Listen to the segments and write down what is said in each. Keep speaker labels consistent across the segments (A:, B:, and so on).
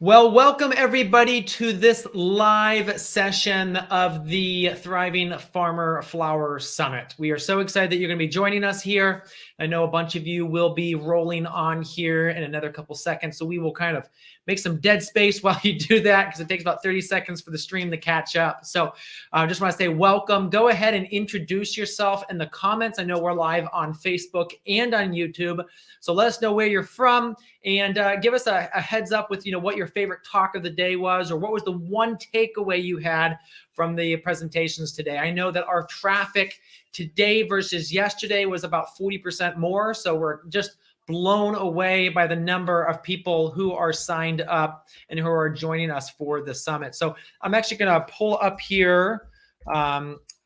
A: Well, welcome everybody to this live session of the Thriving Farmer Flower Summit. We are so excited that you're going to be joining us here. I know a bunch of you will be rolling on here in another couple seconds, so we will kind of make some dead space while you do that because it takes about 30 seconds for the stream to catch up. So I just want to say welcome. Go ahead and introduce yourself in the comments. I know we're live on Facebook and on YouTube, so let us know where you're from and give us a heads up with what your favorite talk of the day was, or what was the one takeaway you had from the presentations today. I know that our traffic today versus yesterday was about 40% more, so we're just blown away by the number of people who are signed up and who are joining us for the summit. So I'm actually going to pull up here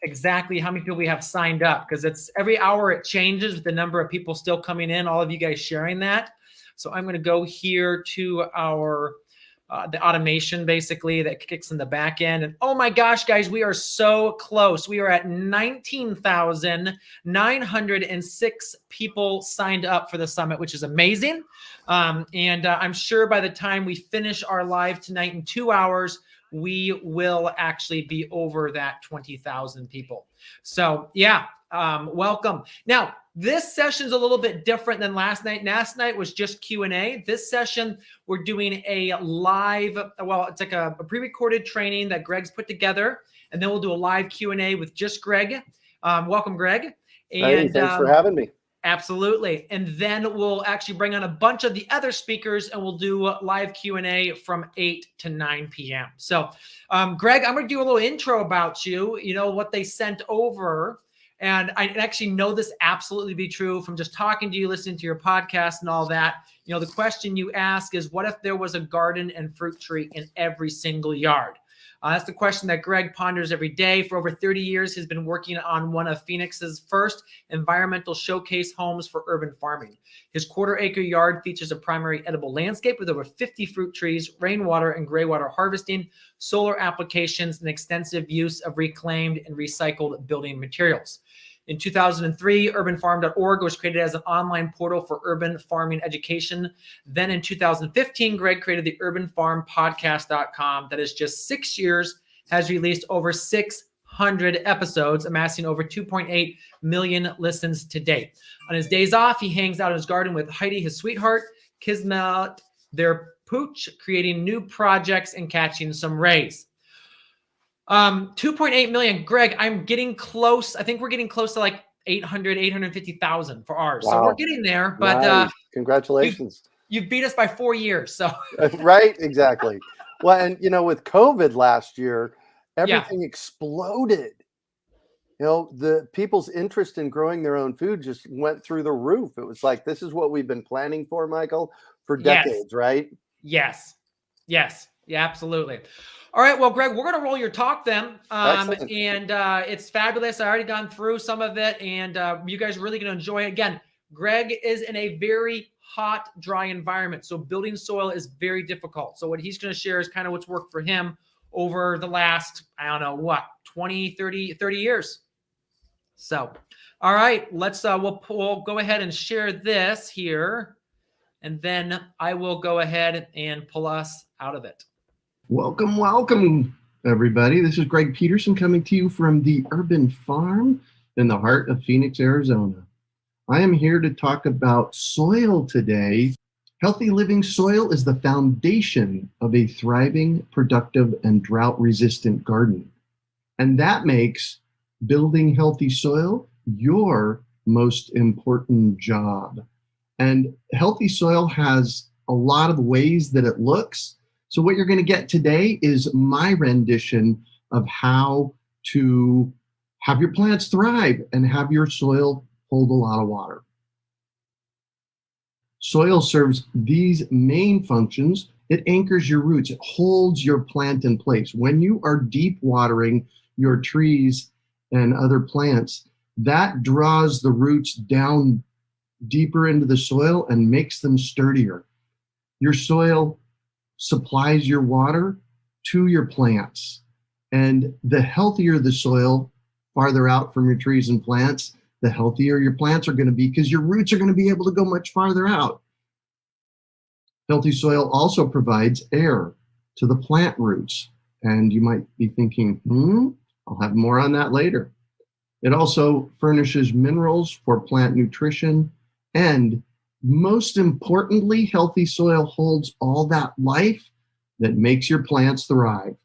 A: exactly how many people we have signed up, because it's every hour it changes with the number of people still coming in, all of you guys sharing that. So I'm going to go here to our the automation basically that kicks in the back end. And oh my gosh, guys, we are so close. We are at 19,906 people signed up for the summit, which is amazing. And I'm sure by the time we finish our live tonight in 2 hours, we will actually be over that 20,000 people. So yeah, welcome. Now, this session is a little bit different than last night. Last night was just Q&A. This session, we're doing a live, well, it's like a pre-recorded training that Greg's put together, and then we'll do a live Q&A with just Greg. Welcome, Greg.
B: And hey, thanks for having me.
A: Absolutely. And then we'll actually bring on a bunch of the other speakers, and we'll do live Q&A from 8 to 9 p.m. So, Greg, I'm going to do a little intro about you, what they sent over. And I actually know this absolutely be true from just talking to you, listening to your podcast and all that. The question you ask is, what if there was a garden and fruit tree in every single yard? That's the question that Greg ponders every day. For over 30 years, he's been working on one of Phoenix's first environmental showcase homes for urban farming. His quarter-acre yard features a primary edible landscape with over 50 fruit trees, rainwater and gray water harvesting, solar applications, and extensive use of reclaimed and recycled building materials. In 2003, urbanfarm.org was created as an online portal for urban farming education. Then in 2015, Greg created the urbanfarmpodcast.com that is just 6 years, has released over 600 episodes, amassing over 2.8 million listens to date. On his days off, he hangs out in his garden with Heidi, his sweetheart, Kismet, their pooch, creating new projects and catching some rays. 2.8 million. Greg, I'm getting close. I think we're getting close to like 850,000 for ours. Wow. So we're getting there, but
B: nice. Congratulations.
A: You've beat us by 4 years. So
B: right, exactly. Well, and with COVID last year, everything exploded. The people's interest in growing their own food just went through the roof. It was like, this is what we've been planning for, Michael, for decades, right?
A: Yes. Yeah, absolutely. All right, well, Greg, we're going to roll your talk then, and it's fabulous. I already gone through some of it, and you guys are really going to enjoy it. Again, Greg is in a very hot, dry environment, so building soil is very difficult. So what he's going to share is kind of what's worked for him over the last, 20, 30 years. So, all right, let's we'll go ahead and share this here, and then I will go ahead and pull us out of it.
C: Welcome, everybody. This is Greg Peterson coming to you from the Urban Farm in the heart of Phoenix, Arizona. I am here to talk about soil today. Healthy living soil is the foundation of a thriving, productive, and drought-resistant garden. And that makes building healthy soil your most important job. And healthy soil has a lot of ways that it looks. So what you're going to get today is my rendition of how to have your plants thrive and have your soil hold a lot of water. Soil serves these main functions. It anchors your roots. It holds your plant in place. When you are deep watering your trees and other plants, that draws the roots down deeper into the soil and makes them sturdier. Your soil supplies your water to your plants. And the healthier the soil farther out from your trees and plants, the healthier your plants are going to be because your roots are going to be able to go much farther out. Healthy soil also provides air to the plant roots. And you might be thinking, I'll have more on that later. It also furnishes minerals for plant nutrition. And most importantly, healthy soil holds all that life that makes your plants thrive.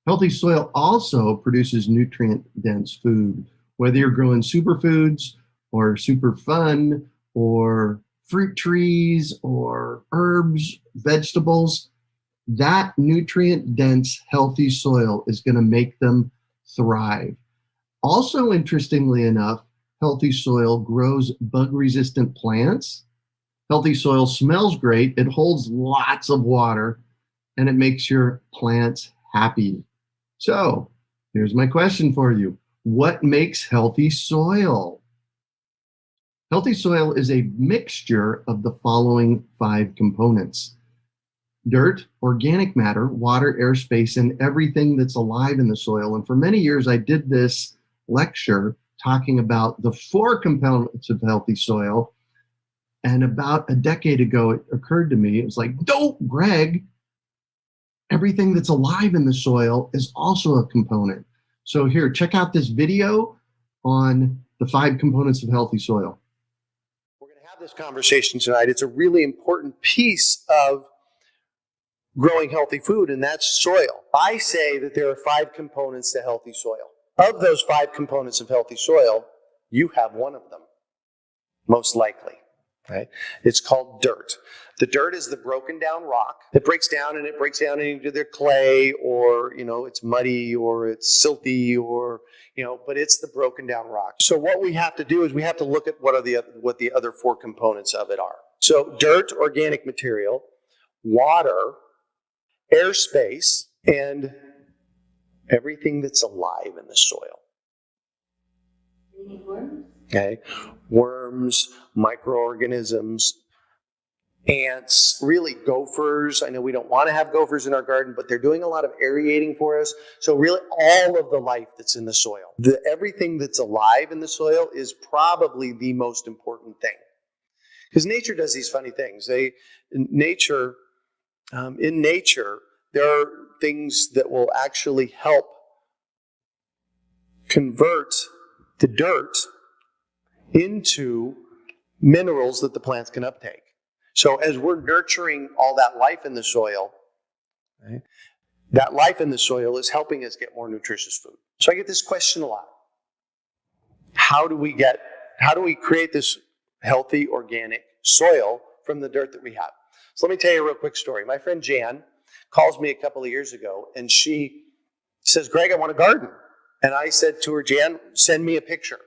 C: Healthy soil also produces nutrient-dense food. Whether you're growing superfoods or super fun or fruit trees or herbs, vegetables, that nutrient-dense, healthy soil is going to make them thrive. Also, interestingly enough, healthy soil grows bug-resistant plants. Healthy soil smells great. It holds lots of water, and it makes your plants happy. So, here's my question for you. What makes healthy soil? Healthy soil is a mixture of the following 5 components: dirt, organic matter, water, air, space, and everything that's alive in the soil. And for many years, I did this lecture talking about the 4 components of healthy soil. And about a decade ago, it occurred to me, it was like, no, Greg, everything that's alive in the soil is also a component. So here, check out this video on the 5 components of healthy soil.
D: We're going to have this conversation tonight. It's a really important piece of growing healthy food, and that's soil. I say that there are 5 components to healthy soil. Of those 5 components of healthy soil, you have one of them, most likely. Okay? It's called dirt. The dirt is the broken down rock. It breaks down into their clay, or, it's muddy or it's silty, or, but it's the broken down rock. So what we have to do is we have to look at what the other 4 components of it are. So dirt, organic material, water, airspace, and everything that's alive in the soil. Okay, worms, microorganisms, ants, really gophers. I know we don't want to have gophers in our garden, but they're doing a lot of aerating for us. So really all of the life that's in the soil. Everything that's alive in the soil is probably the most important thing. Because nature does these funny things. In nature, there are things that will actually help convert the dirt into minerals that the plants can uptake. So as we're nurturing all that life in the soil, right, that life in the soil is helping us get more nutritious food. So I get this question a lot. How do we create this healthy organic soil from the dirt that we have? So let me tell you a real quick story. My friend Jan calls me a couple of years ago, and she says, Greg, I want a garden. And I said to her, Jan, send me a picture.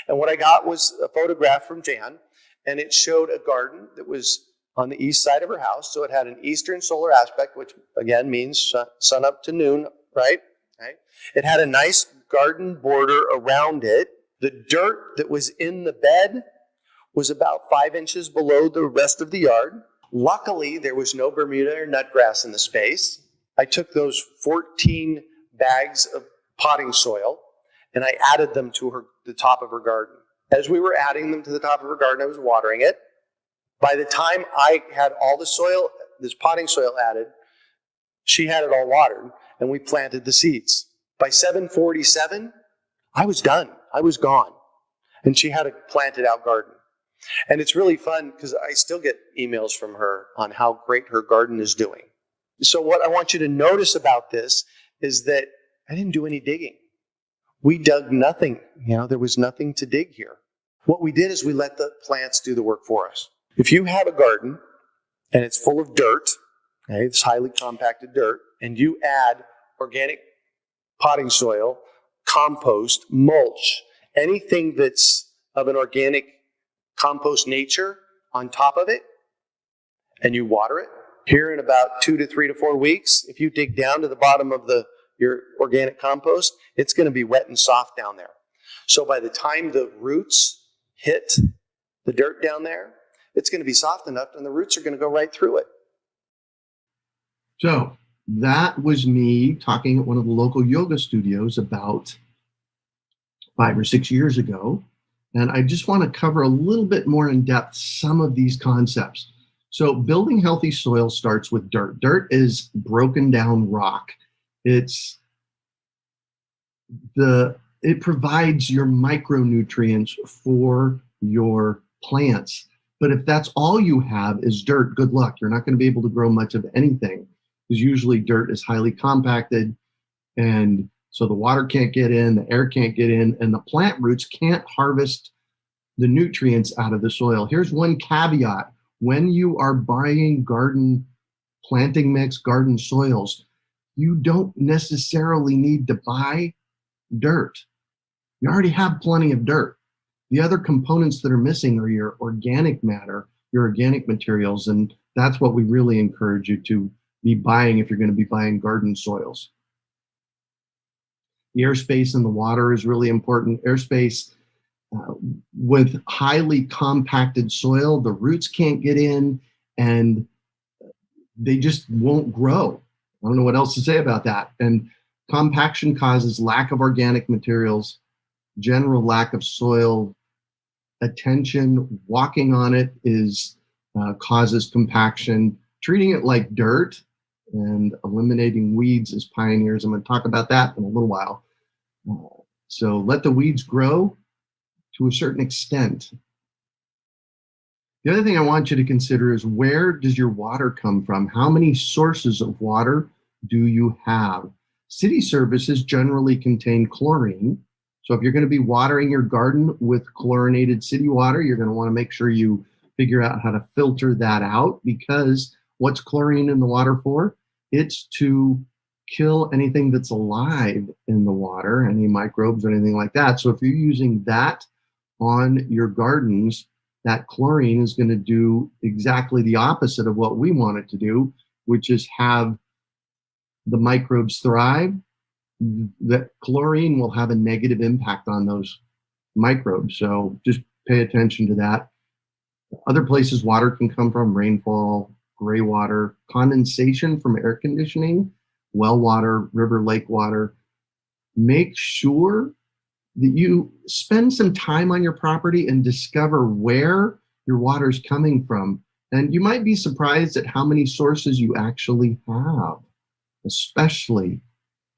D: And what I got was a photograph from Jan, and it showed a garden that was on the east side of her house. So it had an eastern solar aspect, which again means sun up to noon, right? It had a nice garden border around it. The dirt that was in the bed was about 5 inches below the rest of the yard. Luckily, there was no Bermuda or nutgrass in the space. I took those 14 bags of potting soil and I added them to the top of her garden. As we were adding them to the top of her garden, I was watering it. By the time I had all the soil, this potting soil added, she had it all watered, and we planted the seeds. By 7:47, I was done. I was gone. And she had a planted out garden. And it's really fun because I still get emails from her on how great her garden is doing. So what I want you to notice about this is that I didn't do any digging. We dug nothing. There was nothing to dig here. What we did is we let the plants do the work for us. If you have a garden and it's full of dirt, okay, it's highly compacted dirt, and you add organic potting soil, compost, mulch, anything that's of an organic compost nature on top of it, and you water it, here in about 2 to 3 to 4 weeks, if you dig down to the bottom of your organic compost, it's going to be wet and soft down there. So by the time the roots hit the dirt down there, it's going to be soft enough and the roots are going to go right through it.
C: So that was me talking at one of the local yoga studios about 5 or 6 years ago. And I just want to cover a little bit more in depth some of these concepts. So building healthy soil starts with dirt. Dirt is broken down rock. It provides your micronutrients for your plants. But if that's all you have is dirt, good luck. You're not going to be able to grow much of anything, because usually dirt is highly compacted, and so the water can't get in, the air can't get in, and the plant roots can't harvest the nutrients out of the soil. Here's one caveat. When you are buying garden planting mix, garden soils, you don't necessarily need to buy dirt. You already have plenty of dirt. The other components that are missing are your organic matter, your organic materials, and that's what we really encourage you to be buying if you're going to be buying garden soils. The airspace in the water is really important. Airspace with highly compacted soil, the roots can't get in and they just won't grow. I don't know what else to say about that. And compaction causes lack of organic materials, general lack of soil attention. Walking on it causes compaction. Treating it like dirt and eliminating weeds as pioneers. I'm going to talk about that in a little while. So let the weeds grow to a certain extent. The other thing I want you to consider is, where does your water come from? How many sources of water do you have? City services generally contain chlorine. So if you're going to be watering your garden with chlorinated city water, you're going to want to make sure you figure out how to filter that out, because what's chlorine in the water for? It's to kill anything that's alive in the water, any microbes or anything like that. So if you're using that on your gardens, that chlorine is going to do exactly the opposite of what we want it to do, which is have the microbes thrive. That chlorine will have a negative impact on those microbes. So just pay attention to that. Other places water can come from: rainfall, gray water, condensation from air conditioning, well water, river, lake water. Make sure that you spend some time on your property and discover where your water is coming from. And you might be surprised at how many sources you actually have, especially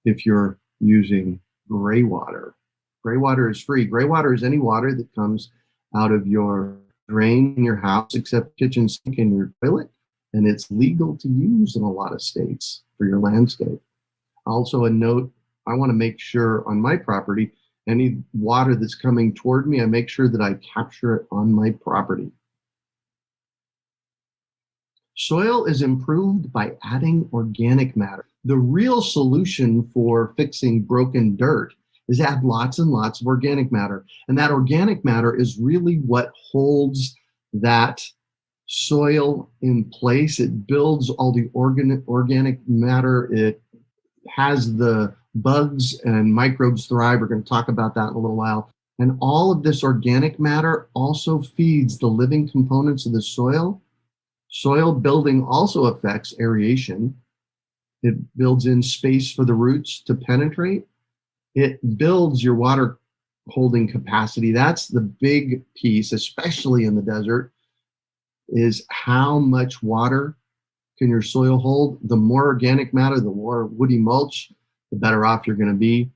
C: if you're using gray water. Gray water is free. Gray water is any water that comes out of your drain in your house, except kitchen sink and your toilet. And it's legal to use in a lot of states for your landscape. Also a note, I want to make sure on my property, any water that's coming toward me, I make sure that I capture it on my property. Soil is improved by adding organic matter. The real solution for fixing broken dirt is add lots and lots of organic matter. And that organic matter is really what holds that soil in place. It builds all the organic matter. It has the bugs and microbes thrive. We're going to talk about that in a little while. And all of this organic matter also feeds the living components of the soil. Soil building also affects aeration. It builds in space for the roots to penetrate. It builds your water holding capacity. That's the big piece, especially in the desert, is how much water can your soil hold. The more organic matter, the more woody mulch, the better off you're going to be.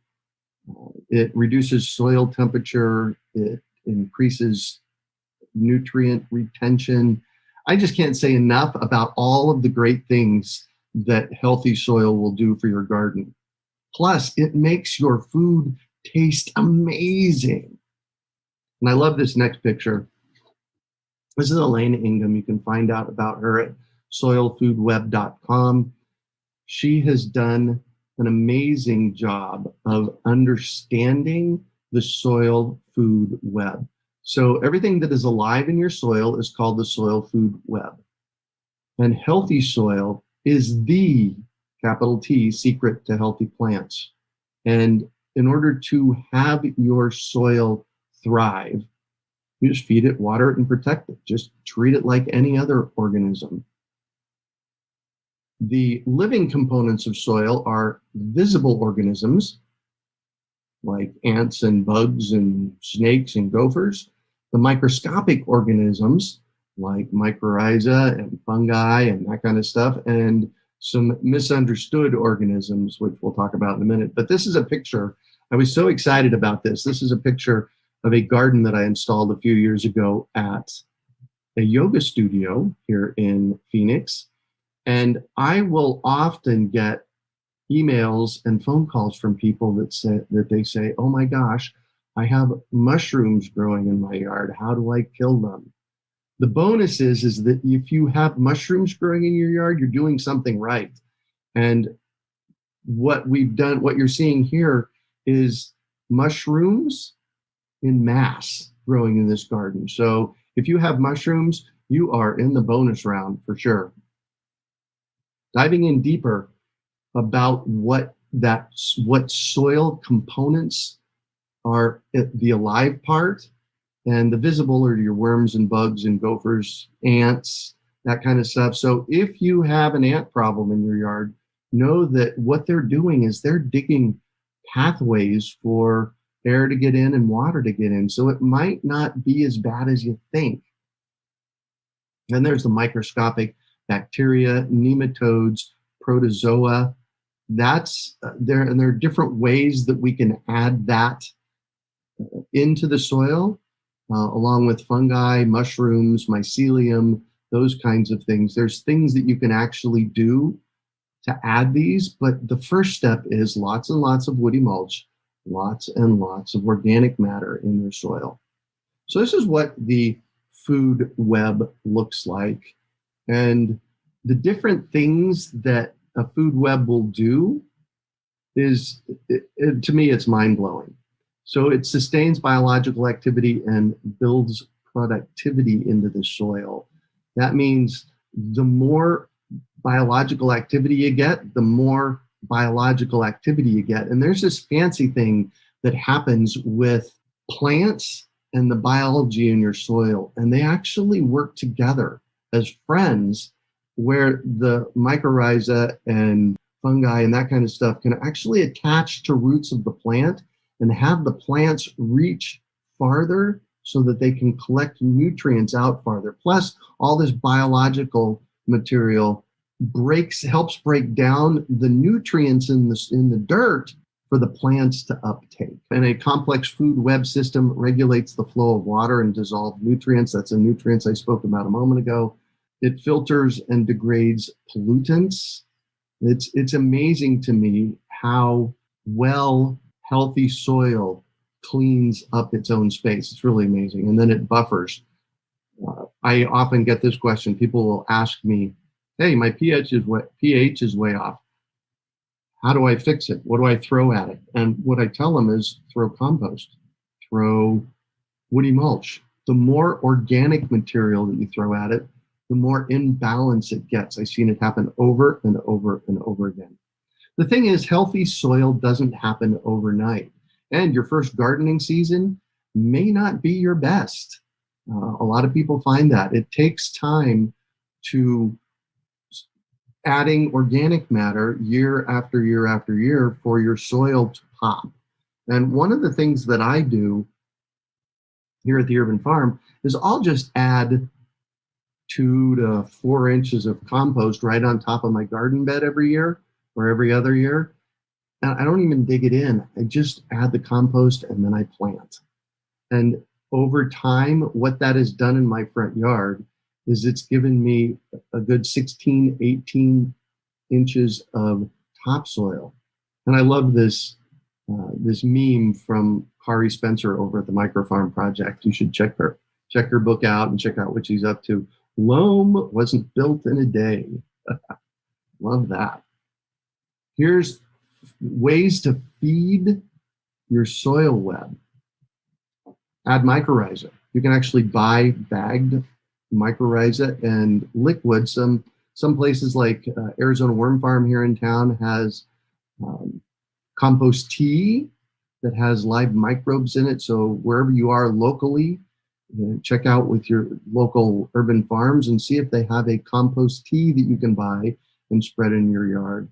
C: It reduces soil temperature. It increases nutrient retention. I just can't say enough about all of the great things that healthy soil will do for your garden. Plus, it makes your food taste amazing. And I love this next picture. This is Elaine Ingham. You can find out about her at soilfoodweb.com. She has done an amazing job of understanding the soil food web. So everything that is alive in your soil is called the soil food web. And healthy soil is the, capital T, secret to healthy plants. And in order to have your soil thrive, you just feed it, water it, and protect it. Just treat it like any other organism. The living components of soil are visible organisms, like ants and bugs and snakes and gophers. The microscopic organisms like mycorrhiza and fungi and that kind of stuff, and some misunderstood organisms, which we'll talk about in a minute. But this is a picture. I was so excited about this. This is a picture of a garden that I installed a few years ago at a yoga studio here in Phoenix. And I will often get emails and phone calls from people that they say, "Oh my gosh, I have mushrooms growing in my yard. How do I kill them?" The bonus is that if you have mushrooms growing in your yard, you're doing something right. And what we've done, what you're seeing here, is mushrooms in mass growing in this garden. So if you have mushrooms, you are in the bonus round for sure. Diving in deeper about what soil components are, the alive part, and the visible are your worms and bugs and gophers, ants, that kind of stuff. So if you have an ant problem in your yard, know that what they're doing is they're digging pathways for air to get in and water to get in. So it might not be as bad as you think. Then there's the microscopic bacteria, nematodes, protozoa. That's there, and there are different ways that we can add that into the soil, along with fungi, mushrooms, mycelium, those kinds of things. There's things that you can actually do to add these, but the first step is lots and lots of woody mulch, lots and lots of organic matter in your soil. So this is what the food web looks like. And the different things that a food web will do is, to me, it's mind-blowing. So it sustains biological activity and builds productivity into the soil. That means the more biological activity you get, the more biological activity you get. And there's this fancy thing that happens with plants and the biology in your soil, and they actually work together as friends, where the mycorrhiza and fungi and that kind of stuff can actually attach to roots of the plant and have the plants reach farther so that they can collect nutrients out farther. Plus, all this biological material helps break down the nutrients in the dirt for the plants to uptake. And a complex food web system regulates the flow of water and dissolved nutrients. That's the nutrients I spoke about a moment ago. It filters and degrades pollutants. It's amazing to me how well healthy soil cleans up its own space. It's really amazing. And then it buffers. I often get this question. People will ask me, "Hey, my pH is way off. How do I fix it? What do I throw at it?" And what I tell them is throw compost, throw woody mulch. The more organic material that you throw at it, the more in balance it gets. I've seen it happen over and over and over again. The thing is, healthy soil doesn't happen overnight. And your first gardening season may not be your best. A lot of people find that. It takes time to adding organic matter year after year after year for your soil to pop. And one of the things that I do here at the Urban Farm is I'll just add 2 to 4 inches of compost right on top of my garden bed every year or every other year. And I don't even dig it in. I just add the compost and then I plant. And over time, what that has done in my front yard is it's given me a good 16, 18 inches of topsoil. And I love this meme from Kari Spencer over at the Microfarm Project. You should check her book out and check out what she's up to. Loam wasn't built in a day. Love that. Here's ways to feed your soil web. Add mycorrhiza. You can actually buy bagged mycorrhiza and liquid. Some places like Arizona Worm Farm here in town has compost tea that has live microbes in it. So wherever you are locally, check out with your local urban farms and see if they have a compost tea that you can buy and spread in your yard.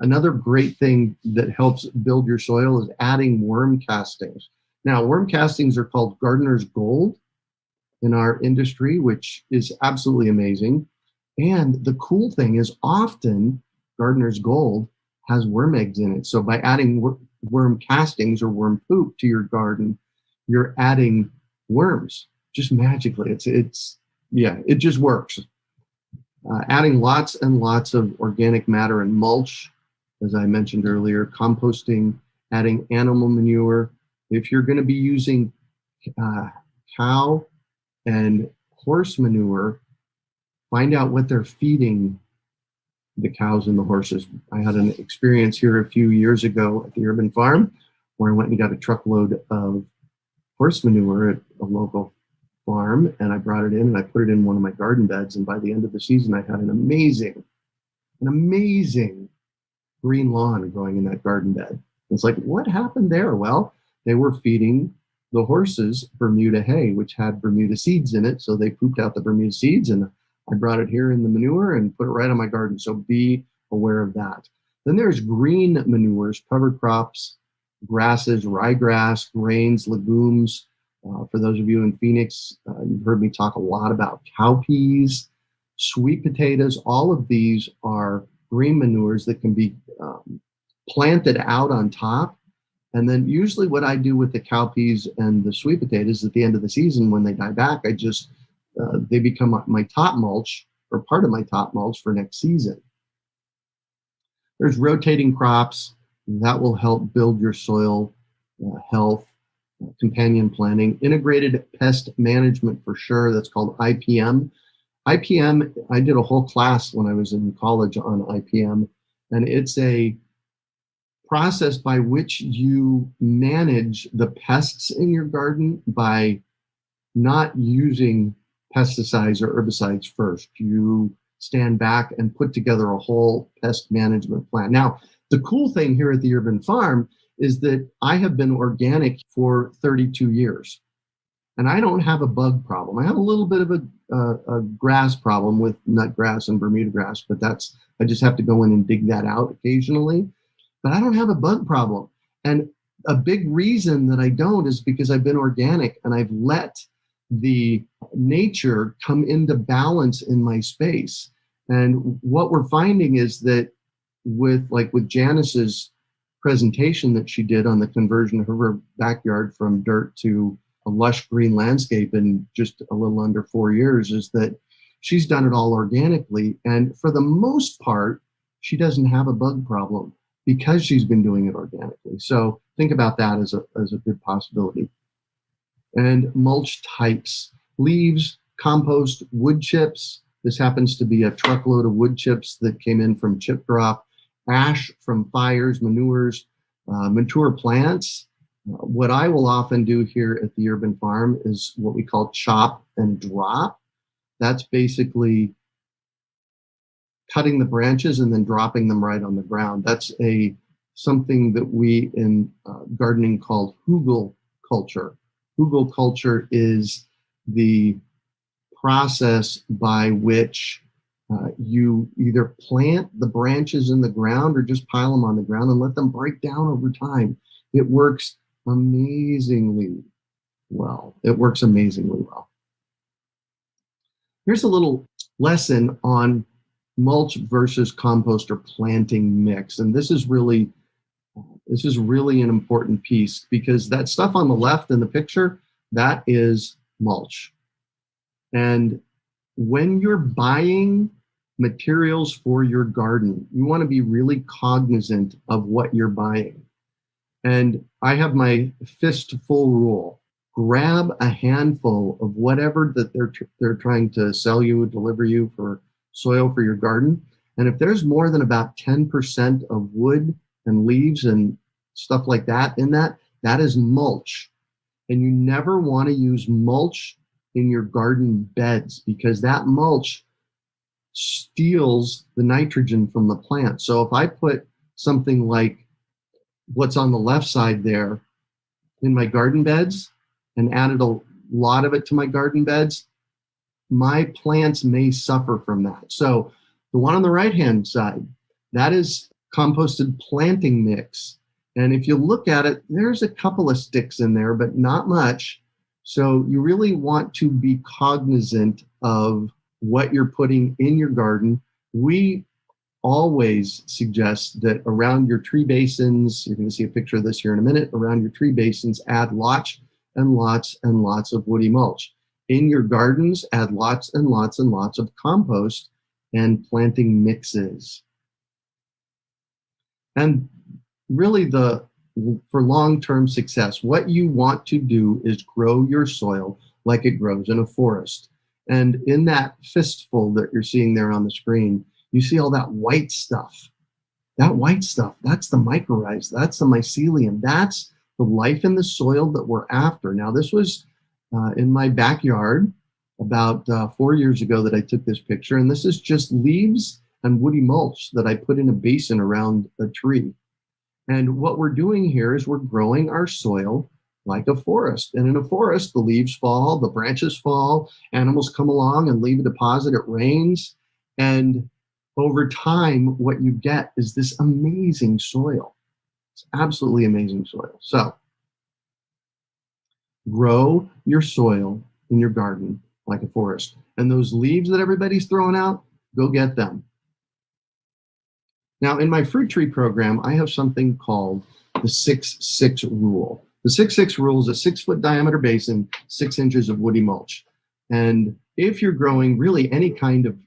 C: Another great thing that helps build your soil is adding worm castings. Now, worm castings are called gardener's gold. in our industry, which is absolutely amazing. And the cool thing is often Gardener's Gold has worm eggs in it. So by adding worm castings or worm poop to your garden, you're adding worms just magically. It just works. Adding lots and lots of organic matter and mulch, as I mentioned earlier, composting, adding animal manure. If you're going to be using cow and horse manure, find out what they're feeding the cows and the horses. I had an experience here a few years ago at the urban farm where I went and got a truckload of horse manure at a local farm, and I brought it in and I put it in one of my garden beds, and by the end of the season I had an amazing green lawn growing in that garden bed. It's like, what happened there? Well, they were feeding the horses Bermuda hay, which had Bermuda seeds in it, so they pooped out the Bermuda seeds, and I brought it here in the manure and put it right on my garden. So be aware of that. Then there's green manures, cover crops, grasses, ryegrass, grains, legumes. For those of you in Phoenix, you've heard me talk a lot about cowpeas, sweet potatoes. All of these are green manures that can be planted out on top. And then usually what I do with the cowpeas and the sweet potatoes at the end of the season, when they die back, they become my top mulch, or part of my top mulch for next season. There's rotating crops that will help build your soil health, companion planting, integrated pest management for sure. That's called IPM. IPM, I did a whole class when I was in college on IPM, and it's a process by which you manage the pests in your garden by not using pesticides or herbicides first. You stand back and put together a whole pest management plan. Now, the cool thing here at the Urban Farm is that I have been organic for 32 years, and I don't have a bug problem. I have a little bit of a grass problem with nutgrass and Bermuda grass, but I just have to go in and dig that out occasionally. But I don't have a bug problem. And a big reason that I don't is because I've been organic and I've let the nature come into balance in my space. And what we're finding is that with Janice's presentation that she did on the conversion of her backyard from dirt to a lush green landscape in just a little under 4 years, is that she's done it all organically. And for the most part, she doesn't have a bug problem because she's been doing it organically. So think about that as a good possibility. And mulch types: leaves, compost, wood chips. This happens to be a truckload of wood chips that came in from chip drop, ash from fires, manures, mature plants. What I will often do here at the Urban Farm is what we call chop and drop. That's basically cutting the branches and then dropping them right on the ground. That's something that we in gardening called hugel culture. Hugel culture is the process by which you either plant the branches in the ground or just pile them on the ground and let them break down over time. It works amazingly well. Here's a little lesson on mulch versus compost or planting mix. And this is really an important piece, because that stuff on the left in the picture, that is mulch. And when you're buying materials for your garden, you want to be really cognizant of what you're buying. And I have my fistful rule. Grab a handful of whatever that they're trying to sell you, deliver you for soil for your garden. And if there's more than about 10% of wood and leaves and stuff like that in that is mulch. And you never want to use mulch in your garden beds, because that mulch steals the nitrogen from the plant. So if I put something like what's on the left side there in my garden beds and added a lot of it to my garden beds, my plants may suffer from that. So the one on the right-hand side, that is composted planting mix. And if you look at it, there's a couple of sticks in there, but not much. So you really want to be cognizant of what you're putting in your garden. We always suggest that around your tree basins, you're going to see a picture of this here in a minute, around your tree basins, add lots and lots and lots of woody mulch. In your gardens, add lots and lots and lots of compost and planting mixes. And really for long-term success, what you want to do is grow your soil like it grows in a forest. And in that fistful that you're seeing there on the screen, you see all that white stuff. That white stuff, that's the mycorrhiza, that's the mycelium, that's the life in the soil that we're after. Now, this was in my backyard about 4 years ago that I took this picture, and this is just leaves and woody mulch that I put in a basin around a tree. And what we're doing here is we're growing our soil like a forest. And in a forest, the leaves fall, the branches fall, animals come along and leave a deposit, it rains. And over time, what you get is this amazing soil. It's absolutely amazing soil. So grow your soil in your garden like a forest. And those leaves that everybody's throwing out, go get them. Now, in my fruit tree program, I have something called the 6-6 rule. The 6-6 rule is a 6-foot diameter basin, 6 inches of woody mulch. And if you're growing really any kind of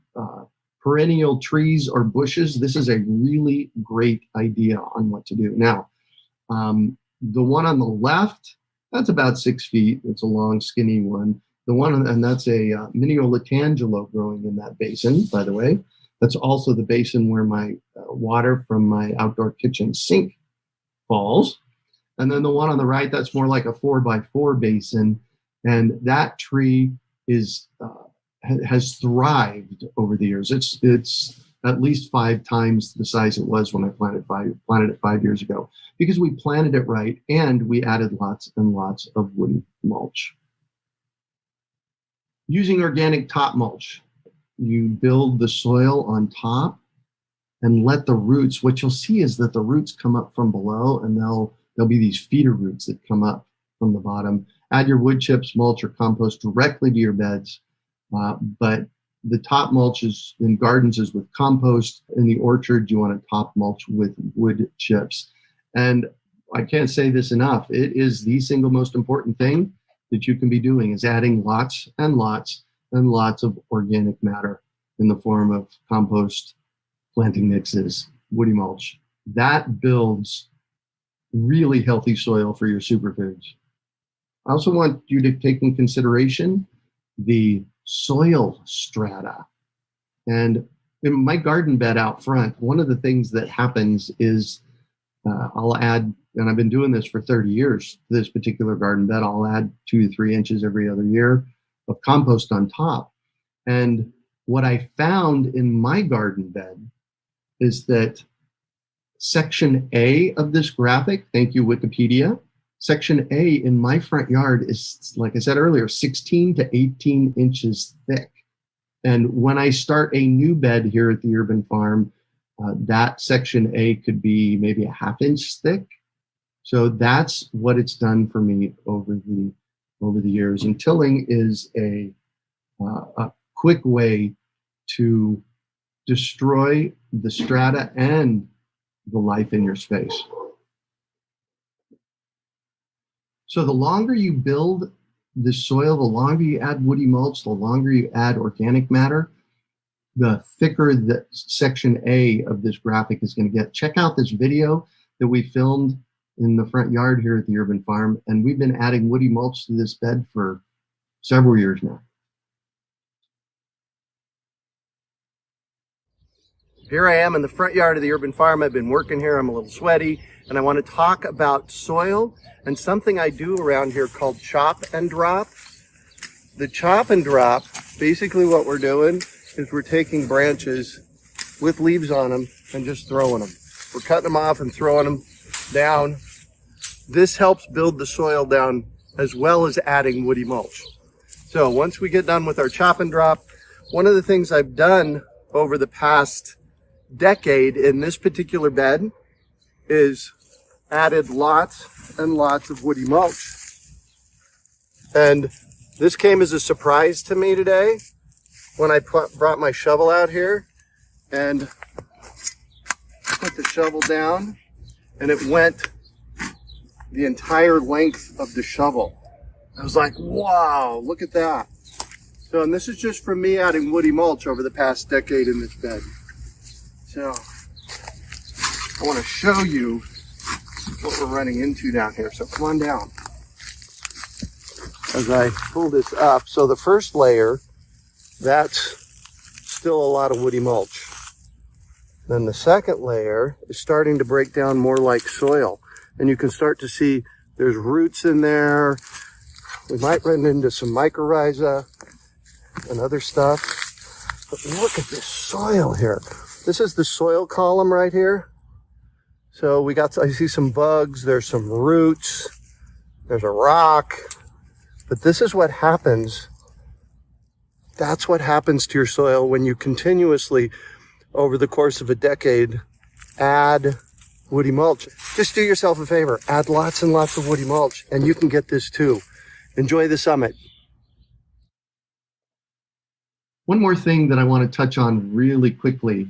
C: perennial trees or bushes, this is a really great idea on what to do. Now, the one on the left, that's about 6 feet. It's a long, skinny one. The one, and that's a Mineola growing in that basin, by the way. That's also the basin where my water from my outdoor kitchen sink falls. And then the one on the right, that's more like a 4x4 basin. And that tree is has thrived over the years. It's at least 5 times the size it was when I planted it 5 years ago, because we planted it right and we added lots and lots of woody mulch. Using organic top mulch, you build the soil on top and let the roots, what you'll see is that the roots come up from below, and there'll be these feeder roots that come up from the bottom. Add your wood chips, mulch, or compost directly to your beds. But the top mulch is in gardens is with compost. In the orchard, you want to top mulch with wood chips. And I can't say this enough. It is the single most important thing that you can be doing, is adding lots and lots and lots of organic matter in the form of compost, planting mixes, woody mulch. That builds really healthy soil for your superfoods. I also want you to take in consideration the soil strata. And in my garden bed out front, one of the things that happens is I'll add, and I've been doing this for 30 years, this particular garden bed, I'll add 2 to 3 inches every other year of compost on top. And what I found in my garden bed is that section A of this graphic, thank you, Wikipedia, section A in my front yard is, like I said earlier, 16 to 18 inches thick. And when I start a new bed here at the Urban Farm, that section A could be maybe a 1/2 inch thick. So that's what it's done for me over the years. And tilling is a quick way to destroy the strata and the life in your space. So the longer you build the soil, the longer you add woody mulch, the longer you add organic matter, the thicker the section A of this graphic is going to get. Check out this video that we filmed in the front yard here at the Urban Farm, and we've been adding woody mulch to this bed for several years now. Here I am in the front yard of the Urban Farm. I've been working here. I'm a little sweaty, and I want to talk about soil and something I do around here called chop and drop. The chop and drop, basically what we're doing is we're taking branches with leaves on them and just throwing them. We're cutting them off and throwing them down. This helps build the soil down as well as adding woody mulch. So once we get done with our chop and drop, one of the things I've done over the past decade in this particular bed is added lots and lots of woody mulch.
B: And this came as a surprise to me today when I brought my shovel out here and put the shovel down, and it went the entire length of the shovel. I was like, wow, look at that. So, and this is just from me adding woody mulch over the past decade in this bed. So I want to show you what we're running into down here. So come on down. As I pull this up, so the first layer, that's still a lot of woody mulch. Then the second layer is starting to break down more like soil. And you can start to see there's roots in there. We might run into some mycorrhiza and other stuff. But look at this soil here. This is the soil column right here. So I see some bugs, there's some roots, there's a rock. But this is what happens. That's what happens to your soil when you continuously, over the course of a decade, add woody mulch. Just do yourself a favor, add lots and lots of woody mulch, and you can get this too. Enjoy the summit.
C: One more thing that I want to touch on really quickly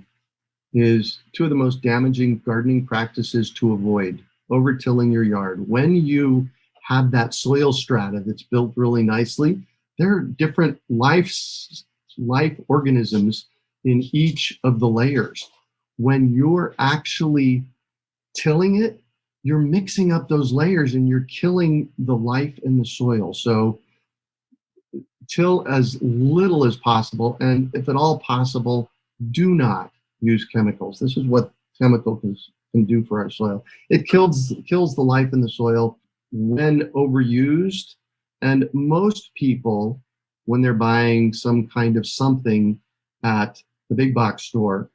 C: is two of the most damaging gardening practices to avoid: over-tilling your yard. When you have that soil strata that's built really nicely, there are different life organisms in each of the layers. When you're actually tilling it, you're mixing up those layers and you're killing the life in the soil. So till as little as possible, and if at all possible, do not use chemicals. This is what chemicals can do for our soil. It kills the life in the soil when overused. And most people, when they're buying some kind of something at the big box store,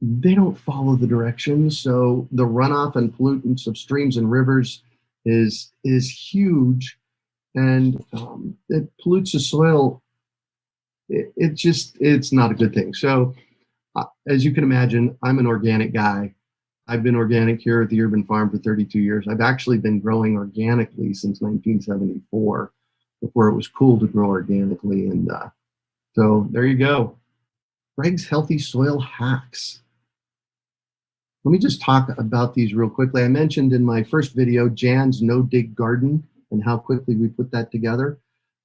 C: they don't follow the directions. So the runoff and pollutants of streams and rivers is huge, and it pollutes the soil. It's not a good thing. So as you can imagine, I'm an organic guy. I've been organic here at the Urban Farm for 32 years. I've actually been growing organically since 1974, before it was cool to grow organically. And so there you go. Greg's Healthy Soil Hacks. Let me just talk about these real quickly. I mentioned in my first video, Jan's no-dig garden and how quickly we put that together.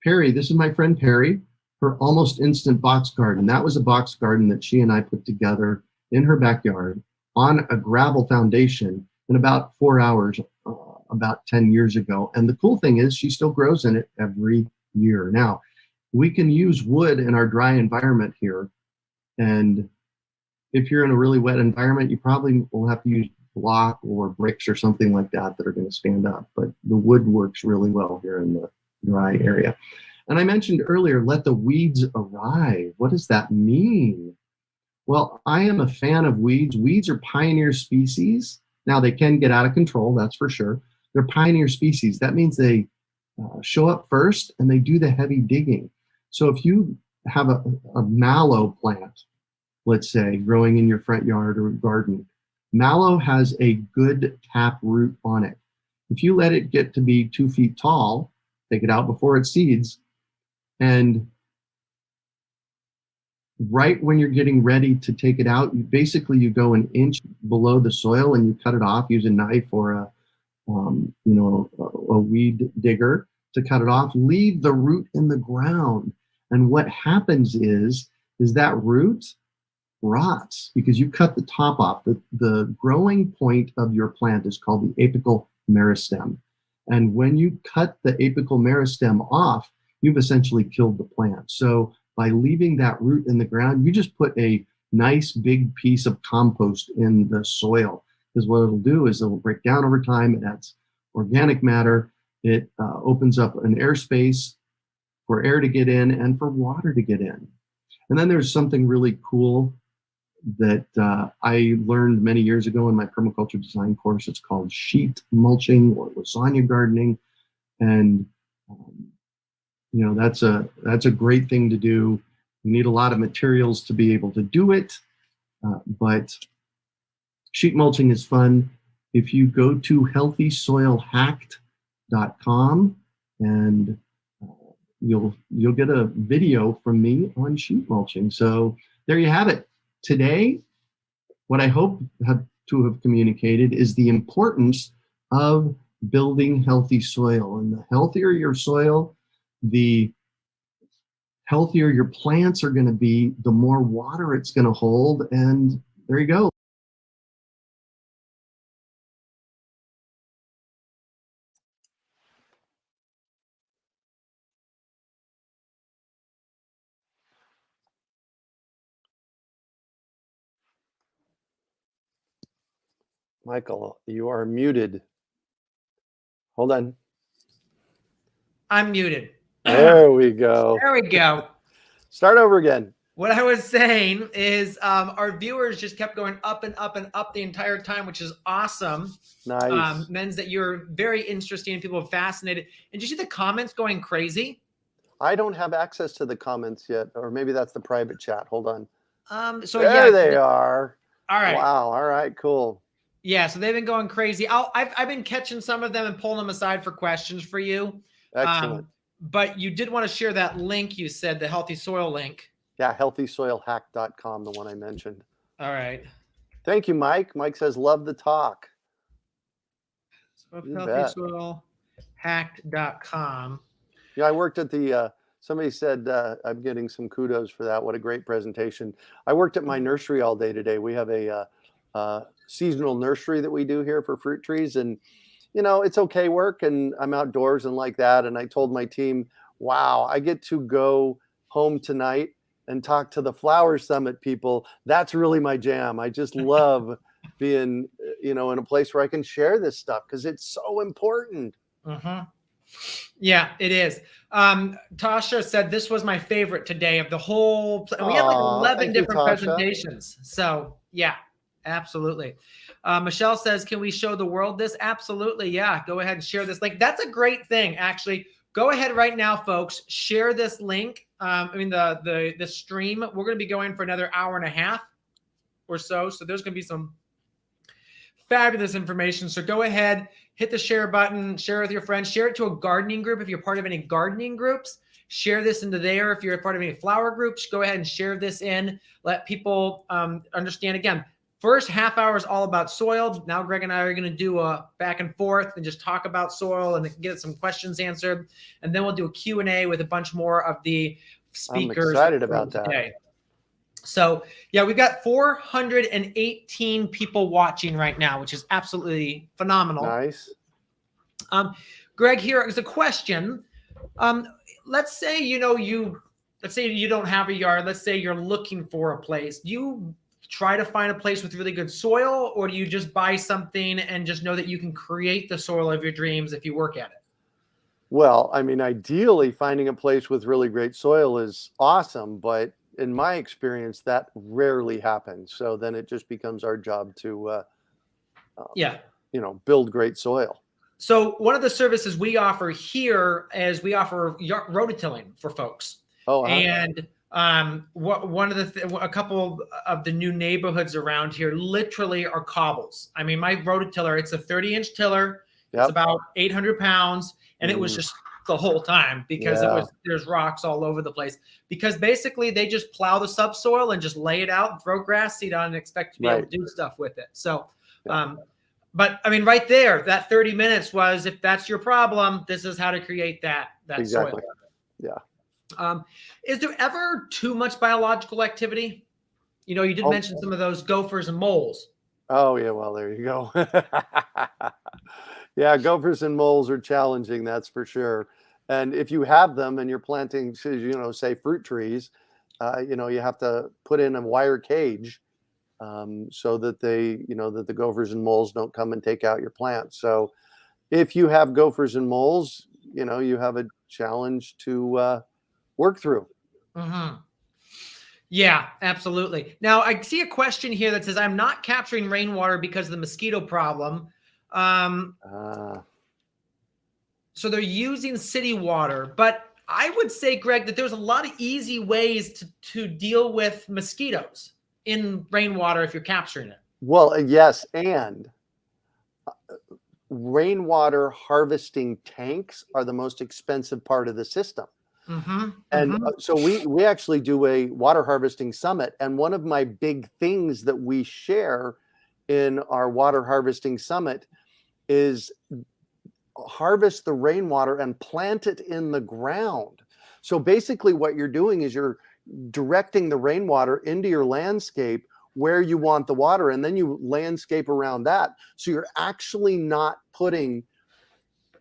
C: Perry, this is my friend Perry, her almost instant box garden. That was a box garden that she and I put together in her backyard on a gravel foundation in about 4 hours, about 10 years ago. And the cool thing is she still grows in it every year. Now, we can use wood in our dry environment here. And if you're in a really wet environment, you probably will have to use block or bricks or something like that that are going to stand up. But the wood works really well here in the dry area. And I mentioned earlier, let the weeds arrive. What does that mean? Well, I am a fan of weeds. Weeds are pioneer species. Now, they can get out of control, that's for sure. They're pioneer species. That means they show up first and they do the heavy digging. So if you have a mallow plant, let's say, growing in your front yard or garden, mallow has a good tap root on it. If you let it get to be 2 feet tall, take it out before it seeds, and right when you're getting ready to take it out, you go an inch below the soil and you cut it off. Use a knife or a weed digger to cut it off. Leave the root in the ground. And what happens is that root rots because you cut the top off. The growing point of your plant is called the apical meristem. And when you cut the apical meristem off, you've essentially killed the plant. So by leaving that root in the ground, you just put a nice big piece of compost in the soil. Because what it'll do is it'll break down over time. It adds organic matter. It opens up an airspace for air to get in and for water to get in. And then there's something really cool that I learned many years ago in my permaculture design course. It's called sheet mulching or lasagna gardening. And that's a great thing to do. You need a lot of materials to be able to do it, but sheet mulching is fun. If you go to healthysoilhacked.com and you'll get a video from me on sheet mulching. So there you have it. Today, what I hope to have communicated is the importance of building healthy soil. And the healthier your soil, the healthier your plants are going to be, the more water it's going to hold. And there you go.
B: Michael, you are muted. Hold on.
A: I'm muted.
B: There we go.
A: There we go.
B: Start over again.
A: What I was saying is our viewers just kept going up and up and up the entire time, which is awesome.
B: Nice.
A: Means that you're very interesting and people are fascinated. And did you see the comments going crazy?
B: I don't have access to the comments yet, or maybe that's the private chat. Hold on.
A: So
B: there
A: yeah,
B: they are.
A: All right.
B: Wow. All right. Cool.
A: Yeah. So they've been going crazy. I've been catching some of them and pulling them aside for questions for you.
B: Excellent.
A: But you did want to share that link. You said the healthy soil link.
B: Yeah. Healthysoilhack.com, the one I mentioned.
A: All right.
B: Thank you, Mike. Mike says, love the talk.
A: Healthysoilhack.com.
B: Yeah, I worked at the, somebody said, I'm getting some kudos for that. What a great presentation. I worked at my nursery all day today. We have a seasonal nursery that we do here for fruit trees. And, you know, it's okay work and I'm outdoors and like that. And I told my team, wow, I get to go home tonight and talk to the Flower Summit people. That's really my jam. I just love being, you know, in a place where I can share this stuff because it's so important.
A: Mm-hmm. Yeah, it is. Tasha said this was my favorite today of the whole. And we had like 11 different presentations. So yeah, absolutely. Michelle says, can we show the world this? Absolutely. Yeah. Go ahead and share this link. That's a great thing. Actually, go ahead right now, folks. Share this link. The stream. We're going to be going for another hour and a half or so. So there's going to be some fabulous information. So go ahead, hit the share button, share it with your friends, share it to a gardening group. If you're part of any gardening groups, share this into there. If you're a part of any flower groups, go ahead and share this in. Let people understand. Again, first half hour is all about soil. Now Greg and I are going to do a back and forth and just talk about soil and get some questions answered. And then we'll do a Q&A with a bunch more of the speakers.
B: I'm excited about that.
A: Today. So yeah, we've got 418 people watching right now, which is absolutely phenomenal.
B: Nice.
A: Greg, here is a question. Let's say, let's say you don't have a yard. Let's say you're looking for a place. Do you try to find a place with really good soil, or do you just buy something and just know that you can create the soil of your dreams if you work at it?
B: Well, I mean, ideally finding a place with really great soil is awesome, but in my experience, that rarely happens. So then it just becomes our job to, build great soil.
A: So one of the services we offer here is we offer rototilling for folks.
B: Oh,
A: and a couple of the new neighborhoods around here literally are cobbles. I mean, my rototiller, it's a 30-inch tiller. Yep. It's about 800 pounds, and it was just the whole time because there's rocks all over the place, because basically they just plow the subsoil and just lay it out and throw grass seed on and expect to be able to do stuff with it. So, but I mean, right there, that 30 minutes was, if that's your problem, this is how to create that soil.
B: Yeah.
A: Is there ever too much biological activity? You did mention some of those gophers and moles.
B: Oh yeah. Well, there you go. Yeah, gophers and moles are challenging, that's for sure. And if you have them and you're planting, say fruit trees, you have to put in a wire cage so that that the gophers and moles don't come and take out your plants. So if you have gophers and moles, you have a challenge to work through.
A: Mm-hmm. Yeah, absolutely. Now I see a question here that says, I'm not capturing rainwater because of the mosquito problem. So they're using city water, but I would say, Greg, that there's a lot of easy ways to deal with mosquitoes in rainwater if you're capturing it.
B: Well, yes. And rainwater harvesting tanks are the most expensive part of the system. And so we actually do a water harvesting summit. And one of my big things that we share in our water harvesting summit is harvest the rainwater and plant it in the ground. So basically what you're doing is you're directing the rainwater into your landscape where you want the water, and then you landscape around that. So you're actually not putting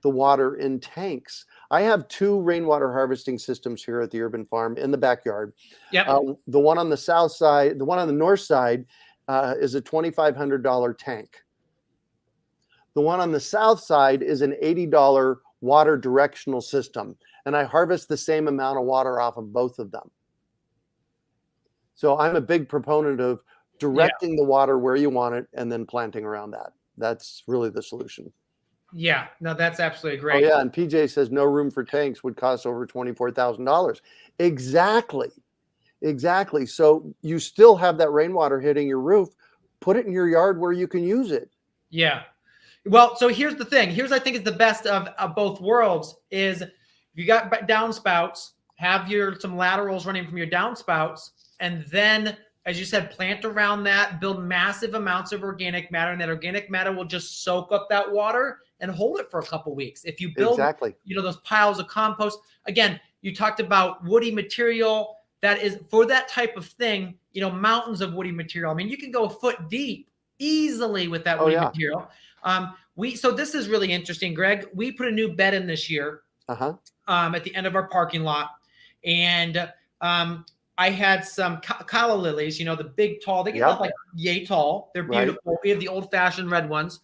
B: the water in tanks. I have 2 rainwater harvesting systems here at the urban farm in the backyard.
A: Yep.
B: The one on the south side, the one on the north side is a $2,500 tank. The one on the south side is an $80 water directional system. And I harvest the same amount of water off of both of them. So I'm a big proponent of directing the water where you want it and then planting around that. That's really the solution.
A: Yeah, no, that's absolutely great.
B: Oh yeah, and PJ says no room for tanks would cost over $24,000. Exactly. So you still have that rainwater hitting your roof. Put it in your yard where you can use it.
A: Yeah. Well, so here's the thing. Here's, I think, is the best of both worlds is if you got downspouts, have some laterals running from your downspouts, and then, as you said, plant around that, build massive amounts of organic matter, and that organic matter will just soak up that water and hold it for a couple weeks. If you build, those piles of compost, again, you talked about woody material that is for that type of thing, mountains of woody material. I mean, you can go a foot deep easily with that woody material. So this is really interesting, Greg. We put a new bed in this year at the end of our parking lot, and I had some calla lilies, the big tall, they get up like yay tall. They're beautiful. We have the old fashioned red ones.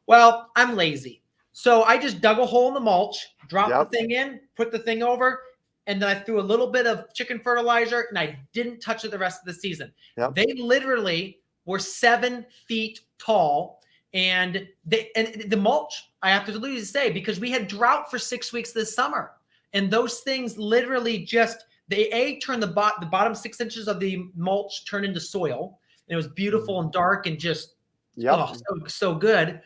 A: Well, I'm lazy. So I just dug a hole in the mulch, dropped the thing in, put the thing over, and then I threw a little bit of chicken fertilizer, and I didn't touch it the rest of the season. They literally were 7 feet tall, and the mulch, I have to literally say, because we had drought for 6 weeks this summer, and those things literally just turned the bottom 6 inches of the mulch turned into soil, and it was beautiful and dark and just so good.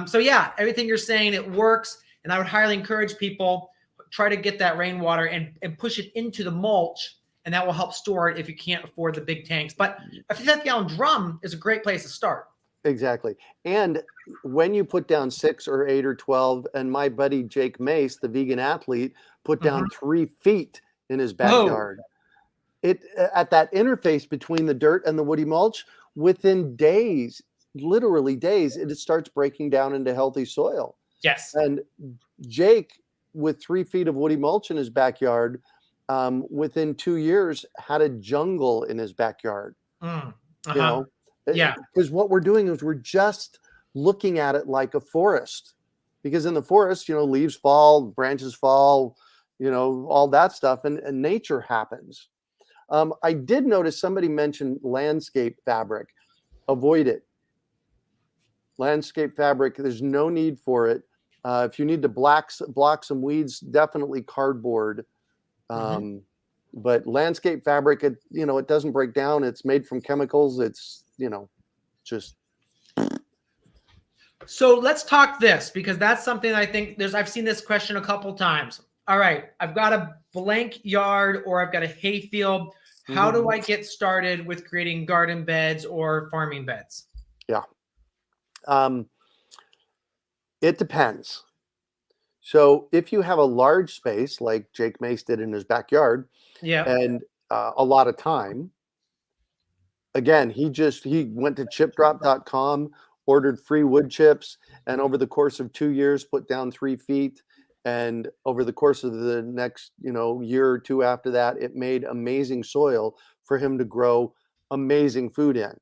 A: So yeah, everything you're saying, it works, and I would highly encourage people try to get that rainwater and push it into the mulch, and that will help store it if you can't afford the big tanks. But a 50-gallon drum is a great place to start.
B: Exactly. And when you put down 6 or 8 or 12, and my buddy Jake Mace, the vegan athlete, put down 3 feet in his backyard. It at that interface between the dirt and the woody mulch, within days, literally days, it starts breaking down into healthy soil.
A: Yes.
B: And Jake, with 3 feet of woody mulch in his backyard, within 2 years, had a jungle in his backyard. Because what we're doing is we're just looking at it like a forest. Because in the forest, leaves fall, branches fall, all that stuff, and nature happens. I did notice somebody mentioned landscape fabric. Avoid it. Landscape fabric, there's no need for it. If you need to block some weeds, definitely cardboard. But landscape fabric, it doesn't break down. It's made from chemicals. It's, just.
A: So let's talk this, because that's something I think I've seen this question a couple times. All right, I've got a blank yard or I've got a hay field. How do I get started with creating garden beds or farming beds?
B: Yeah. It depends. So if you have a large space like Jake Mace did in his backyard, and a lot of time, again, he went to chipdrop.com, ordered free wood chips, and over the course of 2 years put down 3 feet. And over the course of the next, year or two after that, it made amazing soil for him to grow amazing food in.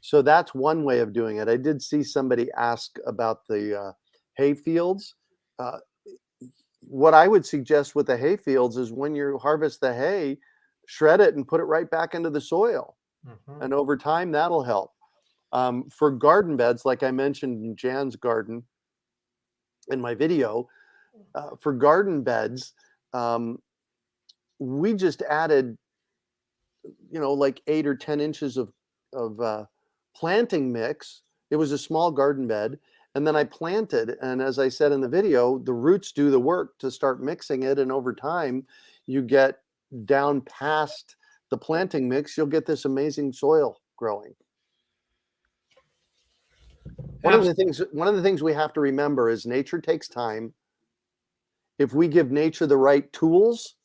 B: So that's one way of doing it. I did see somebody ask about the hay fields. What I would suggest with the hay fields is when you harvest the hay, shred it and put it right back into the soil. And over time, that'll help. For garden beds, like I mentioned in Jan's garden in my video, for garden beds, we just added, like 8 or 10 inches of planting mix. It was a small garden bed, and then I planted. And as I said in the video, the roots do the work to start mixing it. And over time, you get down past the planting mix, you'll get this amazing soil growing. One of the things we have to remember is nature takes time. If we give nature the right tools,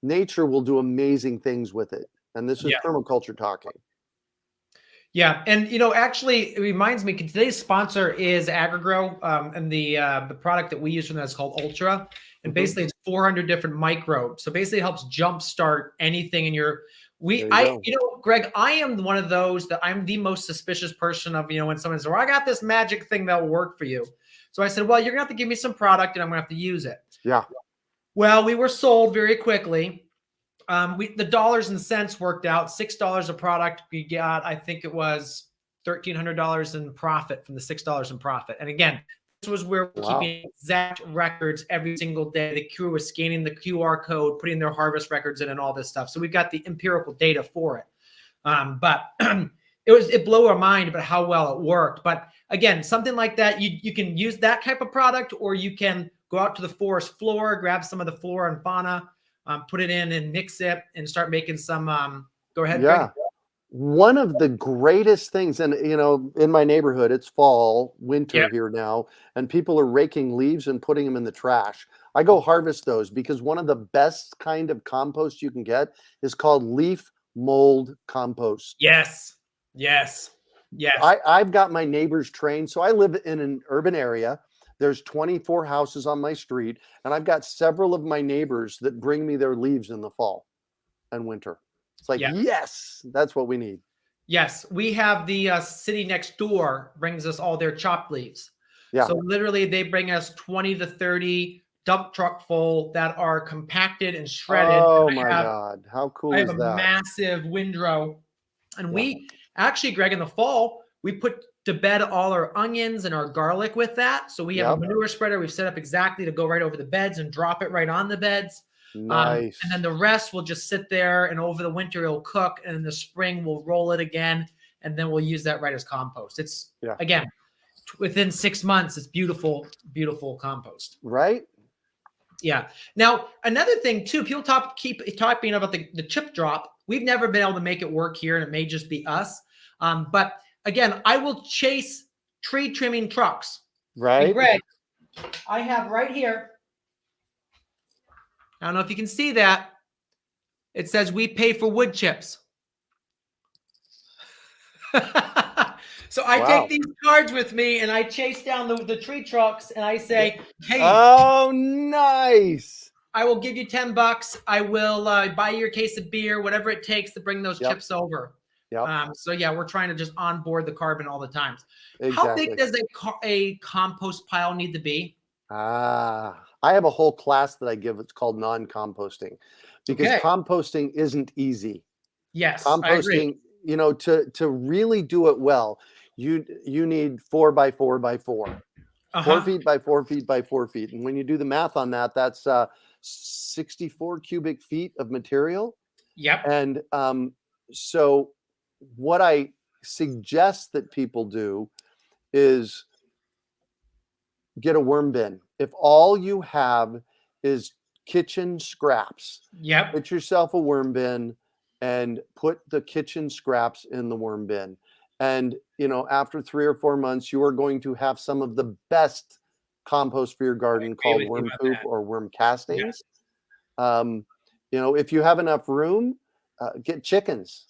B: nature will do amazing things with it. And this is permaculture talking.
A: Yeah, and actually, it reminds me. Today's sponsor is AgriGrow, and the product that we use from that is called Ultra, and basically it's 400 different microbes. So basically, it helps jumpstart anything in your. Greg, I am one of those that I'm the most suspicious person of. When someone says, "Well, I got this magic thing that'll work for you," so I said, "Well, you're gonna have to give me some product, and I'm gonna have to use it."
B: Yeah.
A: Well, we were sold very quickly. The dollars and cents worked out. $6 a product. We got, I think it was $1,300 in profit from the $6 in profit. And again, this was where we're keeping exact records every single day. The crew was scanning the QR code, putting their harvest records in, and all this stuff. So we've got the empirical data for it. But it blew our mind about how well it worked. But again, something like that, you can use that type of product, or you can go out to the forest floor, grab some of the flora and fauna. Put it in and mix it and start making some. Go ahead.
B: Yeah.
A: Greg.
B: One of the greatest things, and in my neighborhood, it's fall, winter here now, and people are raking leaves and putting them in the trash. I go harvest those because one of the best kind of compost you can get is called leaf mold compost.
A: Yes. Yes. Yes.
B: I've got my neighbors trained. So I live in an urban area. There's 24 houses on my street, and I've got several of my neighbors that bring me their leaves in the fall and winter. It's like, yes, that's what we need.
A: Yes, we have the city next door brings us all their chopped leaves.
B: Yeah.
A: So literally they bring us 20 to 30 dump truck full that are compacted and shredded.
B: Oh my God. How cool is that?
A: I have a massive windrow. And we actually, Greg, in the fall, we put to bed all our onions and our garlic with that. So we have a manure spreader we've set up exactly to go right over the beds and drop it right on the beds.
B: Nice.
A: And then the rest will just sit there, and over the winter it'll cook, and in the spring we'll roll it again, and then we'll use that right as compost. It's again, within 6 months, it's beautiful, beautiful compost.
B: Right?
A: Yeah. Now, another thing too, people keep talking about the chip drop. We've never been able to make it work here, and it may just be us. But again, I will chase tree trimming trucks.
B: Right.
A: And Greg, I have right here. I don't know if you can see that. It says we pay for wood chips. So I take these cards with me and I chase down the tree trucks and I say, hey.
B: Oh, nice.
A: I will give you $10. I will buy you a case of beer, whatever it takes to bring those chips over. So yeah, we're trying to just onboard the carbon all the time. Exactly. How big does a compost pile need to be?
B: I have a whole class that I give. It's called non-composting, because composting isn't easy.
A: Yes,
B: composting, to really do it well, you need 4 by 4 by 4, 4 feet by 4 feet by 4 feet. And when you do the math on that, that's 64 cubic feet of material.
A: Yep.
B: And so what I suggest that people do is get a worm bin. If all you have is kitchen scraps, get yourself a worm bin and put the kitchen scraps in the worm bin. And, after 3 or 4 months, you are going to have some of the best compost for your garden called worm poop or worm castings. If you have enough room, get chickens.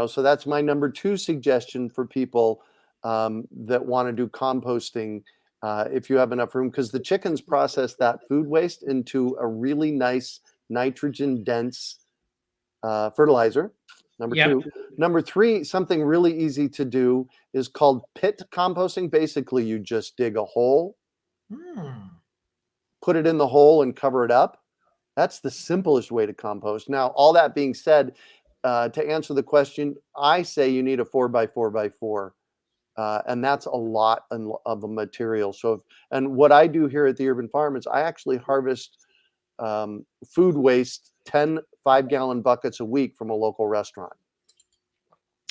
B: So that's my number 2 suggestion for people that want to do composting. If you have enough room, because the chickens process that food waste into a really nice nitrogen dense fertilizer. Number 2. Number 3, something really easy to do is called pit composting. Basically, you just dig a hole, put it in the hole and cover it up. That's the simplest way to compost. Now, all that being said, to answer the question, I say you need a 4 by 4 by 4. And that's a lot of a material. And what I do here at the Urban Farm is I actually harvest food waste, 10 5-gallon buckets a week from a local restaurant.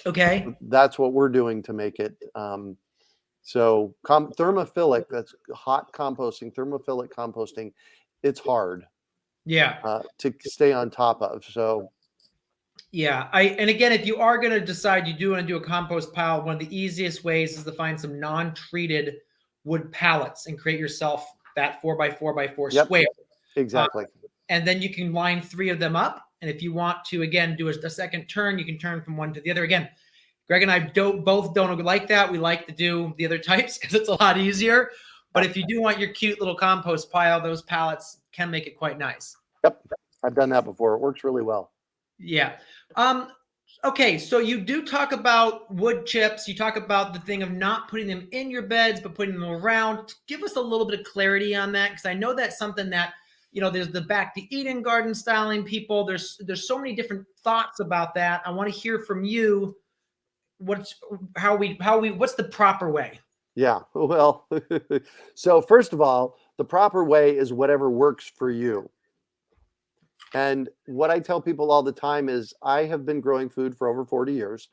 A: Okay.
B: That's what we're doing to make it So thermophilic, that's hot composting, thermophilic composting, it's hard
A: Yeah.
B: to stay on top of. So
A: Yeah. And again, if you are going to decide you do want to do a compost pile, one of the easiest ways is to find some non-treated wood pallets and create yourself that 4x4x4
B: yep,
A: square.
B: exactly.
A: And then you can line 3 of them up. And if you want to, again, do a second turn, you can turn from one to the other. Again, Greg and I both don't like that. We like to do the other types because it's a lot easier. But if you do want your cute little compost pile, those pallets can make it quite nice.
B: Yep. I've done that before. It works really well.
A: Yeah. Okay, so you do talk about wood chips. You talk about the thing of not putting them in your beds, but putting them around. Give us a little bit of clarity on that, because I know that's something that, there's the back to Eden garden styling people. There's so many different thoughts about that. I want to hear from you. What's the proper way?
B: Yeah. Well, so first of all, the proper way is whatever works for you. And what I tell people all the time is I have been growing food for over 40 years.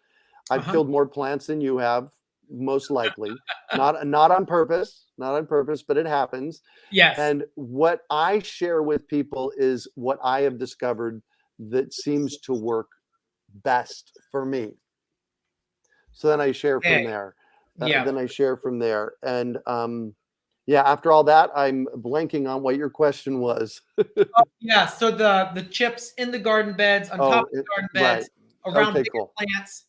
B: I've killed more plants than you have, most likely. Not on purpose, but it happens.
A: Yes.
B: And what I share with people is what I have discovered that seems to work best for me. So then I share from there. Then I share from there. And yeah, after all that, I'm blanking on what your question was.
A: Yeah, so the chips in the garden beds, on top of the garden beds, around bigger plants.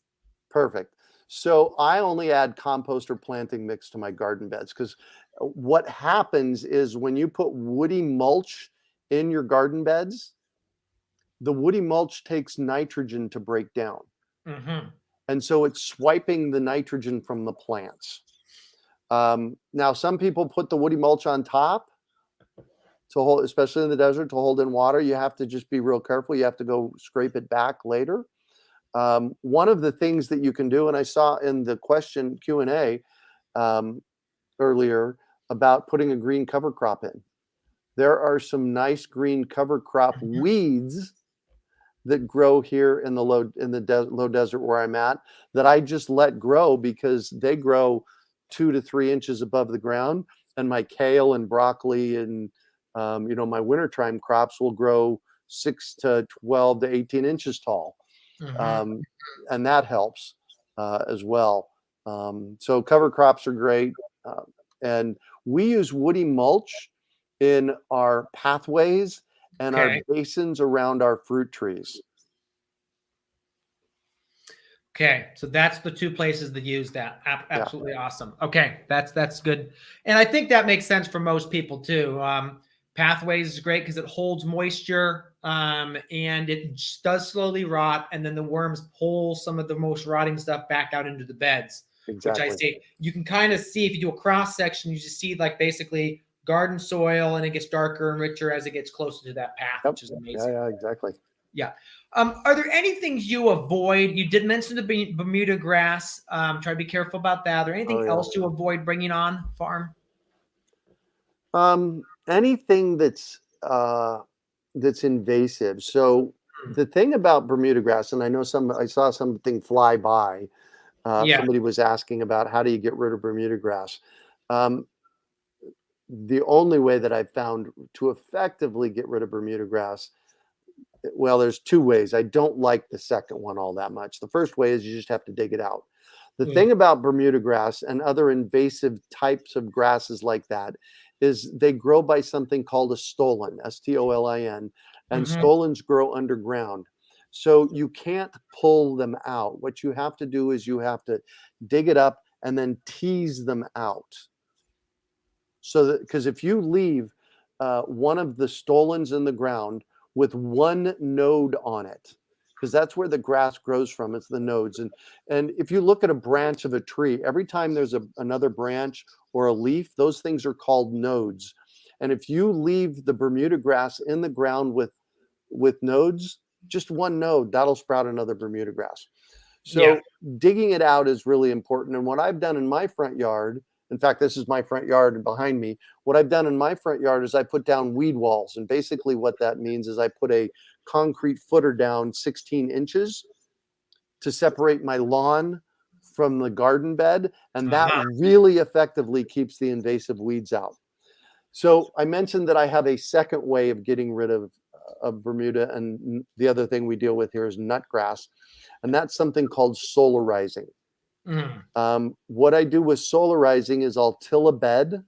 B: Perfect. So I only add compost or planting mix to my garden beds, because what happens is when you put woody mulch in your garden beds, the woody mulch takes nitrogen to break down.
A: Mm-hmm.
B: And so it's swiping the nitrogen from the plants. Now, some people put the woody mulch on top to hold, especially in the desert, to hold in water. You have to just be real careful. You have to go scrape it back later. One of the things that you can do, and I saw in the question Q&A earlier about putting a green cover crop in. There are some nice green cover crop weeds that grow here in the low desert where I'm at, that I just let grow because they grow 2 to 3 inches above the ground. And my kale and broccoli and my wintertime crops will grow 6 to 12 to 18 inches tall.
A: Mm-hmm.
B: And that helps as well. So cover crops are great. And we use woody mulch in our pathways and our basins around our fruit trees.
A: Okay, so that's the 2 places that use that. Absolutely awesome. Okay, that's good, and I think that makes sense for most people too. Pathways is great because it holds moisture, and it does slowly rot, and then the worms pull some of the most rotting stuff back out into the beds.
B: Exactly.
A: Which I say you can kind of see if you do a cross section, you just see like basically garden soil, and it gets darker and richer as it gets closer to that path, which is amazing.
B: Yeah, exactly.
A: Yeah. Are there any things you avoid? You did mention the Bermuda grass. Try to be careful about that. Are there anything else you avoid bringing on farm?
B: Anything that's invasive. So the thing about Bermuda grass, and I saw something fly by. Somebody was asking about how do you get rid of Bermuda grass. The only way that I've found to effectively get rid of Bermuda grass, well, there's 2 ways. I don't like the second one all that much. The first way is you just have to dig it out. The thing about Bermuda grass and other invasive types of grasses like that is they grow by something called a stolon, stolin, and stolons grow underground. So you can't pull them out. What you have to do is you have to dig it up and then tease them out. So that, because if you leave one of the stolons in the ground with one node on it, because that's where the grass grows from, it's the nodes. And if you look at a branch of a tree, every time there's another branch or a leaf, those things are called nodes. And if you leave the Bermuda grass in the ground with nodes, just one node, that'll sprout another Bermuda grass. So digging it out is really important. And what I've done in my front yard, in fact, this is my front yard and behind me, what I've done in my front yard is I put down weed walls. And basically what that means is I put a concrete footer down 16 inches to separate my lawn from the garden bed, and that
A: Uh-huh.
B: really effectively keeps the invasive weeds out. So I mentioned that I have a second way of getting rid of Bermuda, and the other thing we deal with here is nutgrass, and that's something called solarizing.
A: Mm.
B: What I do with solarizing is I'll till a bed,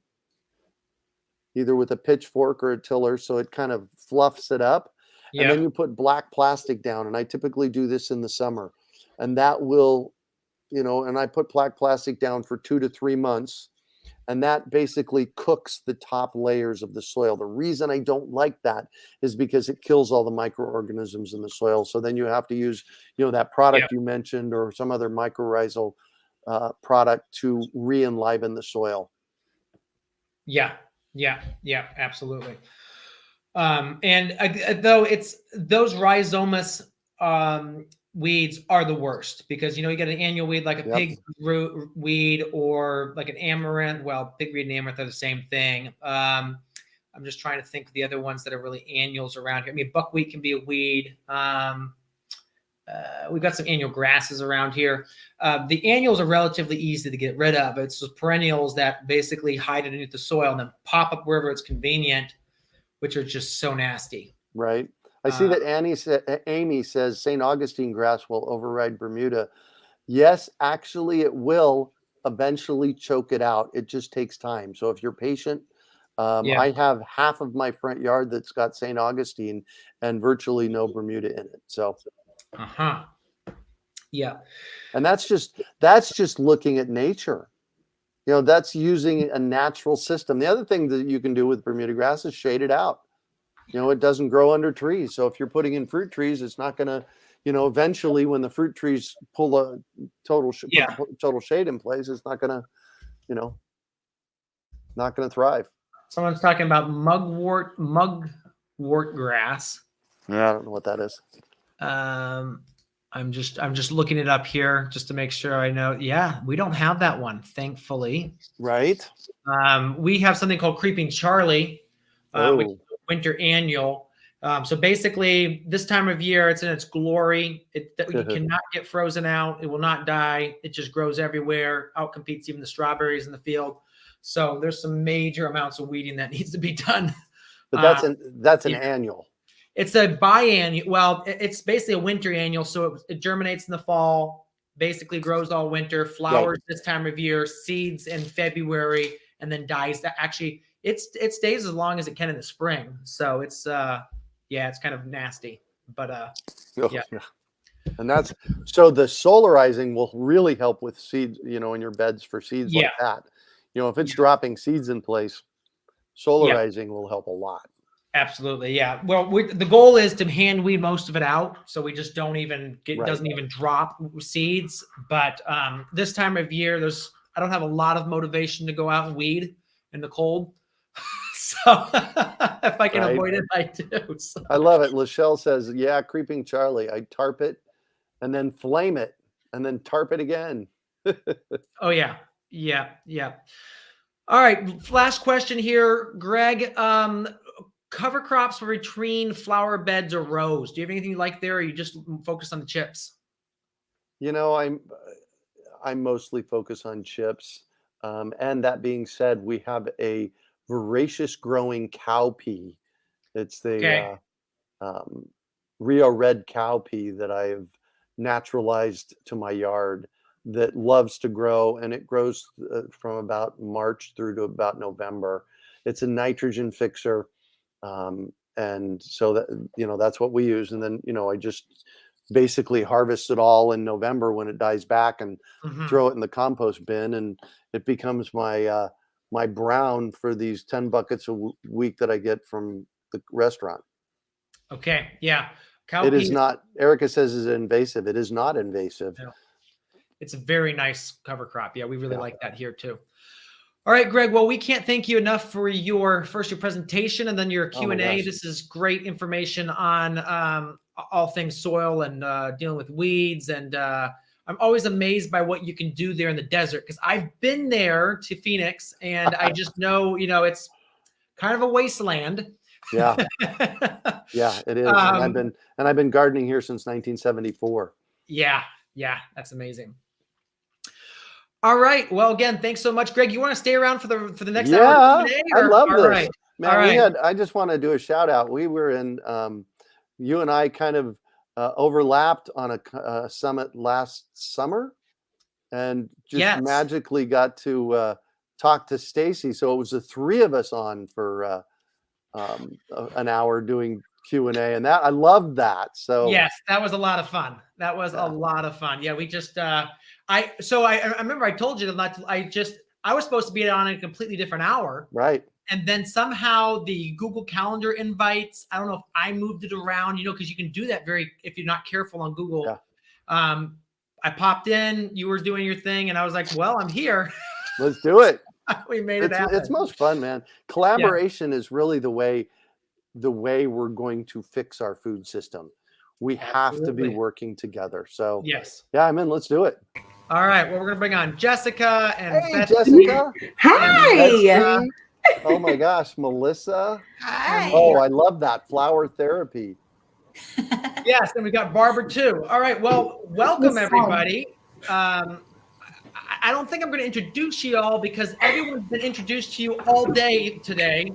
B: either with a pitchfork or a tiller, so it kind of fluffs it up, and then
A: Yeah.
B: you put black plastic down, and I typically do this in the summer, and that will, and I put black plastic down for 2 to 3 months, and that basically cooks the top layers of the soil. The reason I don't like that is because it kills all the microorganisms in the soil. So then you have to use, that
A: Yeah.
B: product you mentioned or some other mycorrhizal product to re-enliven the soil.
A: Yeah. Yeah. Yeah. Absolutely. And though it's those rhizomas weeds are the worst because you get an annual weed like a
B: Yep.
A: pigroot weed or like an amaranth. Well, pigweed and amaranth are the same thing. I'm just trying to think of the other ones that are really annuals around here. I mean, buckwheat can be a weed. We've got some annual grasses around here. The annuals are relatively easy to get rid of. It's those perennials that basically hide underneath the soil and then pop up wherever it's convenient, which are just so nasty.
B: Right. I see that Amy says St. Augustine grass will override Bermuda. Yes, actually, it will eventually choke it out. It just takes time. So if you're patient,
A: Yeah.
B: I have half of my front yard that's got St. Augustine and virtually no Bermuda in it. So,
A: Yeah.
B: and that's just looking at nature. That's using a natural system. The other thing that you can do with Bermuda grass is shade it out. It doesn't grow under trees. So if you're putting in fruit trees, it's not going to, eventually when the fruit trees pull a total shade in place, it's not going to, not going to thrive.
A: Someone's talking about mugwort grass.
B: Yeah, I don't know what that is.
A: I'm just looking it up here just to make sure I know. Yeah, we don't have that one, thankfully.
B: Right.
A: We have something called Creeping Charlie, which is a winter annual. So basically, this time of year, it's in its glory. It cannot get frozen out. It will not die. It just grows everywhere. Outcompetes even the strawberries in the field. So there's some major amounts of weeding that needs to be done.
B: But that's an annual.
A: It's a biannual. Well, it's basically a winter annual. So it germinates in the fall, basically grows all winter, flowers this time of year, seeds in February, and then dies. That actually it stays as long as it can in the spring. So it's it's kind of nasty. But yeah.
B: And that's so the solarizing will really help with seeds, in your beds for seeds like that. If it's dropping seeds in place, solarizing will help a lot.
A: Absolutely. Yeah. Well, the goal is to hand weed most of it out. So we just don't even doesn't even drop seeds. But this time of year, I don't have a lot of motivation to go out and weed in the cold. So if I can avoid it, I do. So.
B: I love it. Lachelle says, yeah, Creeping Charlie. I tarp it and then flame it and then tarp it again.
A: Oh, yeah. Yeah. Yeah. All right. Last question here, Greg. Cover crops for between flower beds or rows. Do you have anything you like there, or you just focus on the chips?
B: I'm mostly focused on chips. And that being said, we have a voracious growing cowpea. It's the Rio Red cowpea that I have naturalized to my yard that loves to grow, and it grows from about March through to about November. It's a nitrogen fixer. And so that, that's what we use. And then, I just basically harvest it all in November when it dies back and throw it in the compost bin. And it becomes my, my brown for these 10 buckets a week that I get from the restaurant.
A: Okay. Yeah.
B: It is not, Erica says is invasive. It is not invasive.
A: No. It's a very nice cover crop. Yeah. We really like that here too. All right, Greg. Well, we can't thank you enough for your presentation and then your Q&A. This is great information on all things soil and dealing with weeds. And I'm always amazed by what you can do there in the desert, because I've been there to Phoenix and I just know, it's kind of a wasteland.
B: Yeah. Yeah, it is. And I've been gardening here since 1974.
A: Yeah. Yeah. That's amazing. All right. Well, again, thanks so much, Greg. You want to stay around for the next hour?
B: Yeah,
A: Q&A,
B: I love
A: all
B: this.
A: right.
B: Man,
A: All right.
B: I just want to do a shout out. We were in, you and I kind of overlapped on a summit last summer and just
A: Yes.
B: magically got to talk to Stacy. So it was the three of us on for an hour doing Q&A, and that I loved that. So
A: yes, that was a lot of fun. That was a lot of fun. Yeah, we just I remember I told you that I was supposed to be on a completely different hour.
B: Right.
A: And then somehow the Google Calendar invites, I don't know if I moved it around, because you can do that if you're not careful on Google.
B: Yeah.
A: I popped in, you were doing your thing, and I was like, well, I'm here.
B: Let's do it.
A: We made it happen.
B: It's most fun, man. Collaboration is really the way we're going to fix our food system. We have to be working together. So
A: yes.
B: Yeah, I'm in. Let's do it.
A: All right. Well, we're going to bring on Jessica and
B: Betsy, Jessica.
E: Hi.
B: Oh my gosh, Melissa.
E: Hi.
B: Oh, I love that flower therapy.
A: Yes, and we got Barbara too. All right. Well, welcome everybody. I don't think I'm going to introduce you all because everyone's been introduced to you all day today.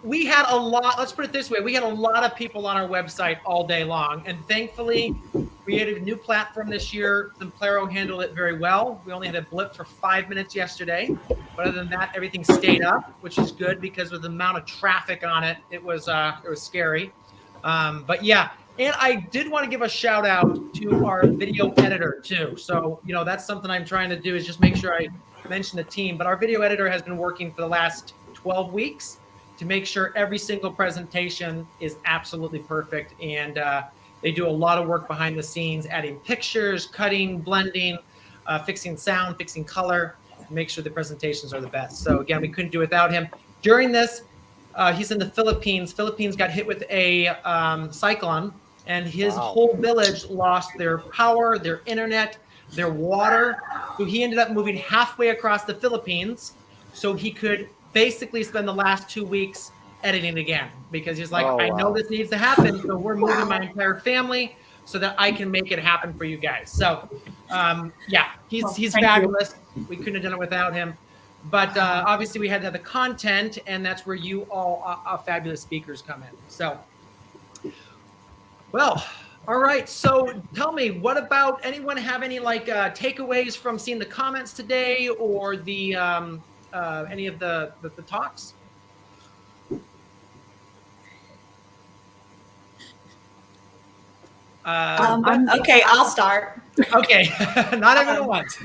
A: We had a lot, let's put it this way, we had a lot of people on our website all day long, and thankfully we created a new platform this year. Simplero handled it very well. We only had a blip for 5 minutes yesterday, but other than that, everything stayed up, which is good because with the amount of traffic on it, it was scary. But yeah, and I did want to give a shout out to our video editor too. So, that's something I'm trying to do is just make sure I mention the team, but our video editor has been working for the last 12 weeks to make sure every single presentation is absolutely perfect. And they do a lot of work behind the scenes, adding pictures, cutting, blending, fixing sound, fixing color, make sure the presentations are the best. So again, we couldn't do without him. During this, he's in the Philippines. Philippines got hit with a cyclone, and his whole village lost their power, their internet, their water. So he ended up moving halfway across the Philippines so he could basically spend the last 2 weeks editing again, because he's like, I know this needs to happen, so we're moving my entire family so that I can make it happen for you guys. So yeah, he's fabulous. We couldn't have done it without him. But obviously we had to have the content, and that's where you all fabulous speakers come in. So, well, all right. So tell me, what about, anyone have any takeaways from seeing the comments today or the any of the talks?
E: Okay, I'll start.
A: Okay, not everyone wants.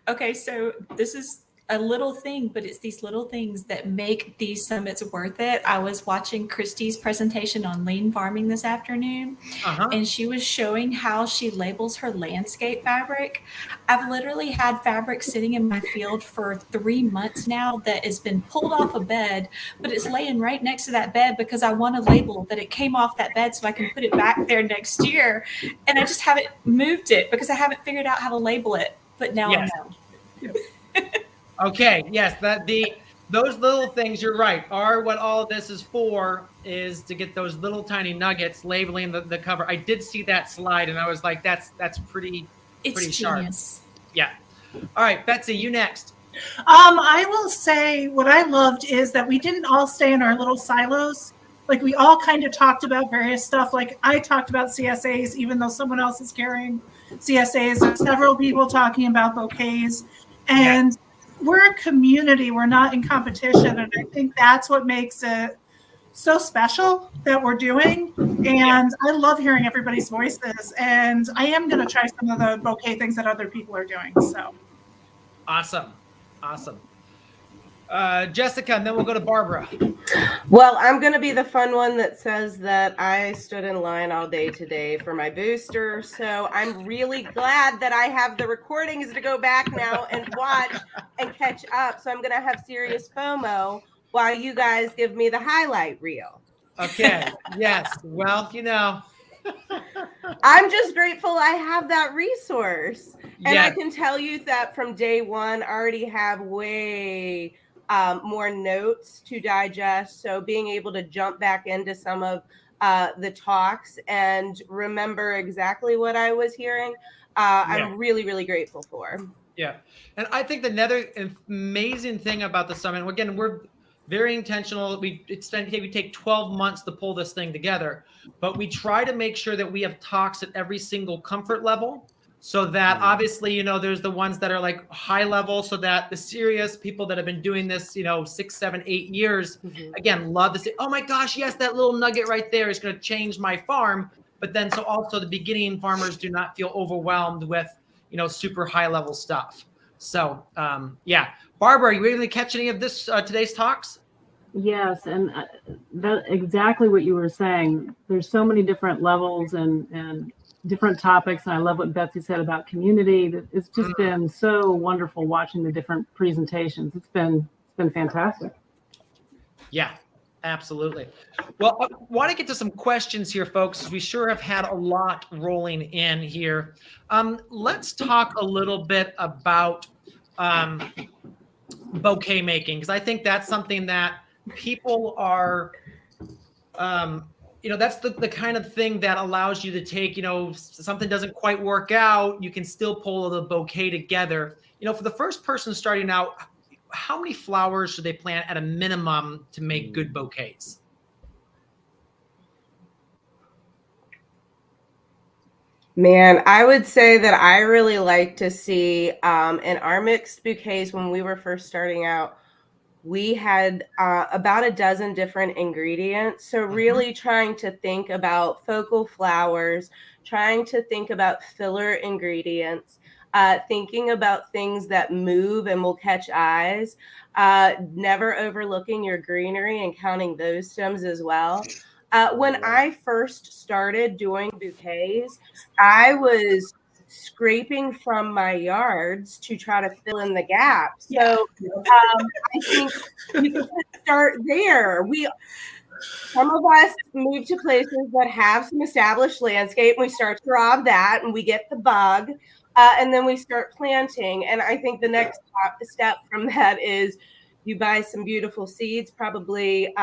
E: Okay, so this is a little thing, but it's these little things that make these summits worth it. I was watching Christy's presentation on lean farming this afternoon, and she was showing how she labels her landscape fabric. I've literally had fabric sitting in my field for 3 months now that has been pulled off a bed, but it's laying right next to that bed because I want to label that it came off that bed so I can put it back there next year. And I just haven't moved it because I haven't figured out how to label it, but now I know.
A: Okay, yes, those little things, you're right, are what all of this is for, is to get those little tiny nuggets labeling the cover. I did see that slide, and I was like, that's pretty sharp.
E: Genius.
A: Yeah. All right, Betsy, you next.
F: I will say what I loved is that we didn't all stay in our little silos. Like, we all kind of talked about various stuff. Like, I talked about CSAs, even though someone else is carrying CSAs. There's several people talking about bouquets. And we're a community. We're not in competition. And I think that's what makes it so special that we're doing. And I love hearing everybody's voices. And I am going to try some of the bouquet things that other people are doing. So
A: awesome. Jessica, and then we'll go to Barbara.
G: Well, I'm going to be the fun one that says that I stood in line all day today for my booster. So I'm really glad that I have the recordings to go back now and watch and catch up. So I'm going to have serious FOMO while you guys give me the highlight reel.
A: Okay. Yes. Well,
G: I'm just grateful I have that resource. And
A: Yeah.
G: I can tell you that from day one, I already have way more notes to digest. So being able to jump back into some of the talks and remember exactly what I was hearing. I'm really, really grateful for.
A: Yeah. And I think another amazing thing about the summit, again, we're very intentional. We take 12 months to pull this thing together, but we try to make sure that we have talks at every single comfort level. So that obviously, you know, there's the ones that are like high level, so that the serious people that have been doing this, you know, 6, 7, 8 years, again, love to say, oh my gosh, yes, that little nugget right there is going to change my farm. But then so also the beginning farmers do not feel overwhelmed with, you know, super high level stuff. So yeah, Barbara, are you able to catch any of this today's talks?
H: Yes, and that exactly what you were saying. There's so many different levels and different topics, and I love what Betsy said about community. It's just been so wonderful watching the different presentations. It's been fantastic.
A: Yeah, absolutely. Well, I want to get to some questions here, folks, as we sure have had a lot rolling in here. Let's talk a little bit about bouquet making, because I think that's something that people are, you know, that's the kind of thing that allows you to take, you know, something doesn't quite work out, you can still pull the bouquet together. You know, for the first person starting out, how many flowers should they plant at a minimum to make good bouquets?
G: Man, I would say that I really like to see in our mixed bouquets, when we were first starting out, we had about a dozen different ingredients. So really trying to think about focal flowers, trying to think about filler ingredients, thinking about things that move and will catch eyes, never overlooking your greenery and counting those stems as well. When I first started doing bouquets, I was scraping from my yards to try to fill in the gaps. So I think we can start there. Some of us move to places that have some established landscape, and we start to rob that, and we get the bug, and then we start planting. And I think the next step from that is you buy some beautiful seeds. Probably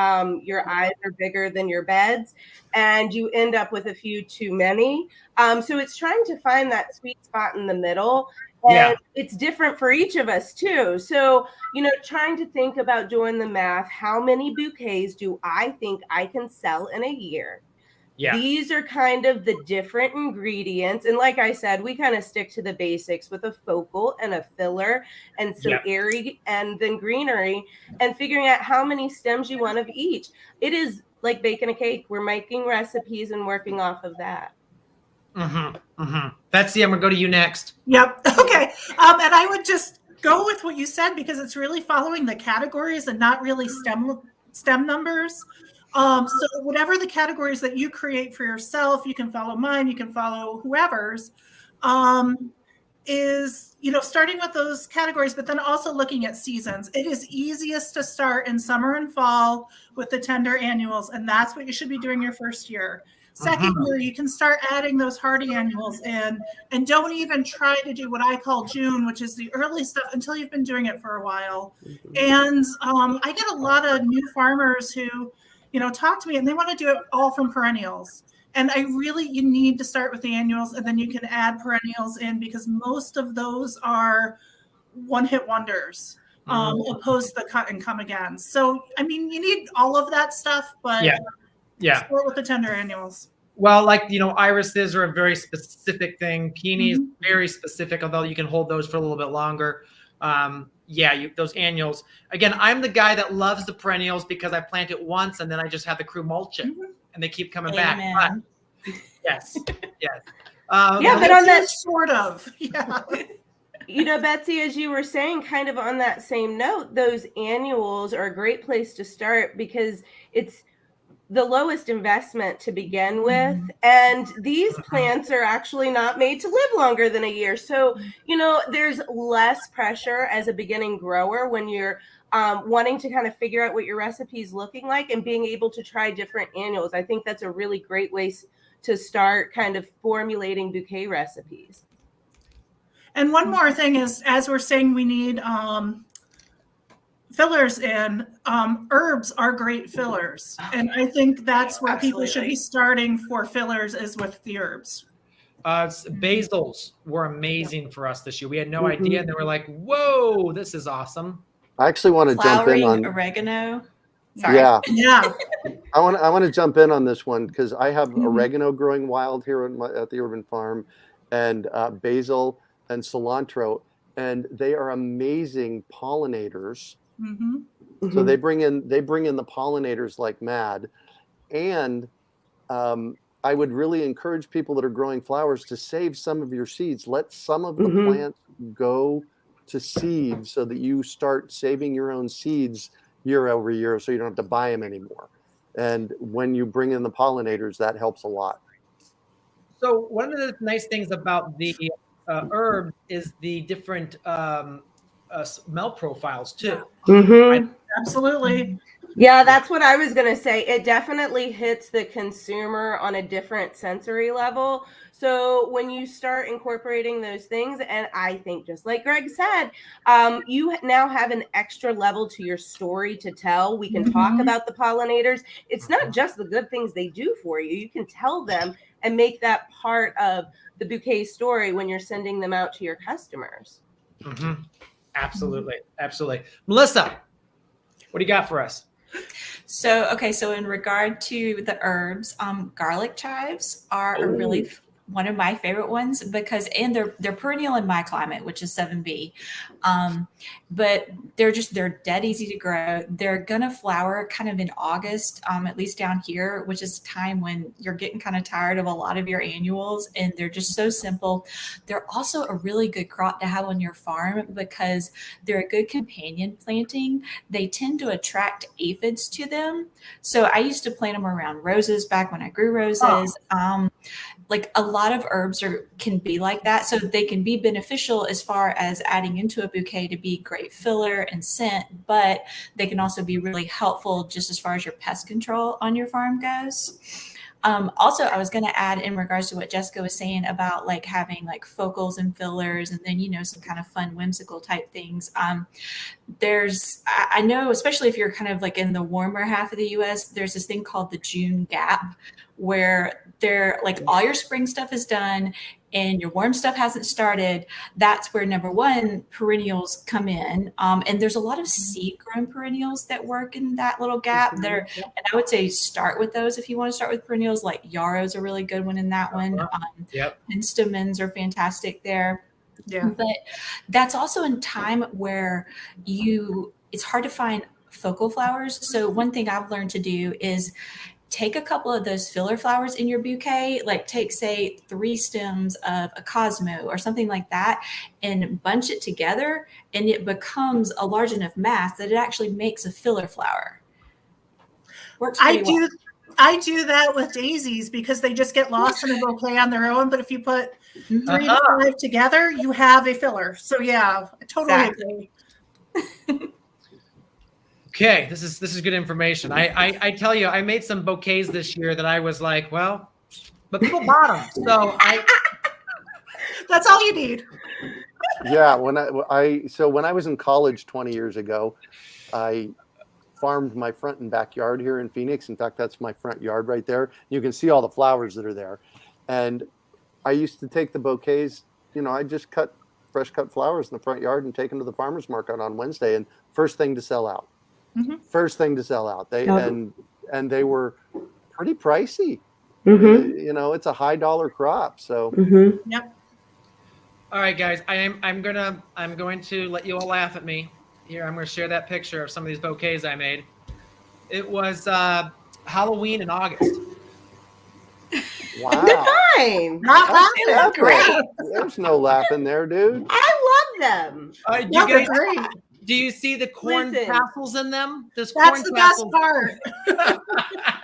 G: your eyes are bigger than your beds, and you end up with a few too many. So it's trying to find that sweet spot in the middle. And it's different for each of us too. So, you know, trying to think about doing the math, how many bouquets do I think I can sell in a year? Yeah. These are kind of the different ingredients. And like I said, we kind of stick to the basics with a focal and a filler and some airy and then greenery, and figuring out how many stems you want of each. It is like baking a cake. We're making recipes and working off of that.
A: Betsy, I'm gonna go to you next.
F: Yep. Okay. And I would just go with what you said, because it's really following the categories and not really stem numbers. So whatever the categories that you create for yourself, you can follow mine, you can follow whoever's, is, you know, starting with those categories, but then also looking at seasons. It is easiest to start in summer and fall with the tender annuals, and that's what you should be doing your first year. Second year, you can start adding those hardy annuals in, and don't even try to do what I call June, which is the early stuff, until you've been doing it for a while. And I get a lot of new farmers who, you know, talk to me and they want to do it all from perennials. And you need to start with the annuals, and then you can add perennials in, because most of those are one-hit wonders, opposed to the cut and come again. So, I mean, you need all of that stuff, but start with the tender annuals.
A: Well, like, you know, irises are a very specific thing. Peonies, very specific, although you can hold those for a little bit longer. Those annuals. Again, I'm the guy that loves the perennials because I plant it once and then I just have the crew mulch it, and they keep coming back. But, yes.
G: But on that
F: sort of,
G: you know, Betsy, as you were saying, kind of on that same note, those annuals are a great place to start, because it's the lowest investment to begin with. And these plants are actually not made to live longer than a year. So, you know, there's less pressure as a beginning grower when you're wanting to kind of figure out what your recipe is looking like and being able to try different annuals. I think that's a really great way to start kind of formulating bouquet recipes.
F: And one more thing is, as we're saying, we need fillers in, herbs are great fillers. And I think that's where people should be starting for fillers is with the herbs.
A: Basils were amazing for us this year. We had no idea, and they were like, "Whoa, this is awesome."
B: I actually want to jump in on
E: oregano. Sorry.
B: Yeah,
F: Yeah.
B: I want to jump in on this one because I have oregano growing wild here at the urban farm, and basil and cilantro, and they are amazing pollinators. So they bring in the pollinators like mad, and I would really encourage people that are growing flowers to save some of your seeds. Let some of the plants go to seed so that you start saving your own seeds year over year, so you don't have to buy them anymore. And when you bring in the pollinators, that helps a lot.
A: So one of the nice things about the herb is the different smell profiles too.
F: Absolutely.
G: Yeah, that's what I was going to say. It definitely hits the consumer on a different sensory level. So when you start incorporating those things, and I think just like Greg said, you now have an extra level to your story to tell. We can talk about the pollinators. It's not just the good things they do for you. You can tell them and make that part of the Bouquet story when you're sending them out to your customers.
A: Absolutely. Absolutely. Melissa, what do you got for us?
E: So in regard to the herbs, garlic chives are a really one of my favorite ones because they're perennial in my climate, which is 7B. But they're dead easy to grow. They're gonna flower kind of in August, at least down here, which is a time when you're getting kind of tired of a lot of your annuals, and they're just so simple. They're also a really good crop to have on your farm because they're a good companion planting. They tend to attract aphids to them. So I used to plant them around roses back when I grew roses. Like a lot of herbs can be like that. So they can be beneficial as far as adding into a bouquet to be great filler and scent, but they can also be really helpful just as far as your pest control on your farm goes. Also, I was going to add in regards to what Jessica was saying about like having like focals and fillers and then, some kind of fun, whimsical type things. I know, especially if you're kind of like in the warmer half of the US, there's this thing called the June gap where they're like all your spring stuff is done and your warm stuff hasn't started. That's where number one, perennials come in. And there's a lot of seed grown perennials that work in that little gap there. And I would say start with those if you want to start with perennials, like yarrow's a really good one in that one. Penstemons are fantastic there. Yeah. But that's also in time where it's hard to find focal flowers. So one thing I've learned to do is take a couple of those filler flowers in your bouquet, like take, say, 3 stems of a Cosmo or something like that, and bunch it together, and it becomes a large enough mass that it actually makes a filler flower. Works pretty well.
F: I do that with daisies because they just get lost in a bouquet on their own. But if you put 3 to 5 together, you have a filler. So yeah, I totally agree.
A: Okay, this is good information. I tell you, I made some bouquets this year that I was like, well, but people bought them, so
F: that's all you need.
B: Yeah, when I was in college 20 years ago, I farmed my front and backyard here in Phoenix. In fact, that's my front yard right there. You can see all the flowers that are there, and I used to take the bouquets. I just fresh cut flowers in the front yard and take them to the farmers market on Wednesday, and first thing to sell out. First thing to sell out. And they were pretty pricey. It's a high dollar crop. So
F: Yep.
A: All right, guys. I'm going to let you all laugh at me. Here, I'm going to share that picture of some of these bouquets I made. It was Halloween in August.
B: Wow.
G: Fine.
F: Not laughing.
G: Great.
B: There's no laughing there, dude.
G: I love them.
F: Great.
A: Do you see the corn tassels in them?
F: That's the best part.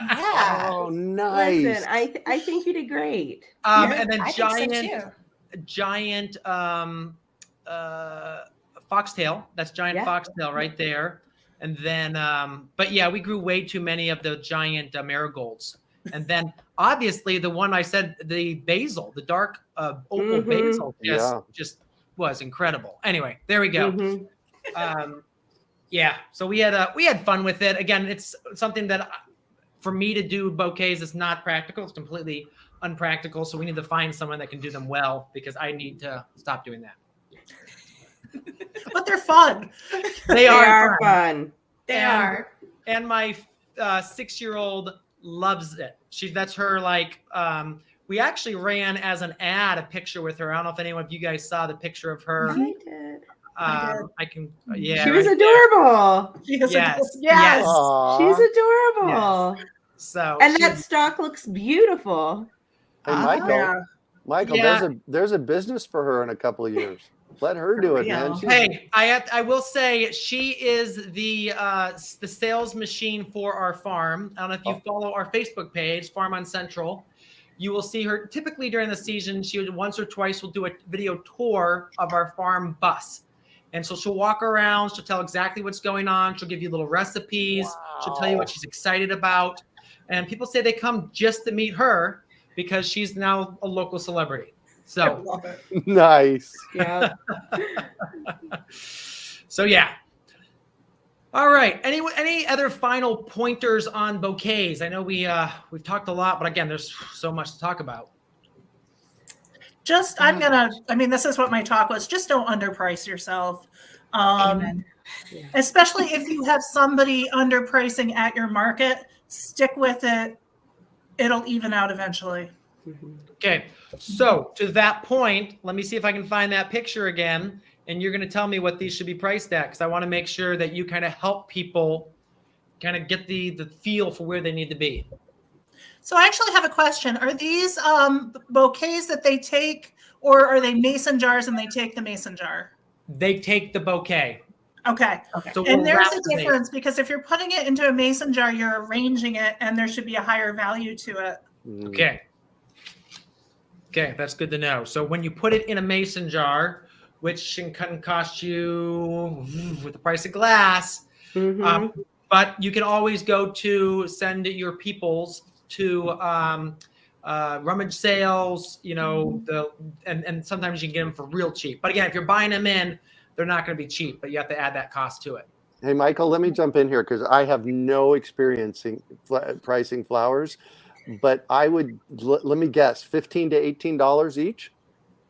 G: Yeah.
B: Oh, nice.
G: Listen, I think you did great.
A: And then giant foxtail. That's giant foxtail right there. And then, but yeah, we grew way too many of the giant marigolds. And then obviously the one I said, the basil, the dark opal basil just was incredible. Anyway, there we go. Yeah. So we had fun with it. Again, it's something that for me to do bouquets is not practical. It's completely unpractical. So we need to find someone that can do them well, because I need to stop doing that.
F: But they're fun.
A: They are
G: fun.
E: They are.
A: And my 6-year-old loves it. That's her, like, we actually ran as an ad a picture with her. I don't know if anyone of you guys saw the picture of her.
G: I did.
A: I can, yeah.
G: She was
A: right
G: adorable.
A: Yes.
F: Yes.
B: Aw.
G: She's adorable.
A: Yes. So
G: And that stock looks beautiful.
B: Hey, Michael.
F: Yeah.
B: Michael,
A: Yeah.
B: there's a business for her in a couple of years. Let her do it, man.
F: real.
B: She's,
A: Hey, I will say she is the sales machine for our farm. I don't know if you follow our Facebook page, Farm on Central. You will see her typically during the season. She would once or twice will do a video tour of our farm bus. And so she'll walk around. She'll tell exactly what's going on. She'll give you little recipes. She'll tell you what she's excited about. And people say they come just to meet her because she's now a local celebrity.
F: I
A: So,
F: love it.
B: nice.
G: Yeah.
A: so yeah. All right. Any other final pointers on bouquets? I know we've talked a lot, but again, there's so much to talk about.
F: Just, this is what my talk was. Just don't underprice yourself.
E: Amen.
F: Especially if you have somebody underpricing at your market, stick with it. It'll even out eventually.
A: Okay. So to that point, let me see if I can find that picture again. And you're going to tell me what these should be priced at, because I want to make sure that you kind of help people kind of get the feel for where they need to be.
F: So I actually have a question. Are these bouquets that they take, or are they mason jars and they take the mason jar?
A: They take the bouquet.
F: Okay.
A: So
F: And
A: we'll
F: there's
A: wrap
F: a
A: the mason.
F: difference, because if you're putting it into a mason jar, you're arranging it and there should be a higher value to it.
A: Okay. Okay, that's good to know. So when you put it in a mason jar, which can cost you with the price of glass, but you can always go to send your peoples to rummage sales, and sometimes you can get them for real cheap. But again, if you're buying them in, they're not going to be cheap, but you have to add that cost to it.
B: Hey, Michael, let me jump in here because I have no experience in pricing flowers, but I would, let me guess, $15 to $18 each?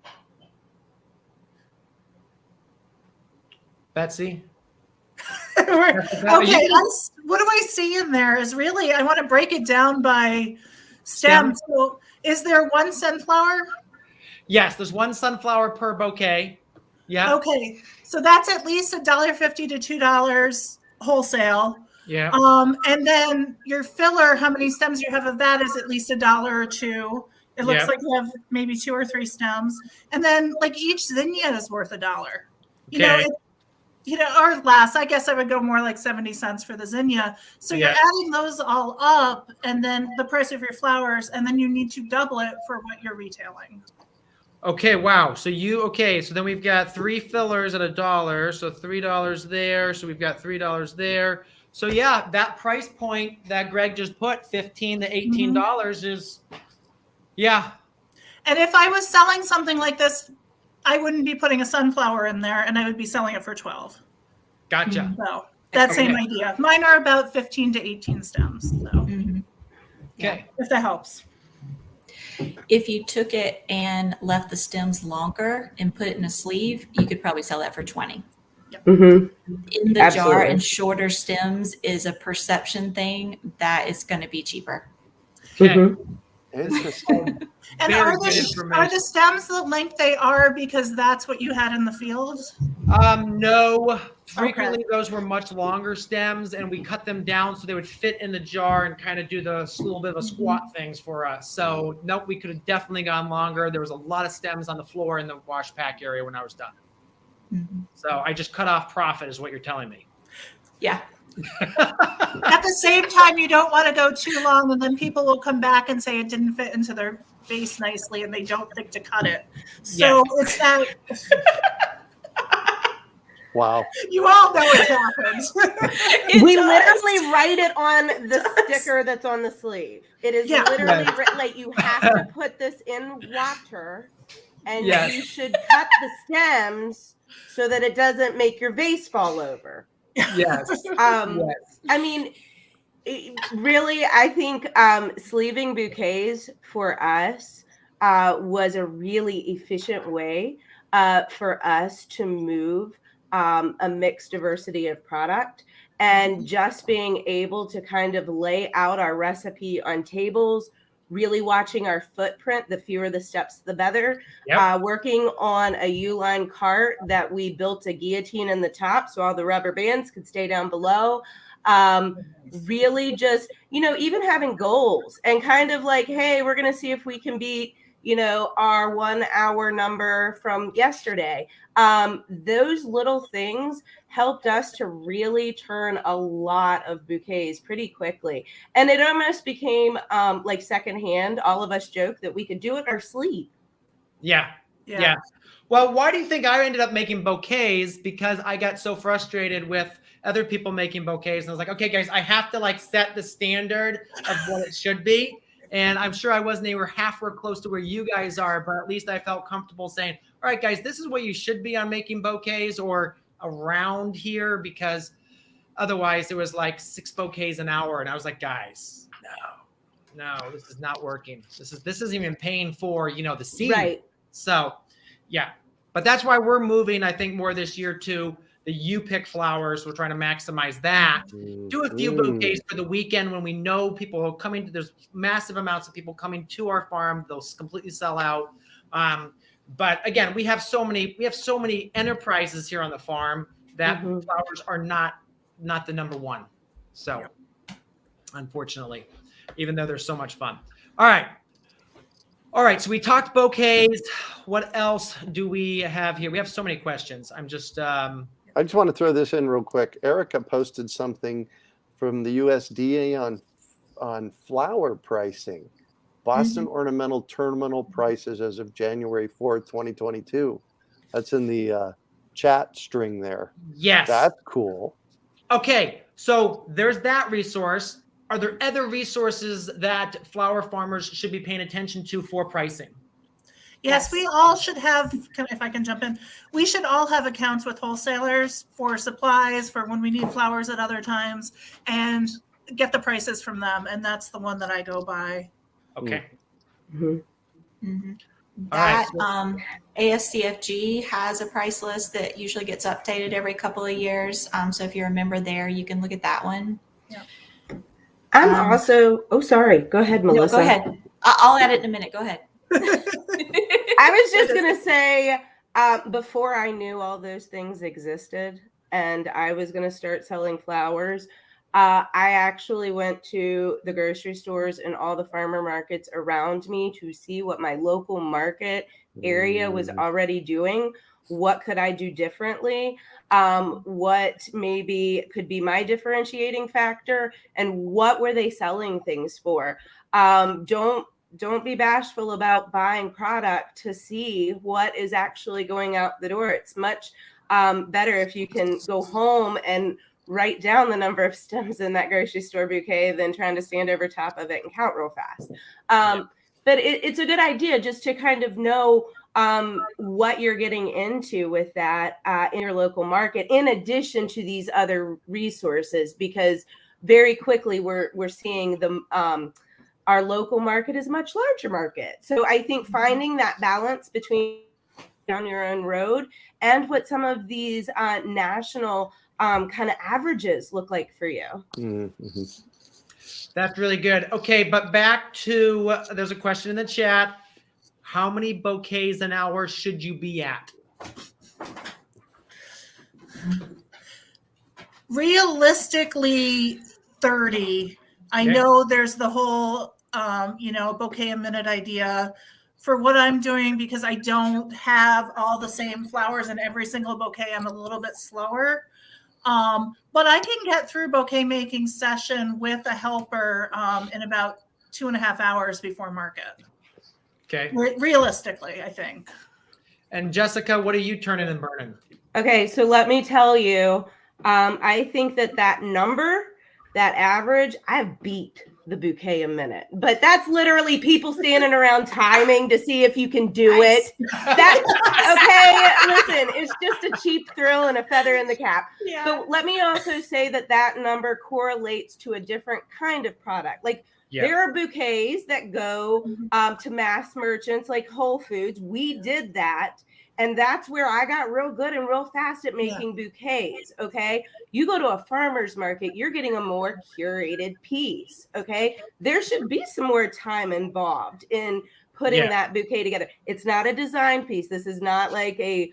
F: Okay,
A: Betsy?
F: what do I see in there is really, I want to break it down by stem. So is there one sunflower?
A: Yes, there's one sunflower per bouquet. Yeah.
F: Okay, so that's at least $1.50 to $2 wholesale.
A: Yeah.
F: And then your filler, how many stems you have of that is at least $1 or $2. It looks like you have maybe 2 or 3 stems. And then like each zinnia is worth $1. Or less. I guess I would go more like 70 cents for the zinnia. So you're adding those all up, and then the price of your flowers, and then you need to double it for what you're retailing.
A: Okay, wow. So so then we've got 3 fillers at $1. So $3 there. So we've got $3 there. So yeah, that price point that Greg just put, $15 to $18 is, yeah.
F: And if I was selling something like this, I wouldn't be putting a sunflower in there, and I would be selling it for $12.
A: Gotcha.
F: So that same idea. Mine are about 15 to 18 stems. So
A: Okay.
F: if that helps.
E: If you took it and left the stems longer and put it in a sleeve, you could probably sell that for $20. In the jar and shorter stems is a perception thing that is going to be cheaper.
A: Okay.
B: Interesting.
F: And
A: Very
F: are
A: good
F: the
A: information.
F: stems the length they are because that's what you had in the field?
A: No. Frequently, those were much longer stems, and we cut them down so they would fit in the jar and kind of do the little bit of a squat things for us. So, nope, we could have definitely gone longer. There was a lot of stems on the floor in the wash pack area when I was done. So I just cut off profit, is what you're telling me.
E: Yeah.
F: At the same time, you don't want to go too long, and then people will come back and say it didn't fit into their vase nicely, and they don't think to cut it. So it's that.
B: Wow.
F: You all know what happens.
G: We literally write it on the sticker that's on the sleeve. It is literally written, like, you have to put this in water, and you should cut the stems so that it doesn't make your vase fall over.
A: Yes.
G: Yes. I mean, really, I think sleeving bouquets for us was a really efficient way for us to move a mixed diversity of product. And just being able to kind of lay out our recipe on tables, really watching our footprint, the fewer the steps, the better.
A: Yep.
G: Working on a U-line cart that we built a guillotine in the top so all the rubber bands could stay down below. Really just, even having goals and kind of like, hey, we're going to see if we can beat, our 1 hour number from yesterday. Those little things helped us to really turn a lot of bouquets pretty quickly. And it almost became like secondhand. All of us joke that we could do it in our sleep.
A: Yeah. Well, why do you think I ended up making bouquets? Because I got so frustrated with other people making bouquets. And I was like, okay, guys, I have to like set the standard of what it should be. And I'm sure I wasn't anywhere halfway close to where you guys are, but at least I felt comfortable saying, all right, guys, this is what you should be on making bouquets or around here, because otherwise it was like 6 bouquets an hour. And I was like, guys, no, this is not working. This isn't even paying for, the seed.
G: Right.
A: So yeah, but that's why we're moving, I think, more this year to the you pick flowers. We're trying to maximize that. Do a few bouquets for the weekend when we know people are coming. There's massive amounts of people coming to our farm. They'll completely sell out. But again, we have so many enterprises here on the farm that flowers are not the number one. So unfortunately, even though they're so much fun. All right. So we talked bouquets. What else do we have here? We have so many questions. I just
B: want to throw this in real quick. Erica posted something from the USDA on flower pricing. Boston ornamental terminal prices as of January 4th, 2022. That's in the chat string there.
A: Yes.
B: That's cool.
A: Okay. So there's that resource. Are there other resources that flower farmers should be paying attention to for pricing?
F: Yes, we all should have, if I can jump in, we should all have accounts with wholesalers for supplies for when we need flowers at other times and get the prices from them. And that's the one that I go by.
A: Okay.
E: That ASCFG has a price list that usually gets updated every couple of years. So if you're a member there, you can look at that one.
F: Yeah.
G: I'm also, sorry. Go ahead, Melissa.
E: No, go ahead. I'll add it in a minute. Go ahead.
G: I was just going to say, before I knew all those things existed and I was going to start selling flowers, I actually went to the grocery stores and all the farmer markets around me to see what my local market area was already doing. What could I do differently? What maybe could be my differentiating factor, and what were they selling things for? Don't be bashful about buying product to see what is actually going out the door. It's much better if you can go home and write down the number of stems in that grocery store bouquet than trying to stand over top of it and count real fast. But it's a good idea just to kind of know what you're getting into with that in your local market, in addition to these other resources, because very quickly we're seeing our local market is a much larger market. So I think finding that balance between down your own road and what some of these national kind of averages look like for you.
A: That's really good. Okay, but back to, there's a question in the chat. How many bouquets an hour should you be at?
F: Realistically, 30. I know there's the whole, bouquet a minute idea. For what I'm doing, because I don't have all the same flowers in every single bouquet, I'm a little bit slower. But I can get through bouquet making session with a helper in about 2.5 hours before market.
A: Okay.
G: Realistically, I think.
A: And Jessica, what are you turning and burning?
G: Okay, so let me tell you, I think that number, that average, I've beat the bouquet a minute. But that's literally people standing around timing to see if you can do it. Okay, listen, it's just a cheap thrill and a feather in the cap.
F: Yeah.
G: But let me also say that number correlates to a different kind of product. Like there are bouquets that go to mass merchants like Whole Foods. We did that. And that's where I got real good and real fast at making bouquets, okay? You go to a farmer's market, you're getting a more curated piece, okay? There should be some more time involved in putting that bouquet together. It's not a design piece. This is not like a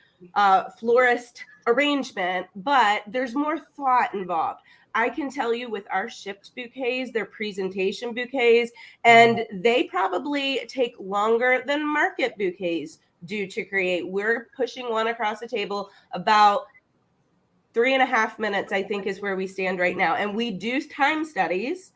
G: florist arrangement, but there's more thought involved. I can tell you with our shipped bouquets, they're presentation bouquets, and they probably take longer than market bouquets do to create. We're pushing one across the table about 3.5 minutes, I think, is where we stand right now. And we do time studies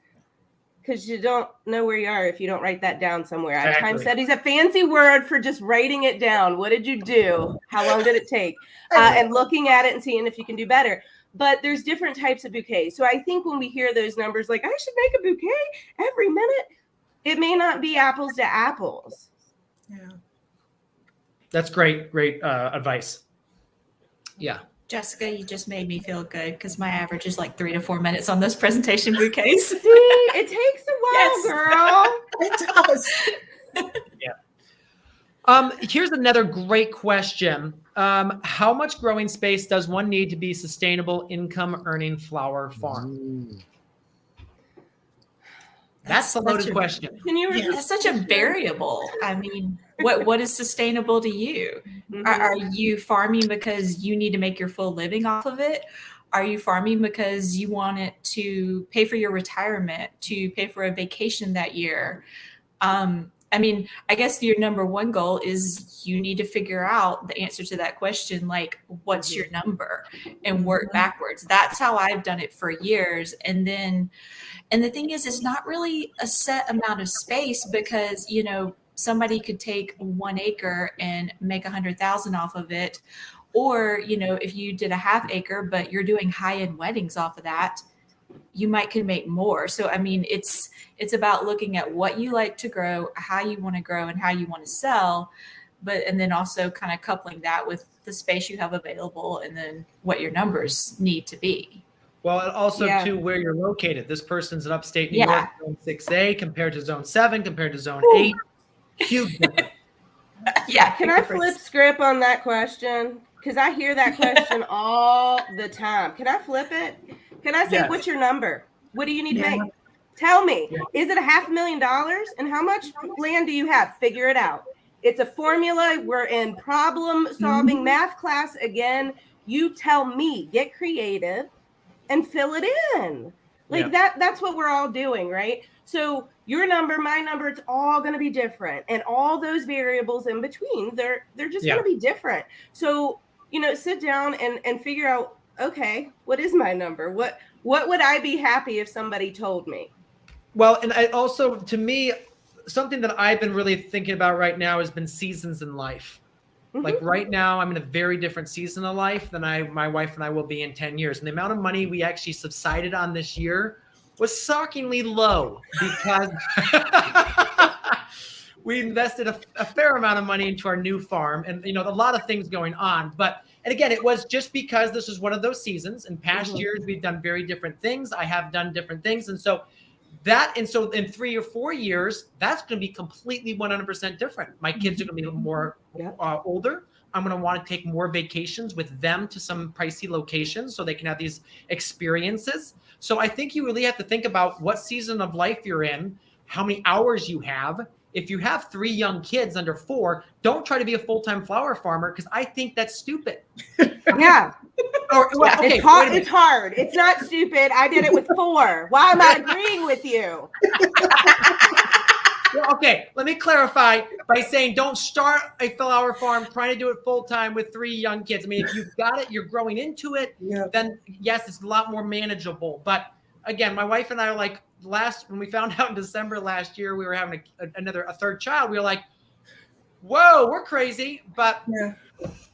G: because you don't know where you are if you don't write that down somewhere.
A: Exactly.
G: Time studies, a fancy word for just writing it down. What did you do? How long did it take? And looking at it and seeing if you can do better. But there's different types of bouquets. So I think when we hear those numbers, like I should make a bouquet every minute, it may not be apples to apples.
F: Yeah.
A: That's great advice. Yeah.
E: Jessica, you just made me feel good because my average is like 3 to 4 minutes on those presentation bouquets.
G: See, it takes a while, girl.
F: It does.
A: Here's another great question. How much growing space does one need to be sustainable income earning flower farm? That's a loaded question.
G: Can you
E: That's such a variable. I mean, what is sustainable to you? Are you farming because you need to make your full living off of it? Are you farming because you want it to pay for your retirement, to pay for a vacation that year? I mean, I guess your number one goal is you need to figure out the answer to that question, like what's your number, and work backwards. That's how I've done it for years. And the thing is, it's not really a set amount of space because, you know, somebody could take 1 acre and make 100,000 off of it. Or, you know, if you did a half acre, but you're doing high-end weddings off of that, you could make more. So, I mean, it's about looking at what you like to grow, how you want to grow, and how you want to sell. And then also kind of coupling that with the space you have available and then what your numbers need to be.
A: Well, and also too where you're located. This person's in upstate New York, zone 6A compared to zone 7, compared to zone 8. Huge difference.
G: Can I flip script on that question? Because I hear that question all the time. Can I flip it? Can I say, what's your number? What do you need to make? Tell me. Is it $500,000? And how much land do you have? Figure it out. It's a formula. We're in problem solving math class again. You tell me. Get creative and fill it in. Like that's what we're all doing, right? So your number, my number, it's all going to be different. And all those variables in between, they're just going to be different. So, you know, sit down and figure out, okay, what is my number? What would I be happy if somebody told me?
A: Well, and I also, to me, something that I've been really thinking about right now has been seasons in life. Like right now, I'm in a very different season of life than my wife and I will be in 10 years. And the amount of money we actually subsided on this year was shockingly low because we invested a fair amount of money into our new farm and, you know, a lot of things going on. And again, it was just because this is one of those seasons. In past years, we've done very different things. I have done different things. And so in 3 or 4 years, that's going to be completely 100% different. My kids are going to be more older. I'm going to want to take more vacations with them to some pricey locations so they can have these experiences. So I think you really have to think about what season of life you're in, how many hours you have. If you have 3 young kids under 4, don't try to be a full-time flower farmer because I think that's stupid.
G: It's hard. It's not stupid. I did it with 4. Why am I agreeing with you?
A: Well, okay, let me clarify by saying don't start a flower farm trying to do it full-time with 3 young kids. I mean, if you've got it, you're growing into it, then yes, it's a lot more manageable. But again, my wife and I are like, when we found out in December last year, we were having a third child. We were like, whoa, we're crazy. But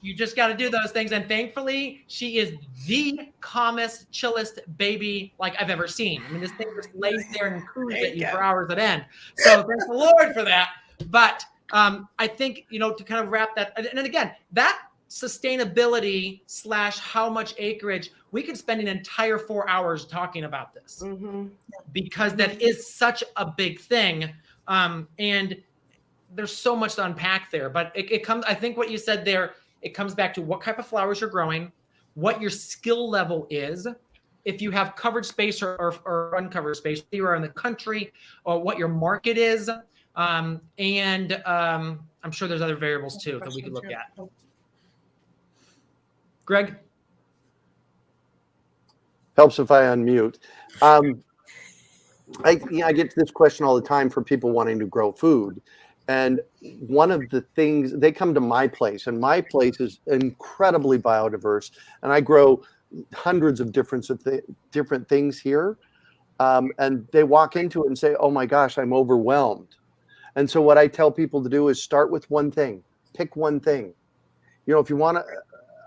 A: You just got to do those things. And thankfully, she is the calmest, chillest baby like I've ever seen. I mean, this thing just lays there and coos at you for hours at end. So thank the Lord for that. But I think, to kind of wrap that, and then again, that sustainability / how much acreage, we could spend an entire 4 hours talking about this because that is such a big thing. And there's so much to unpack there, but it comes, I think what you said there, it comes back to what type of flowers you're growing, what your skill level is, if you have covered space or uncovered space, you are in the country, or what your market is. And I'm sure there's other variables too that we could look at. Greg?
B: Helps if I unmute. I get this question all the time for people wanting to grow food. And one of the things, they come to my place, and my place is incredibly biodiverse, and I grow hundreds of different things here. And they walk into it and say, oh my gosh, I'm overwhelmed. And so what I tell people to do is start with one thing, pick one thing. If you want to,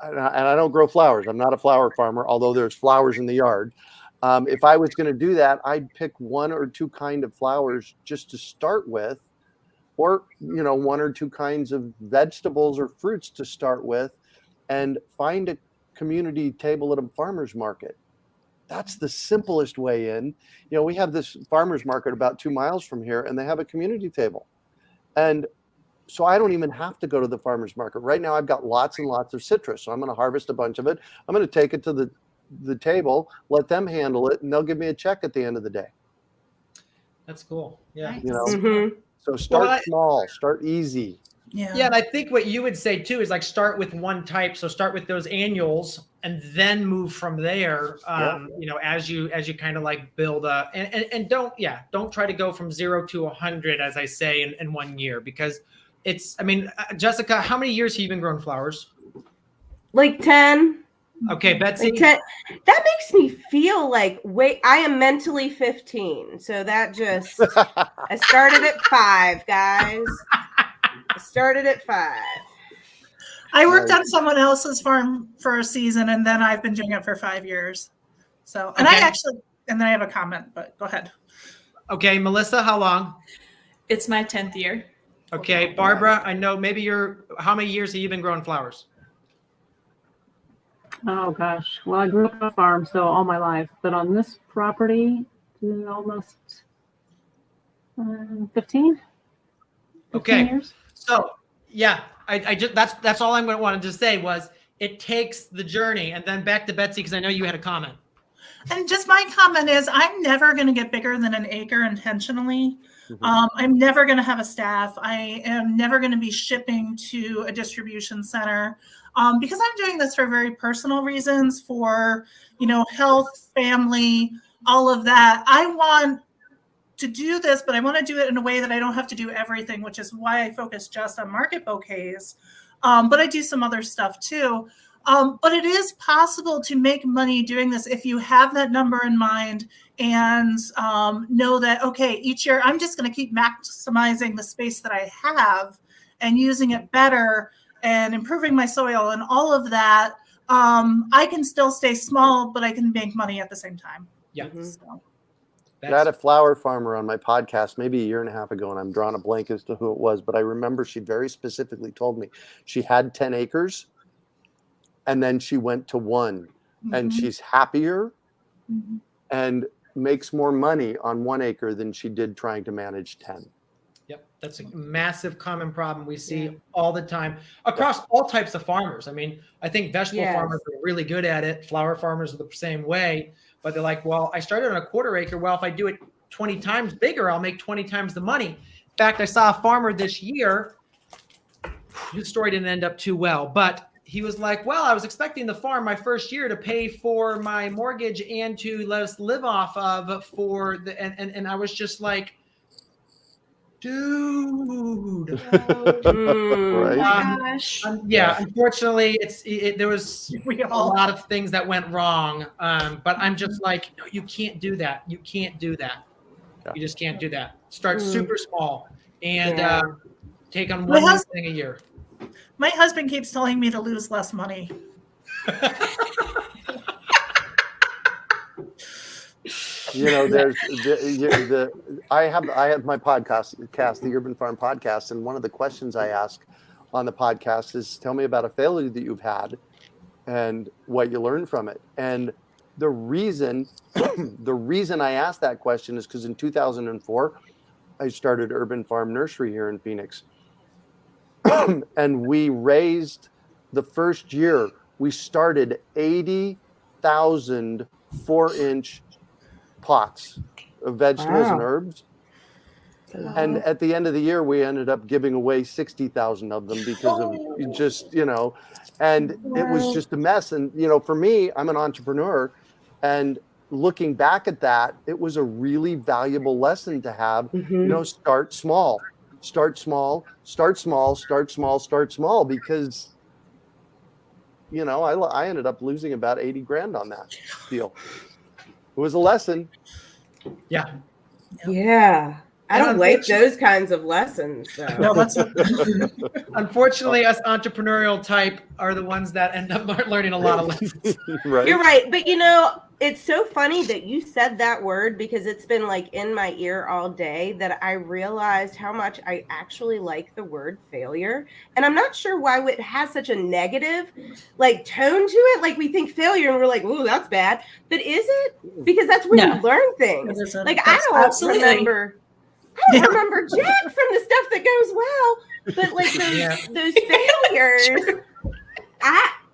B: and I don't grow flowers, I'm not a flower farmer, although there's flowers in the yard. If I was going to do that, I'd pick 1 or 2 kind of flowers just to start with, or 1 or 2 kinds of vegetables or fruits to start with, and find a community table at a farmer's market. That's the simplest way in. We have this farmer's market about 2 miles from here, and they have a community table. And so I don't even have to go to the farmer's market. Right now I've got lots and lots of citrus, so I'm going to harvest a bunch of it. I'm going to take it to the table, let them handle it, and they'll give me a check at the end of the day.
A: That's cool. Yeah.
B: So start small, start easy.
A: Yeah, and I think what you would say too is like start with one type. So start with those annuals and then move from there. As you kind of like build and don't try to go from 0 to 100, as I say, in 1 year, because Jessica, how many years have you been growing flowers?
G: Like 10.
A: Okay, Betsy.
G: Like 10. That makes me feel like I am mentally 15. So that just I started at 5, guys. I started at 5.
F: I worked on someone else's farm for a season, and then I've been doing it for 5 years. So, and then I have a comment, but go ahead.
A: Okay, Melissa, how long?
E: It's my 10th year.
A: Okay, Barbara, I know how many years have you been growing flowers?
H: Oh gosh. Well, I grew up on a farm, so all my life, but on this property, almost 15
A: okay.
H: years.
A: So yeah, I just that's all I'm going to want to just say was it takes the journey. And then back to Betsy, because I know you had a comment.
F: And just my comment is I'm never going to get bigger than an acre intentionally. I'm never going to have a staff. I am never going to be shipping to a distribution center because I'm doing this for very personal reasons, for health, family, all of that. I want to do this, but I want to do it in a way that I don't have to do everything, which is why I focus just on market bouquets. But I do some other stuff too. But it is possible to make money doing this if you have that number in mind and know that, okay, each year I'm just going to keep maximizing the space that I have and using it better and improving my soil and all of that. I can still stay small, but I can make money at the same time.
A: Yeah.
F: So.
B: I had a flower farmer on my podcast maybe a year and a half ago, and I'm drawing a blank as to who it was, but I remember she very specifically told me she had 10 acres and then she went to 1 and she's happier and makes more money on 1 acre than she did trying to manage 10.
A: Yep. That's a massive common problem we see all the time across all types of farmers. I mean, I think vegetable farmers are really good at it. Flower farmers are the same way. But they're like, well, I started on a 1/4 acre. Well, if I do it 20 times bigger, I'll make 20 times the money. In fact, I saw a farmer this year. His story didn't end up too well, but he was like, well, I was expecting the farm my first year to pay for my mortgage and to let us live off of and I was just like, dude.
B: Right?
E: Gosh.
A: Unfortunately, there was a lot of things that went wrong. But I'm just like, no, you can't do that. You can't do that. Yeah. You just can't do that. Start super small and take on one thing a year.
F: My husband keeps telling me to lose less money.
B: You know, there's I have my podcast, the Urban Farm Podcast, and one of the questions I ask on the podcast is, tell me about a failure that you've had and what you learned from it. And the reason I asked that question is because in 2004, I started Urban Farm Nursery here in Phoenix. And we raised, the first year, we started 80,000 4-inch pots of vegetables and herbs. And at the end of the year, we ended up giving away 60,000 of them because of just, you know, and it was just a mess. And, you know, for me, I'm an entrepreneur, and looking back at that, it was a really valuable lesson to have, you know, start small, because, you know, I ended up losing about 80 grand on that deal. It was a lesson.
A: Yeah.
G: Yeah. I don't like those kinds of lessons. So.
F: No, that's
A: Unfortunately, us entrepreneurial type are the ones that end up learning a lot of lessons.
B: Right.
G: You're right. But you know, it's so funny that you said that word, because it's been like in my ear all day, that I realized how much I actually like the word failure. And I'm not sure why it has such a negative like tone to it. Like we think failure and we're like, ooh, that's bad. But is it? Because that's when you learn things. Like I don't remember Jack from the stuff that goes well, but like those failures,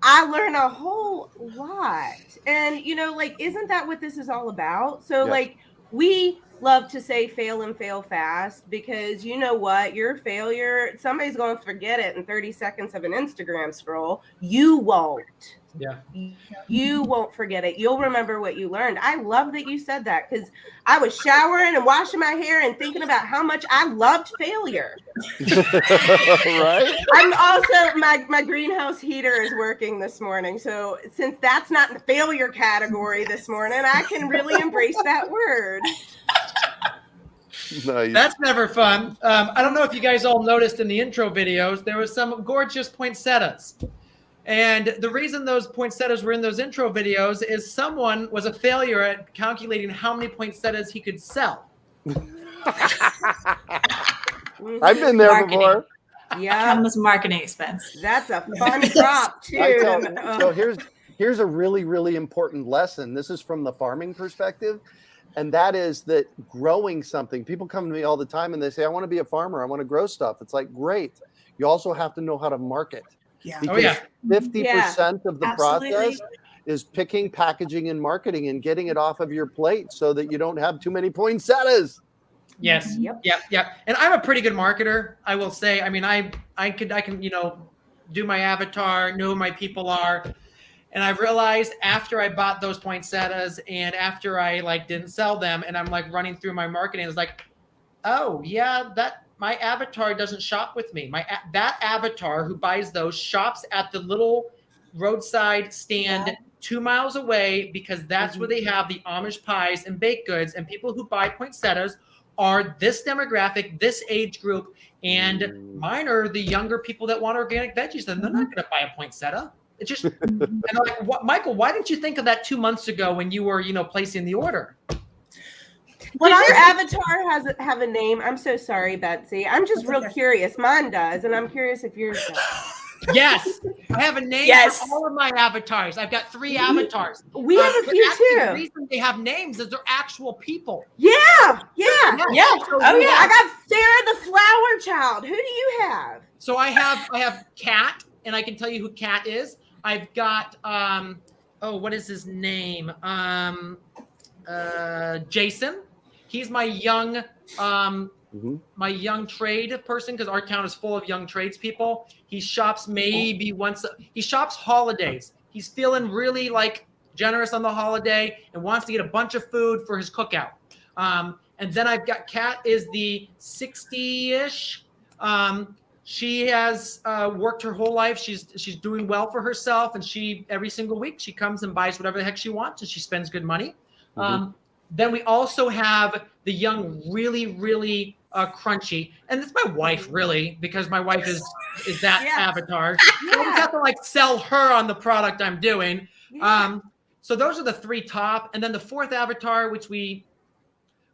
G: I learn a whole lot. And you know, like, isn't that what this is all about? So like, we love to say fail and fail fast, because you know what, your failure, somebody's going to forget it in 30 seconds of an Instagram scroll. You won't.
A: Yeah.
G: You won't forget it. You'll remember what you learned. I love that you said that, because I was showering and washing my hair and thinking about how much I loved failure.
B: Right?
G: I'm also, my greenhouse heater is working this morning. So since that's not in the failure category this morning, I can really embrace that word.
B: Nice.
A: That's never fun. I don't know if you guys all noticed in the intro videos, there was some gorgeous poinsettias. And the reason those poinsettias were in those intro videos is someone was a failure at calculating how many poinsettias he could sell.
B: I've been there before.
G: Yeah,
E: comes marketing expense.
G: That's a fun crop too.
B: So here's a really, really important lesson. This is from the farming perspective. And that is that growing something, people come to me all the time and they say, I want to be a farmer. I want to grow stuff. It's like, great. You also have to know how to market.
F: Yeah.
B: Because 50% of the process is picking, packaging, and marketing and getting it off of your plate so that you don't have too many poinsettias.
A: Yes. Yep. And I'm a pretty good marketer, I will say. I mean, I can, you know, do my avatar, know who my people are. And I realized after I bought those poinsettias and after I like didn't sell them and I'm like running through my marketing, it's like, oh yeah, that my avatar doesn't shop with me. That avatar who buys those shops at the little roadside stand 2 miles away, because that's where they have the Amish pies and baked goods, and people who buy poinsettias are this demographic, this age group, and mine are the younger people that want organic veggies, and they're not going to buy a poinsettia. It's just, and I'm like, what, Michael, why didn't you think of that 2 months ago when you were, you know, placing the order?
G: Does your avatar have a name? I'm so sorry, Betsy. I'm just real curious. Mine does, and I'm curious if yours does.
A: Yes, I have a name for all of my avatars. I've got 3 avatars.
G: We have a few too.
A: The reason they have names is they're actual people.
G: Yeah.
A: So
G: I got Sarah the Flower Child. Who do you have?
A: So I have Cat, and I can tell you who Cat is. I've got what is his name? Jason. He's my young my young trade person, because our town is full of young tradespeople. He shops maybe he shops holidays. He's feeling really like generous on the holiday and wants to get a bunch of food for his cookout. And then I've got Kat is the 60-ish. She has worked her whole life. She's doing well for herself, and every single week she comes and buys whatever the heck she wants, and she spends good money. Then we also have the young, really, really crunchy. And it's my wife, really, because my wife is that avatar. So I just have to like sell her on the product I'm doing. So those are the 3 top. And then the 4th avatar, which we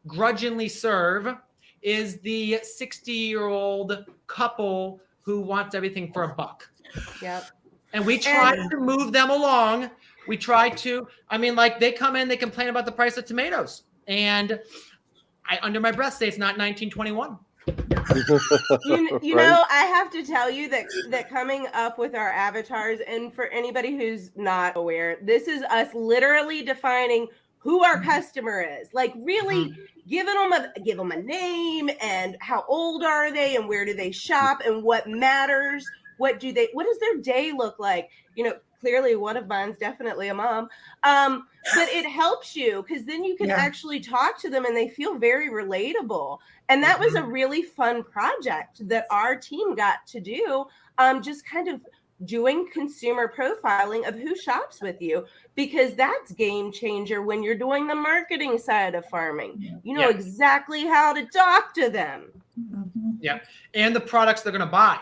A: grudgingly serve, is the 60-year-old couple who wants everything for $1.
G: Yep.
A: And we try to move them along. We try to, I mean, like they come in, they complain about the price of tomatoes. And I, under my breath, say it's not 1921.
G: You know, I have to tell you that coming up with our avatars, and for anybody who's not aware, this is us literally defining who our customer is. Like really give them a name and how old are they and where do they shop and what matters. What does their day look like? You know, clearly one of mine's definitely a mom. But it helps you because then you can actually talk to them and they feel very relatable. And that was a really fun project that our team got to do. Just kind of doing consumer profiling of who shops with you, because that's game changer when you're doing the marketing side of farming. You know exactly how to talk to them.
A: Yeah. And the products they're going to buy.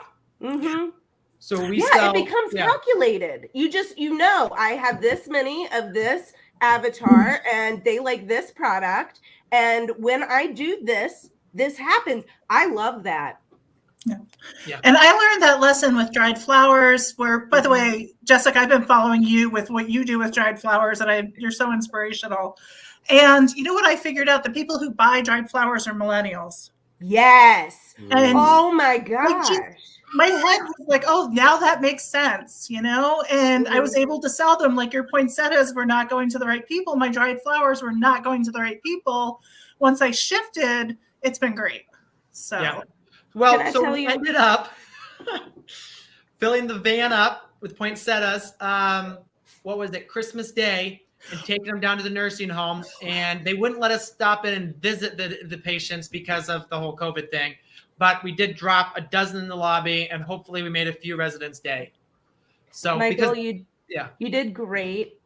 A: So we
G: it becomes calculated. You know, I have this many of this avatar and they like this product. And when I do this happens. I love that.
F: Yeah. And I learned that lesson with dried flowers where, by the way, Jessica, I've been following you with what you do with dried flowers and you're so inspirational. And you know what I figured out? The people who buy dried flowers are millennials.
G: Yes.
F: And
G: oh my gosh.
F: My head was like, oh, now that makes sense, you know? And I was able to sell them like your poinsettias were not going to the right people. My dried flowers were not going to the right people. Once I shifted, it's been great. So,
A: well, so we ended up filling the van up with poinsettias. What was it? Christmas Day, and taking them down to the nursing home. And they wouldn't let us stop in and visit the patients because of the whole COVID thing. But we did drop a dozen in the lobby, and hopefully we made a few residents' day. So,
G: Michael, you did great.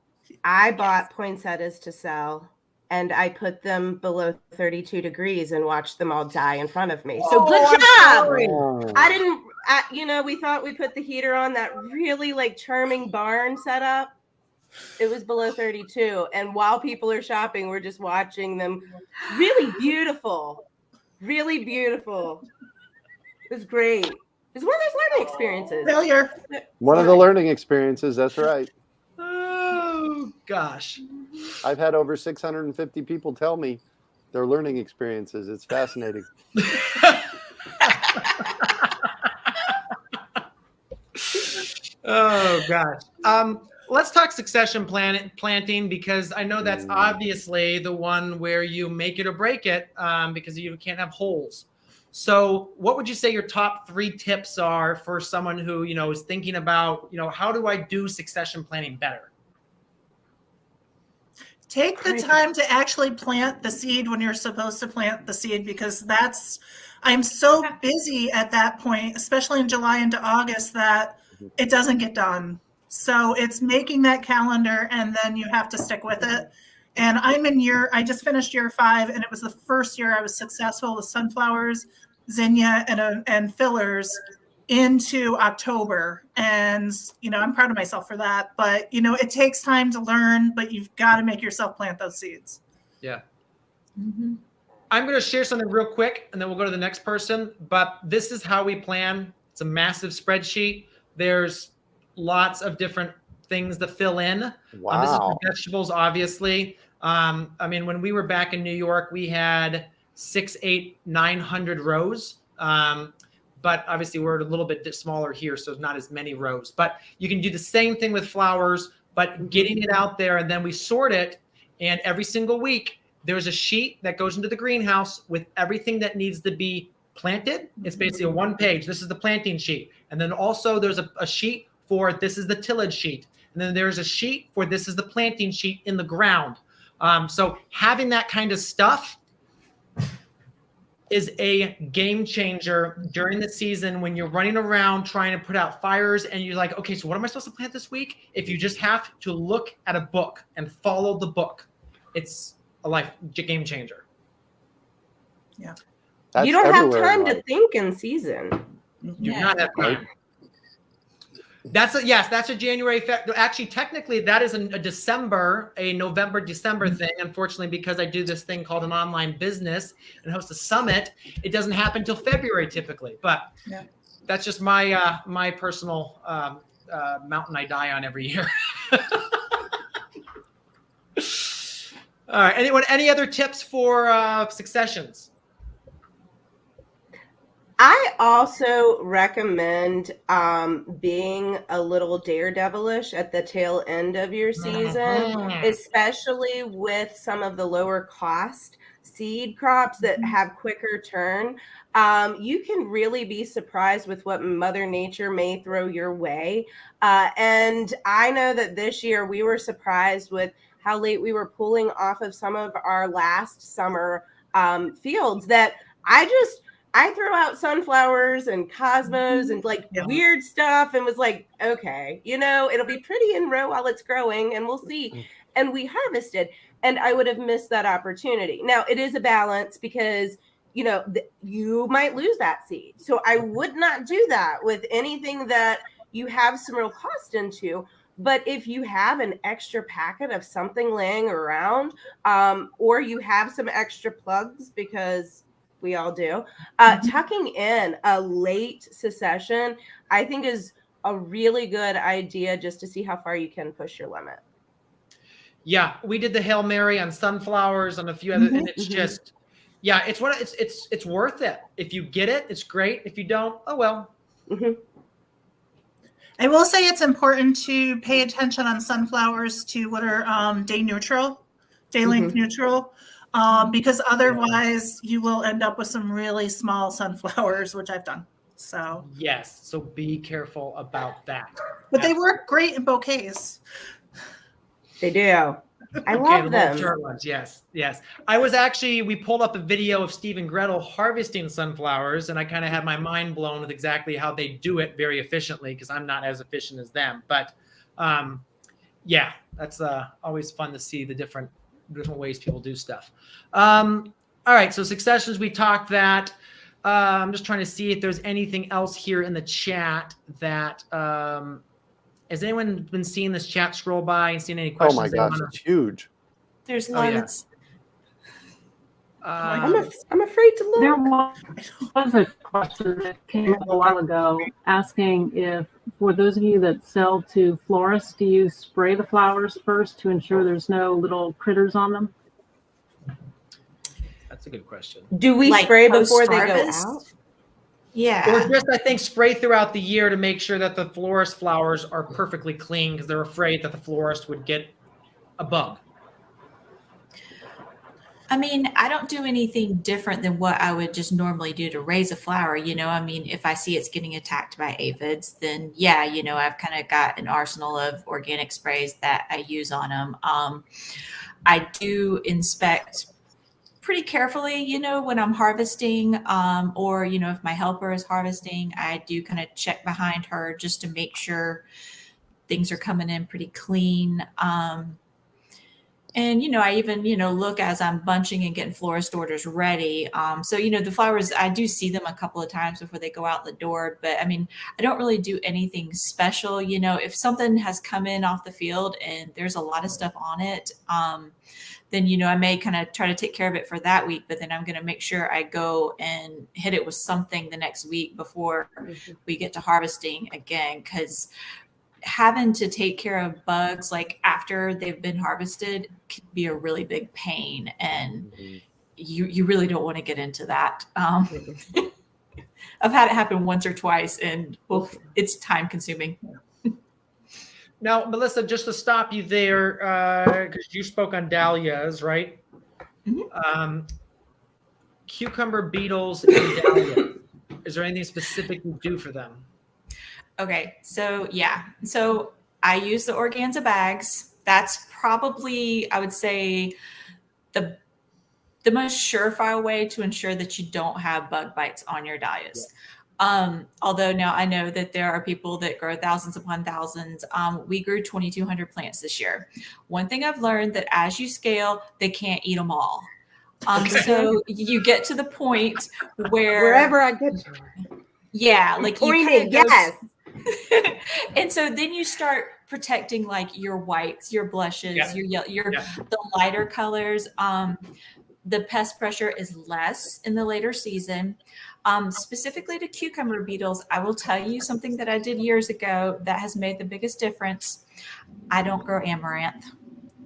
G: I bought poinsettias to sell, and I put them below 32 degrees and watched them all die in front of me. So good job. I didn't. We thought we put the heater on that really like charming barn setup. It was below 32, and while people are shopping, we're just watching them. Really beautiful. Really beautiful. It was great. It's one of those learning experiences.
F: Failure.
B: One of the learning experiences. That's right.
A: Oh, gosh.
B: I've had over 650 people tell me their learning experiences. It's fascinating.
A: Oh, gosh. Let's talk succession planting, because I know that's obviously the one where you make it or break it, because you can't have holes. So what would you say your top 3 tips are for someone who, is thinking about, how do I do succession planting better?
F: Take the time to actually plant the seed when you're supposed to plant the seed, because I'm so busy at that point, especially in July into August, that it doesn't get done. So it's making that calendar, and then you have to stick with it. And I just finished year 5, and it was the first year I was successful with sunflowers, zinnia, and fillers into October. And, I'm proud of myself for that. But, it takes time to learn, but you've got to make yourself plant those seeds.
A: Yeah. I'm going to share something real quick, and then we'll go to the next person. But this is how we plan. It's a massive spreadsheet. There's lots of different things that fill in.
B: Wow.
A: This is for vegetables, obviously. When we were back in New York, we had 600, 800, 900 rows. But obviously we're a little bit smaller here, so not as many rows. But you can do the same thing with flowers, but getting it out there, and then we sort it. And every single week, there's a sheet that goes into the greenhouse with everything that needs to be planted. It's basically a 1-page. This is the planting sheet. And then also there's a sheet for this is the tillage sheet. And then there's a sheet for this is the planting sheet in the ground. So having that kind of stuff is a game changer during the season when you're running around trying to put out fires and you're like, okay, so what am I supposed to plant this week? If you just have to look at a book and follow the book, it's game changer.
F: Yeah.
B: That's
G: you don't have
B: everywhere in
G: time
B: life.
G: to think in season.
A: Do not have time. That's a January. Actually, technically, that is a November, December thing. Unfortunately, because I do this thing called an online business and host a summit, it doesn't happen until February typically. But that's just my my personal mountain I die on every year. All right. Anyone? Any other tips for successions?
G: I also recommend being a little daredevilish at the tail end of your season, especially with some of the lower cost seed crops that have quicker turn. You can really be surprised with what Mother Nature may throw your way. And I know that this year we were surprised with how late we were pulling off of some of our last summer fields that I threw out sunflowers and cosmos and like weird stuff and was like, okay, it'll be pretty in row while it's growing and we'll see. And we harvested and I would have missed that opportunity. Now it is a balance because, you might lose that seed. So I would not do that with anything that you have some real cost into. But if you have an extra packet of something laying around, or you have some extra plugs because we all do, tucking in a late succession, I think is a really good idea just to see how far you can push your limit.
A: Yeah, we did the Hail Mary on sunflowers and a few other, and it's just, it's worth it. If you get it, it's great. If you don't, oh well.
F: I will say it's important to pay attention on sunflowers to what are day length neutral, because otherwise you will end up with some really small sunflowers, which I've done. So
A: yes, so be careful about that.
F: But they work great in bouquets.
G: They do. I love them.
A: Short ones. Yes. We pulled up a video of Steve and Gretel harvesting sunflowers, and I kind of had my mind blown with exactly how they do it very efficiently because I'm not as efficient as them. But that's always fun to see the different ways people do stuff. All right, so successions, we talked that. I'm just trying to see if there's anything else here in the chat that has anyone been seeing this chat scroll by and seen any questions?
B: Oh my gosh, it's huge.
E: There's loads.
G: I'm afraid to look.
H: There was a question that came up a while ago asking if, for those of you that sell to florists, do you spray the flowers first to ensure there's no little critters on them?
A: That's a good question.
G: Do we spray before they go out?
E: Yeah.
A: Or just, I think, spray throughout the year to make sure that the florist flowers are perfectly clean because they're afraid that the florist would get a bug.
E: I mean, I don't do anything different than what I would just normally do to raise a flower. If I see it's getting attacked by aphids, then I've kind of got an arsenal of organic sprays that I use on them. I do inspect pretty carefully, when I'm harvesting, or, if my helper is harvesting, I do kind of check behind her just to make sure things are coming in pretty clean. And, I even, look as I'm bunching and getting florist orders ready. So, the flowers, I do see them a couple of times before they go out the door. But, I don't really do anything special. If something has come in off the field and there's a lot of stuff on it, then, I may kind of try to take care of it for that week. But then I'm going to make sure I go and hit it with something the next week before we get to harvesting again. Because having to take care of bugs like after they've been harvested can be a really big pain, and you really don't want to get into that. I've had it happen once or twice, and it's time consuming.
A: Now, Melissa, just to stop you there, because you spoke on dahlias, right? Cucumber beetles and dahlias. Is there anything specific you do for them?
E: Okay, so I use the organza bags. That's probably, I would say, the most surefire way to ensure that you don't have bug bites on your dahlias. Although now I know that there are people that grow thousands upon thousands. We grew 2,200 plants this year. One thing I've learned that as you scale, they can't eat them all. So you get to the point where
G: Wherever I get to.
E: Yeah, like you
G: pointed,
E: kind of
G: yes.
E: And so then you start protecting like your whites, your blushes, your the lighter colors. The pest pressure is less in the later season. Specifically to cucumber beetles, I will tell you something that I did years ago that has made the biggest difference. I don't grow amaranth.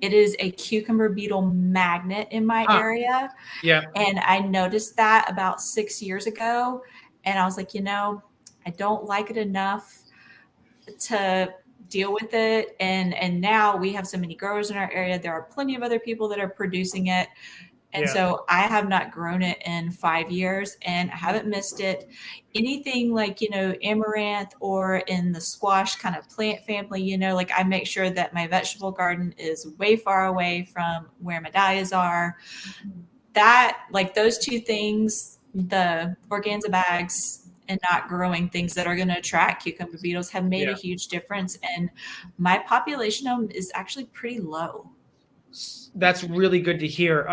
E: It is a cucumber beetle magnet in my area.
A: Yeah.
E: And I noticed that about 6 years ago. And I was like, I don't like it enough to deal with it. And now we have so many growers in our area. There are plenty of other people that are producing it. And so I have not grown it in 5 years and I haven't missed it. Anything like, amaranth or in the squash kind of plant family, like I make sure that my vegetable garden is way far away from where my dahlias are. That, like those two things, the organza bags and not growing things that are going to attract cucumber beetles have made a huge difference. And my population of them is actually pretty low.
A: That's really good to hear.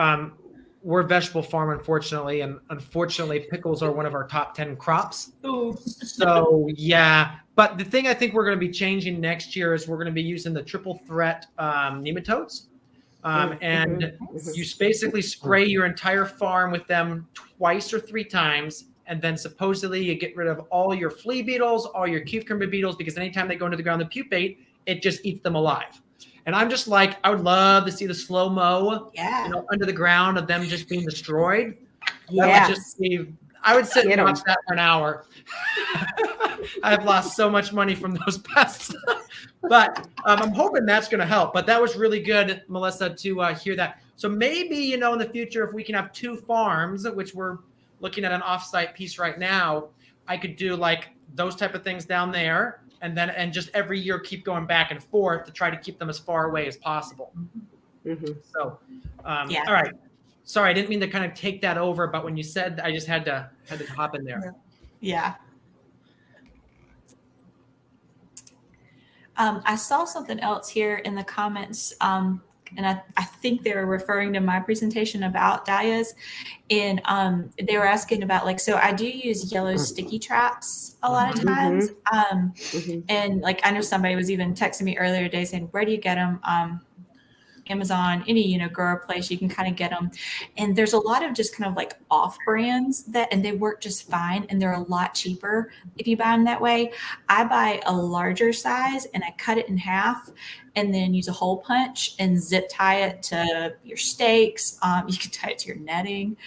A: We're a vegetable farm, unfortunately, and unfortunately, pickles are one of our top 10 crops.
E: Ooh.
A: So, but the thing I think we're going to be changing next year is we're going to be using the triple threat nematodes. And you basically spray your entire farm with them twice or 3 times. And then supposedly you get rid of all your flea beetles, all your cucumber beetles, because anytime they go into the ground, the pupate, it just eats them alive. And I'm just like, I would love to see the slow-mo, under the ground of them just being destroyed. I would sit and watch that for an hour. I've lost so much money from those pests. But I'm hoping that's going to help. But that was really good, Melissa, to hear that. So maybe, in the future, if we can have 2 farms, which we're looking at an offsite piece right now, I could do like those type of things down there. And just every year keep going back and forth to try to keep them as far away as possible. So, all right. Sorry, I didn't mean to kind of take that over, but when you said, I just had to hop in there.
E: Yeah. I saw something else here in the comments, and I think they were referring to my presentation about dahlias, and they were asking about so I do use yellow sticky traps a lot of times, and I know somebody was even texting me earlier today saying, where do you get them? Amazon, any grower place, you can kind of get them. And there's a lot of just kind of off brands and they work just fine, and they're a lot cheaper if you buy them that way. I buy a larger size and I cut it in half and then use a hole punch and zip tie it to your stakes. You can tie it to your netting,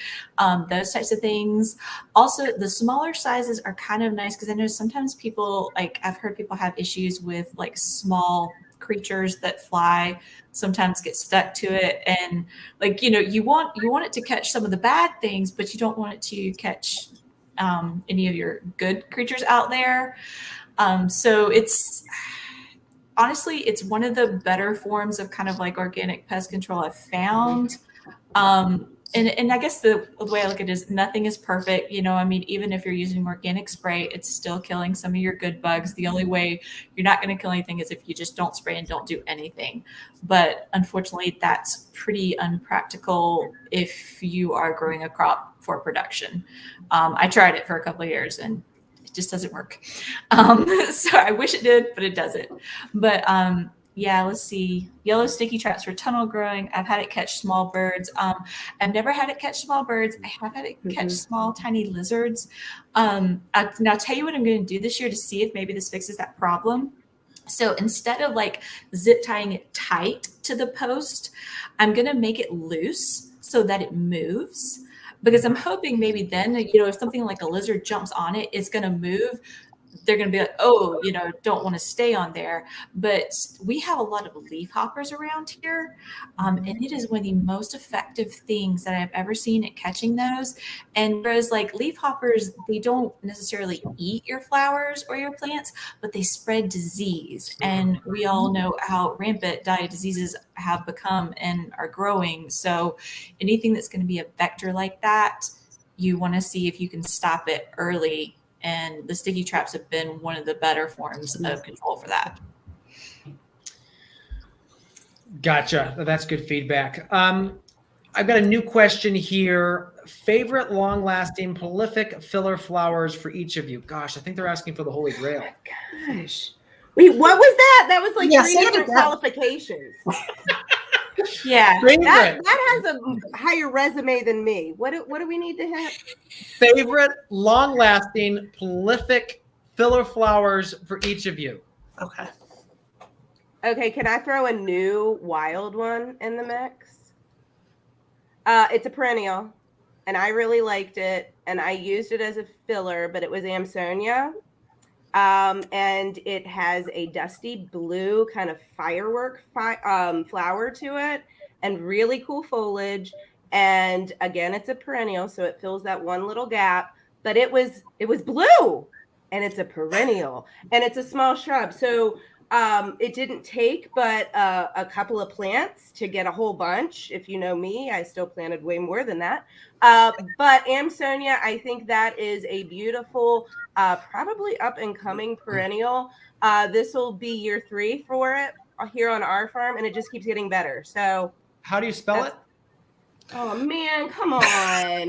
E: those types of things. Also, the smaller sizes are kind of nice because I know sometimes people, I've heard people have issues with small creatures that fly, sometimes get stuck to it, and you want it to catch some of the bad things, but you don't want it to catch any of your good creatures out there. So it's honestly, it's one of the better forms of kind of organic pest control I've found. And I guess the way I look at it is nothing is perfect. Even if you're using organic spray, it's still killing some of your good bugs. The only way you're not going to kill anything is if you just don't spray and don't do anything. But unfortunately, that's pretty unpractical if you are growing a crop for production. I tried it for a couple of years and it just doesn't work. So I wish it did, but it doesn't. But let's see. Yellow sticky traps for tunnel growing. I've had it catch small birds. I've never had it catch small birds. I have had it catch small, tiny lizards. Now I'll tell you what I'm going to do this year to see if maybe this fixes that problem. So instead of zip tying it tight to the post, I'm going to make it loose so that it moves. Because I'm hoping maybe then, if something like a lizard jumps on it, it's going to move. They're going to be like, oh, don't want to stay on there. But we have a lot of leaf hoppers around here. And it is one of the most effective things that I've ever seen at catching those. And whereas leaf hoppers, they don't necessarily eat your flowers or your plants, but they spread disease. And we all know how rampant dahlia diseases have become and are growing. So anything that's going to be a vector like that, you want to see if you can stop it early And the sticky traps have been one of the better forms of control for that.
A: Gotcha. That's good feedback. I've got a new question here. Favorite long-lasting prolific filler flowers for each of you? Gosh, I think they're asking for the Holy Grail.
G: Gosh. Wait, what was that? That was like
F: Yeah,
G: 3
F: say it
G: different
F: again.
G: qualifications.
E: Yeah.
G: That has a higher resume than me. What do we need to have?
A: Favorite long-lasting prolific filler flowers for each of you?
F: Okay.
G: Okay, can I throw a new wild one in the mix? It's a perennial, and I really liked it, and I used it as a filler, but it was Amsonia. And it has a dusty blue kind of firework flower to it, and really cool foliage. And again, it's a perennial, so it fills that one little gap. But it was blue, and it's a perennial, and it's a small shrub. So it didn't take but a couple of plants to get a whole bunch. If you know me, I still planted way more than that. But Amsonia, I think that is a beautiful, probably up and coming perennial. This will be year 3 for it here on our farm, and it just keeps getting better. So
A: how do you spell it?
G: Oh man, come on! I'm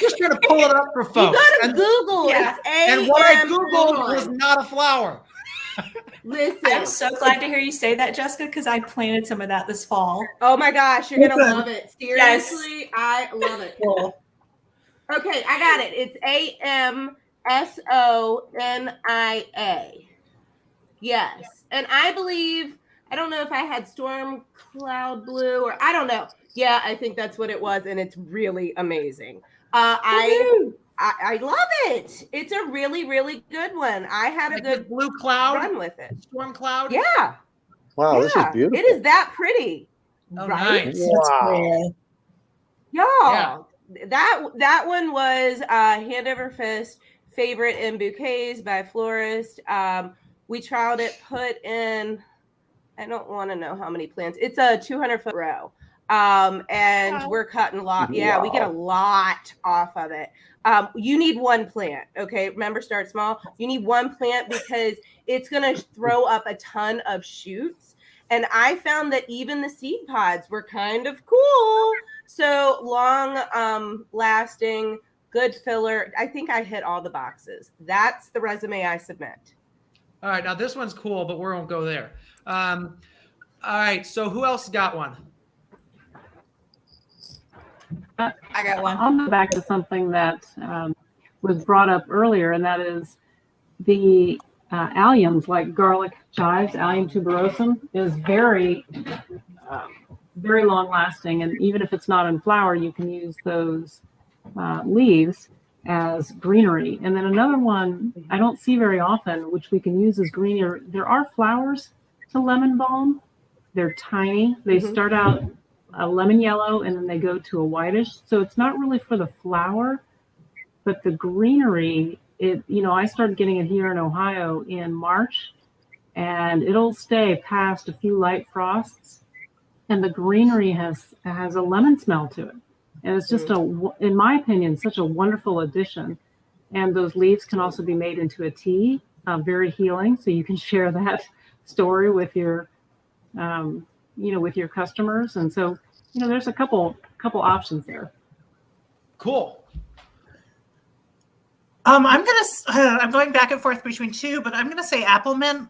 A: just trying to pull it up for folks.
G: You go to Google.
E: Yeah.
A: And what I Googled was not a flower.
G: Listen,
E: I'm so glad to hear you say that, Jessica, because I planted some of that this fall.
G: Oh my gosh, you're gonna love it. Seriously,
E: Yes.
G: I love it. Cool. Okay, I got it. It's Amsonia. Yes, and I believe, I don't know if I had storm cloud blue or I don't know. Yeah, I think that's what it was, and it's really amazing. I love it. It's a really, really good one. I had a good
A: blue cloud
G: run with it.
A: Storm cloud.
G: Yeah.
B: Wow,
G: yeah.
B: This is beautiful.
G: It is that pretty.
A: Oh,
G: right?
A: nice.
B: Wow.
G: Y'all, that one was hand over fist favorite in bouquets by florist. We trialed it, put in, I don't want to know how many plants. It's a 200-foot row. And we're cutting a lot. Yeah, we get a lot off of it. You need one plant. Okay. Remember, start small. You need one plant because it's going to throw up a ton of shoots. And I found that even the seed pods were kind of cool. So long lasting, good filler. I think I hit all the boxes. That's the resume I submit.
A: All right. Now this one's cool, but we won't go there. All right. So who else got one?
E: I got one.
H: I'll go back to something that was brought up earlier, and that is the alliums like garlic chives. Allium tuberosum is very, very long lasting, and even if it's not in flower, you can use those leaves as greenery. And then another one I don't see very often, which we can use as greenery. There are flowers to lemon balm. They're tiny. They start out a lemon yellow and then they go to a whitish. So it's not really for the flower, but the greenery, I started getting it here in Ohio in March, and it'll stay past a few light frosts, and the greenery has a lemon smell to it. And it's just in my opinion, such a wonderful addition. And those leaves can also be made into a tea, very healing. So you can share that story with your with your customers. And so, there's a couple options there.
A: Cool.
F: I'm going back and forth between two, but I'm gonna say apple mint.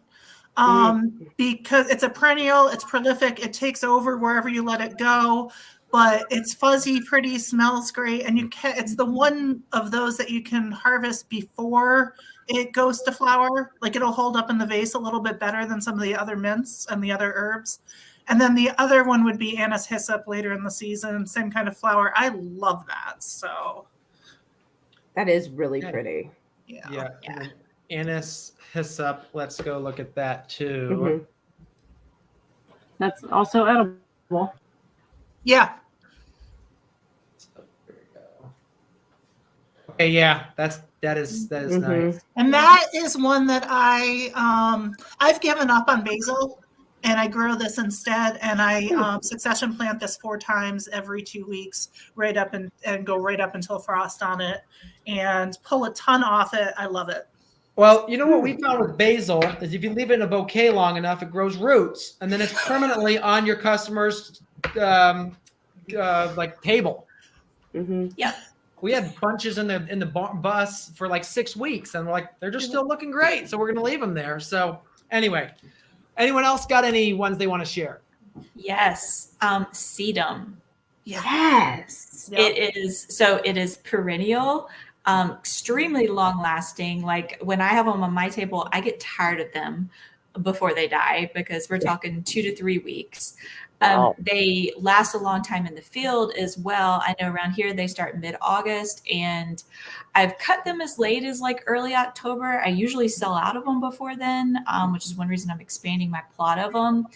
F: Because it's a perennial, it's prolific, it takes over wherever you let it go, but it's fuzzy, pretty, smells great, and it's the one of those that you can harvest before it goes to flower. Like, it'll hold up in the vase a little bit better than some of the other mints and the other herbs. And then the other one would be anise hyssop later in the season, same kind of flower. I love that. So
G: that is really pretty.
A: Yeah. Anise hyssop. Let's go look at that too.
H: That's also edible.
F: Yeah.
A: There we go. Okay, yeah, that is nice.
F: And that is one that I've given up on basil and I grow this instead. And I succession plant this 4 times every 2 weeks, right up and go right up until frost on it, and pull a ton off it. I love it.
A: Well, you know what we found with basil is if you leave it in a bouquet long enough, it grows roots, and then it's permanently on your customer's like table.
G: Mm-hmm.
E: Yeah.
A: We had bunches in the bus for like 6 weeks, and they're just still looking great, so we're gonna leave them there. So anyway, anyone else got any ones they want to share?
E: Yes. Sedum.
G: Yes.
F: Yep.
E: It is perennial, extremely long lasting. Like when I have them on my table, I get tired of them before they die because we're talking 2 to 3 weeks.
B: Wow.
E: They last a long time in the field as well. I know around here they start mid-August, and I've cut them as late as like early October. I usually sell out of them before then, which is one reason I'm expanding my plot of them.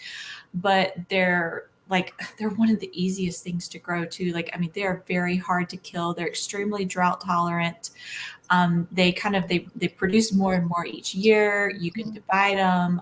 E: But they're one of the easiest things to grow too. They are very hard to kill. They're extremely drought tolerant. They produce more and more each year. You can divide them.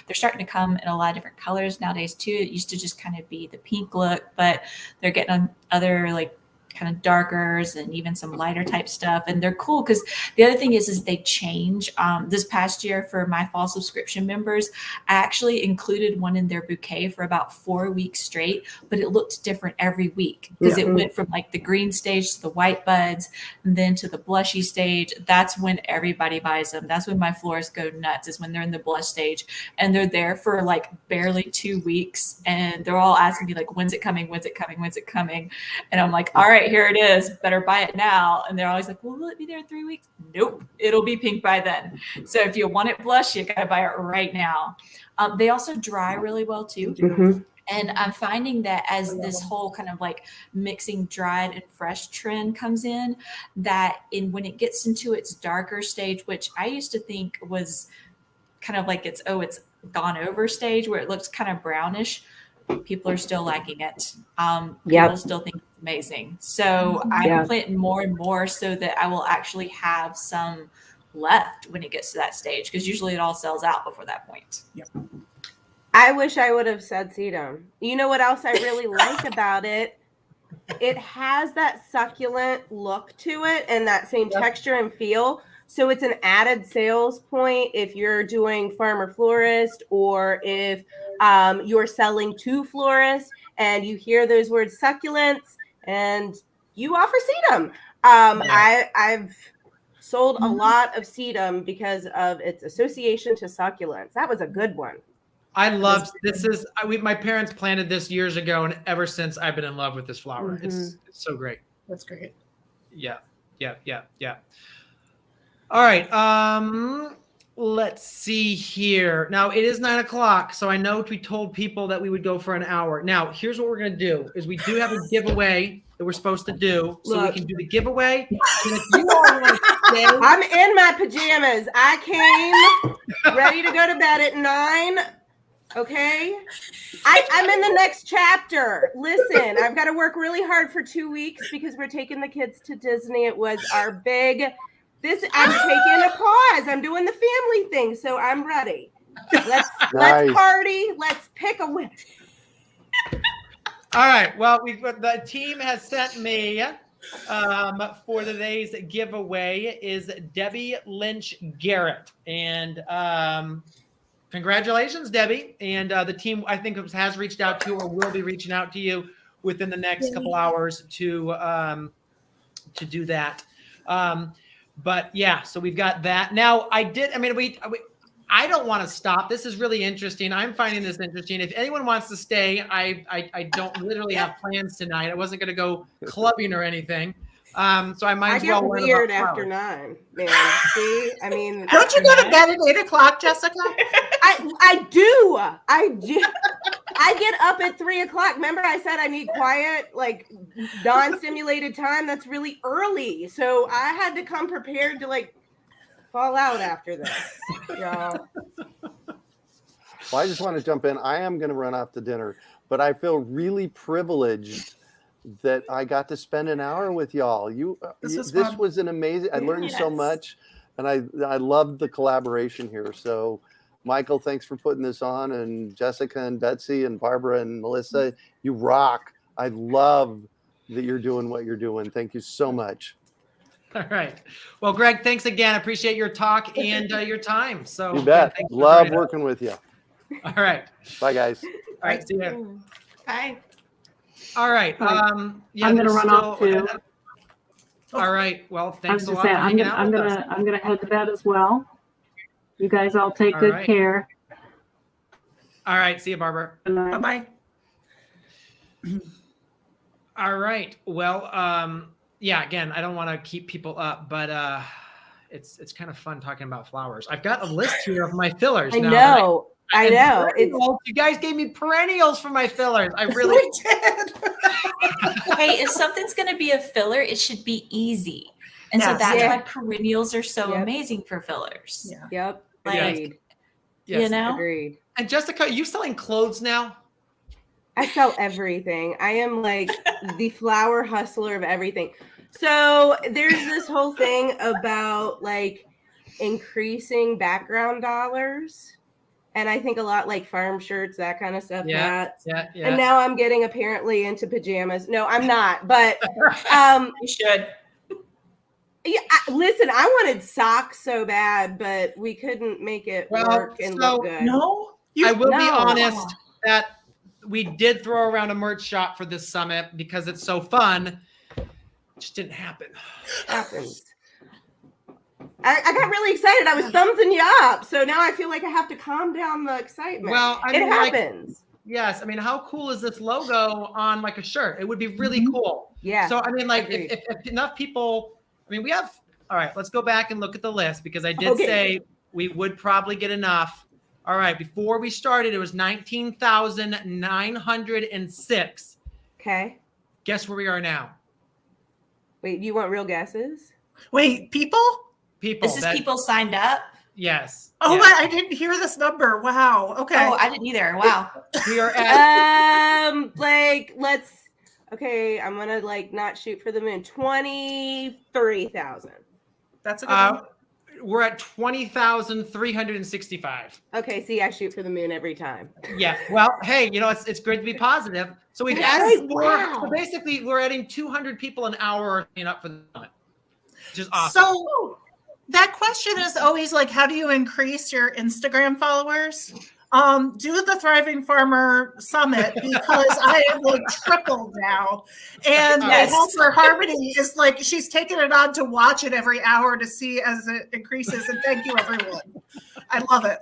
E: They're starting to come in a lot of different colors nowadays too. It used to just kind of be the pink look, but they're getting on other kind of darkers and even some lighter type stuff. And they're cool because the other thing is they change. This past year for my fall subscription members, I actually included one in their bouquet for about 4 weeks straight, but it looked different every week because it went from the green stage to the white buds and then to the blushy stage. That's when everybody buys them. That's when my florists go nuts, is when they're in the blush stage, and they're there for barely 2 weeks. And they're all asking me when's it coming? When's it coming? When's it coming? And I'm like, all right, here it is. Better buy it now. And they're always like, well, will it be there in 3 weeks? Nope. It'll be pink by then. So if you want it blush, you got to buy it right now. They also dry really well too.
G: Mm-hmm.
E: And I'm finding that as this whole kind of mixing dried and fresh trend comes in, when it gets into its darker stage, which I used to think was kind of it's gone over stage where it looks kind of brownish, people are still liking it. People still think it's amazing. So I'm planting more and more so that I will actually have some left when it gets to that stage, because usually it all sells out before that point.
A: Yep.
G: I wish I would have said sedum. You know what else I really like about it? It has that succulent look to it and that same texture and feel. So it's an added sales point if you're doing farmer florist, or if you're selling to florists and you hear those words succulents and you offer sedum. I've sold a lot of sedum because of its association to succulents. That was a good one.
A: I love my parents planted this years ago, and ever since I've been in love with this flower.
G: Mm-hmm.
A: It's so great.
F: That's great.
A: Yeah. All right. Let's see here. Now it is 9 o'clock, so I know we told people that we would go for an hour. Now here's what we're gonna do: is we do have a giveaway that we're supposed to do, so we can do the giveaway. And if you all want to stay,
G: I'm in my pajamas. I came ready to go to bed at 9. Okay, I'm in the next chapter. Listen, I've got to work really hard for 2 weeks because we're taking the kids to Disney. It was our big. I'm taking a pause. I'm doing the family thing, so I'm ready. Let's party. Let's pick a winner.
A: All right. Well, the team has sent me for today's giveaway is Debbie Lynch Garrett, and congratulations, Debbie. And the team, I think, has reached out to you or will be reaching out to you within the next couple hours to do that. But yeah, so we've got that. Now I don't want to stop. This is really interesting. I'm finding this interesting. If anyone wants to stay, I don't literally have plans tonight. I wasn't going to go clubbing or anything. So I might as well.
G: I get weird after 9, man. See, I mean,
F: don't you go to bed at 8 o'clock, Jessica?
G: I do. I get up at 3 o'clock. Remember, I said I need quiet, non-stimulated time. That's really early. So I had to come prepared to fall out after this. Y'all.
B: Well, I just want to jump in. I am going to run off to dinner, but I feel really privileged that I got to spend an hour with y'all. This was an amazing. I learned so much, and I loved the collaboration here. So Michael, thanks for putting this on, and Jessica and Betsy and Barbara and Melissa, you rock. I love that you're doing what you're doing. Thank you so much.
A: All right. Well, Greg, thanks again. Appreciate your talk and your time. So
B: You bet.
A: again,
B: Love working with you.
A: All right.
B: Bye, guys.
A: All right. See you.
E: Bye.
A: All right. Yeah,
H: I'm going to run off too.
A: All right. Well,
H: I was
A: thanks a
H: just
A: lot.
H: saying,
A: for
H: I'm
A: hanging out with us.
H: gonna head to bed as well. You guys all take
A: All
H: good
A: right.
H: care.
A: All right. See you, Barbara.
F: Bye-bye.
A: All right. Well, yeah, again, I don't want to keep people up, but it's kind of fun talking about flowers. I've got a list here of my fillers.
G: I
A: now
G: know. I know.
A: You guys gave me perennials for my fillers. I really
F: did.
E: Hey, if something's going to be a filler, it should be easy. And so
F: Yes.
E: that's
G: Yeah.
E: why perennials are so
G: Yep.
E: amazing for fillers.
F: Yeah.
G: Yep.
E: Like,
G: Agreed.
A: Yes.
E: You know?
G: Agreed.
A: And Jessica, are you selling clothes now?
G: I sell everything. I am like the flower hustler of everything. So there's this whole thing about like increasing background dollars. And I think a lot like farm shirts, that kind of stuff.
A: Yeah.
G: And now I'm getting apparently into pajamas. No, I'm not. But
E: You should.
G: yeah, listen, I wanted socks so bad, but we couldn't make it work and look good.
F: No,
A: I will be
G: No.
A: honest that we did throw around a merch shop for this summit because it's so fun. It just didn't happen.
G: Happens. I got really excited. I was thumbsing you up. So now I feel like I have to calm down the excitement.
A: Well, I mean,
G: it happens.
A: Yes. I mean, how cool is this logo on like a shirt? It would be really cool.
G: Yeah.
A: So, I mean, like
G: Agreed.
A: if enough people, I mean, we have, all right, let's go back and look at the list because I did say we would probably get enough. All right. Before we started, it was 19,906.
G: Okay.
A: Guess where we are now?
G: Wait, you want real guesses?
F: Wait, people?
A: People.
E: This is people signed up.
A: Yes.
F: Oh,
A: yes.
F: I didn't hear this number. Wow. Okay.
E: Oh, I didn't either. Wow.
A: We are at
G: Like okay, I'm gonna like not shoot for the moon. 23,000.
F: That's a good one.
A: we're at 20,365.
G: Okay, see, I shoot for the moon every time.
A: Yeah. Well, hey, you know, it's great to be positive. So we've
G: That's
A: added
G: right,
A: more.
G: wow.
A: So basically, we're adding 200 people an hour up for the summit, which is awesome.
F: So that question is always like, how do you increase your Instagram followers? Do the Thriving Farmer Summit because I am like tripled now. And
E: Yes.
F: the helper Harmony is like, she's taking it on to watch it every hour to see as it increases. And thank you, everyone. I love it.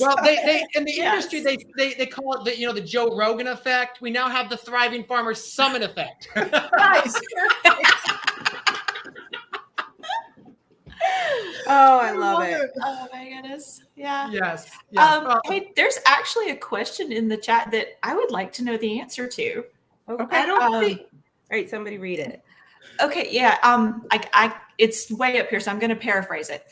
A: Well, they in the industry they call it the Joe Rogan effect. We now have the Thriving Farmer Summit effect.
F: Nice.
G: Oh, I love it.
E: Oh my goodness. Yeah.
A: Yes. Well,
E: Hey, there's actually a question in the chat that I would like to know the answer to.
G: Okay. I don't think. All right, somebody read it.
E: Okay, yeah. I it's way up here, so I'm going to paraphrase it.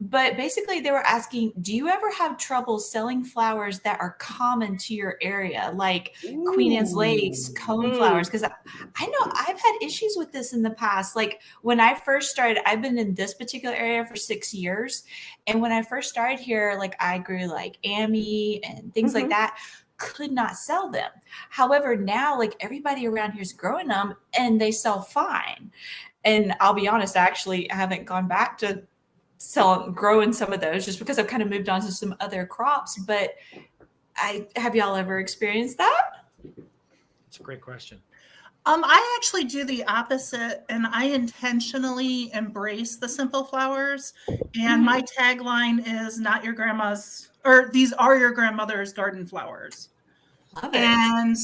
E: But basically, they were asking, do you ever have trouble selling flowers that are common to your area, like Queen Anne's lace, cone flowers? Because I know I've had issues with this in the past. Like when I first started, I've been in this particular area for 6 years, and when I first started here, like I grew like Amy and things like that. Could not sell them. However, now like everybody around here is growing them and they sell fine. And I'll be honest, I haven't gone back to growing some of those just because I've kind of moved on to some other crops. But have y'all ever experienced that?
A: it's a great question.
F: I actually do the opposite, and I intentionally embrace the simple flowers. And my tagline is "Not your grandma's," or "These are your grandmother's garden flowers."
E: Love it.
F: And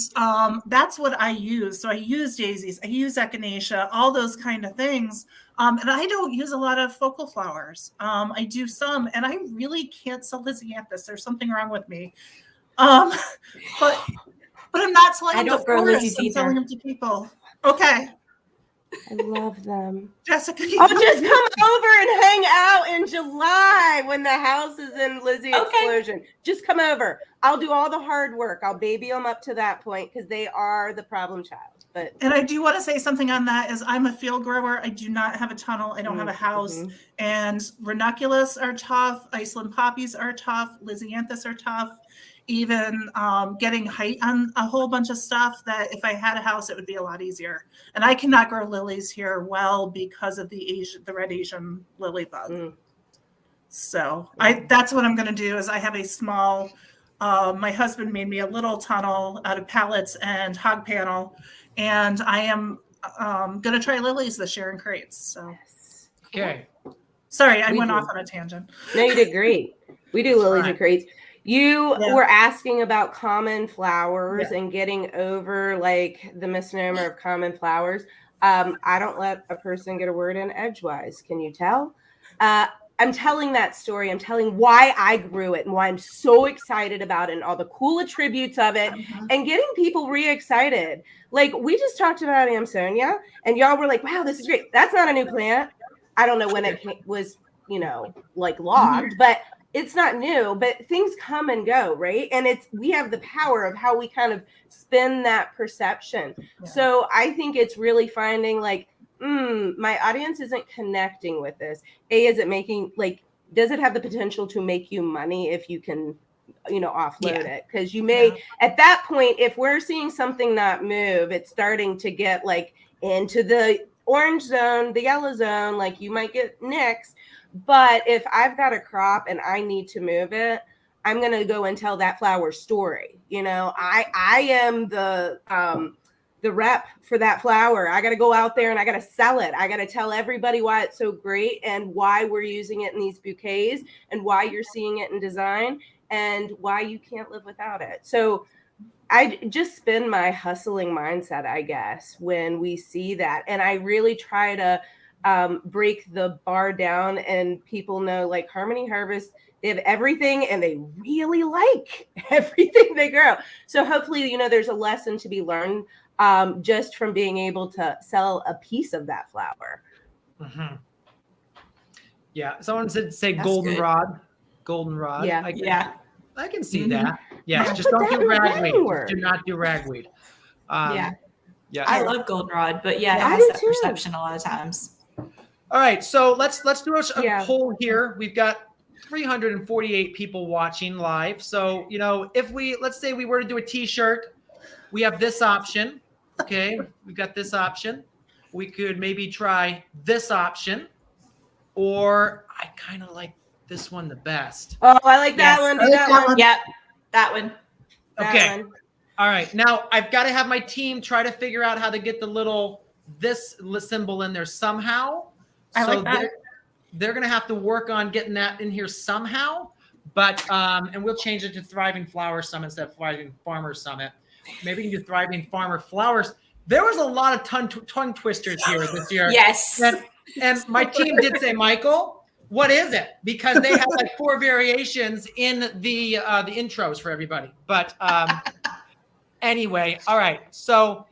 F: that's what I use. So I use daisies, I use echinacea, all those kind of things. And I don't use a lot of focal flowers. I do some, and I really can't sell Lysianthus. There's something wrong with me. But I'm not selling
E: I
F: them
E: don't
F: to
E: grow
F: florists.
E: lizzies
F: I'm selling
E: either.
F: them to people. Okay,
G: I love them.
F: Jessica.
G: I'll just come over and hang out in July when the house is in Lizzie Explosion. Just come over. I'll do all the hard work. I'll baby them up to that point because they are the problem child. But
F: and I do want to say something on that is I'm a field grower. I do not have a tunnel. I don't have a house. And ranunculus are tough. Iceland poppies are tough. Lisianthus are tough. Even getting height on a whole bunch of stuff that if I had a house, it would be a lot easier. And I cannot grow lilies here well because of the red Asian lily bug. So that's what I'm going to do is I have a small, my husband made me a little tunnel out of pallets and hog panel. And I am going to try lilies this year in crates. So,
A: okay.
F: Sorry, I went off on a tangent.
G: No, you did great. We do lilies in crates. You were asking about common flowers and getting over like the misnomer of common flowers. I don't let a person get a word in edgewise. Can you tell? I'm telling that story. I'm telling why I grew it and why I'm so excited about it and all the cool attributes of it and getting people re-excited. Like we just talked about Amsonia and y'all were like, wow, this is great. That's not a new plant. I don't know when it was, like logged, but it's not new, but things come and go, right? And we have the power of how we kind of spin that perception. Yeah. So I think it's really finding like, my audience isn't connecting with this. Is it making does it have the potential to make you money if you can, offload it? Because you may, at that point, if we're seeing something not move, it's starting to get like into the orange zone, the yellow zone, like you might get nicks. But if I've got a crop and I need to move it, I'm going to go and tell that flower story. I am the rep for that flower. I got to go out there and I got to sell it. I got to tell everybody why it's so great and why we're using it in these bouquets and why you're seeing it in design and why you can't live without it. So I just spin my hustling mindset, I guess, when we see that. And I really try to break the bar down and people know like Harmony Harvest, they have everything and they really like everything they grow. So hopefully, there's a lesson to be learned just from being able to sell a piece of that flower.
A: Mm-hmm. Yeah. Someone said say
E: That's
A: goldenrod. Goldenrod.
E: Yeah.
A: I can see that. Yes. Just don't do ragweed. Do not do ragweed.
E: Yeah.
A: I
E: love goldenrod, but it has that perception a lot of times.
A: All right. So let's do a poll here. We've got 348 people watching live. So, if let's say we were to do a t-shirt, we have this option. Okay. We've got this option. We could maybe try this option, or I kind of like this one the best.
G: Oh, I like that one.
E: Yep. That one.
A: Okay. All right. Now I've got to have my team try to figure out how to get this symbol in there somehow.
F: I like that.
A: They're going to have to work on getting that in here somehow, but, and we'll change it to Thriving Flower Summit instead of Thriving Farmer Summit. Maybe you can do Thriving Farmer Flowers. There was a lot of tongue twisters here this year.
E: Yes.
A: And my team did say, Michael, what is it? Because they have like 4 variations in the intros for everybody. But anyway, all right. So,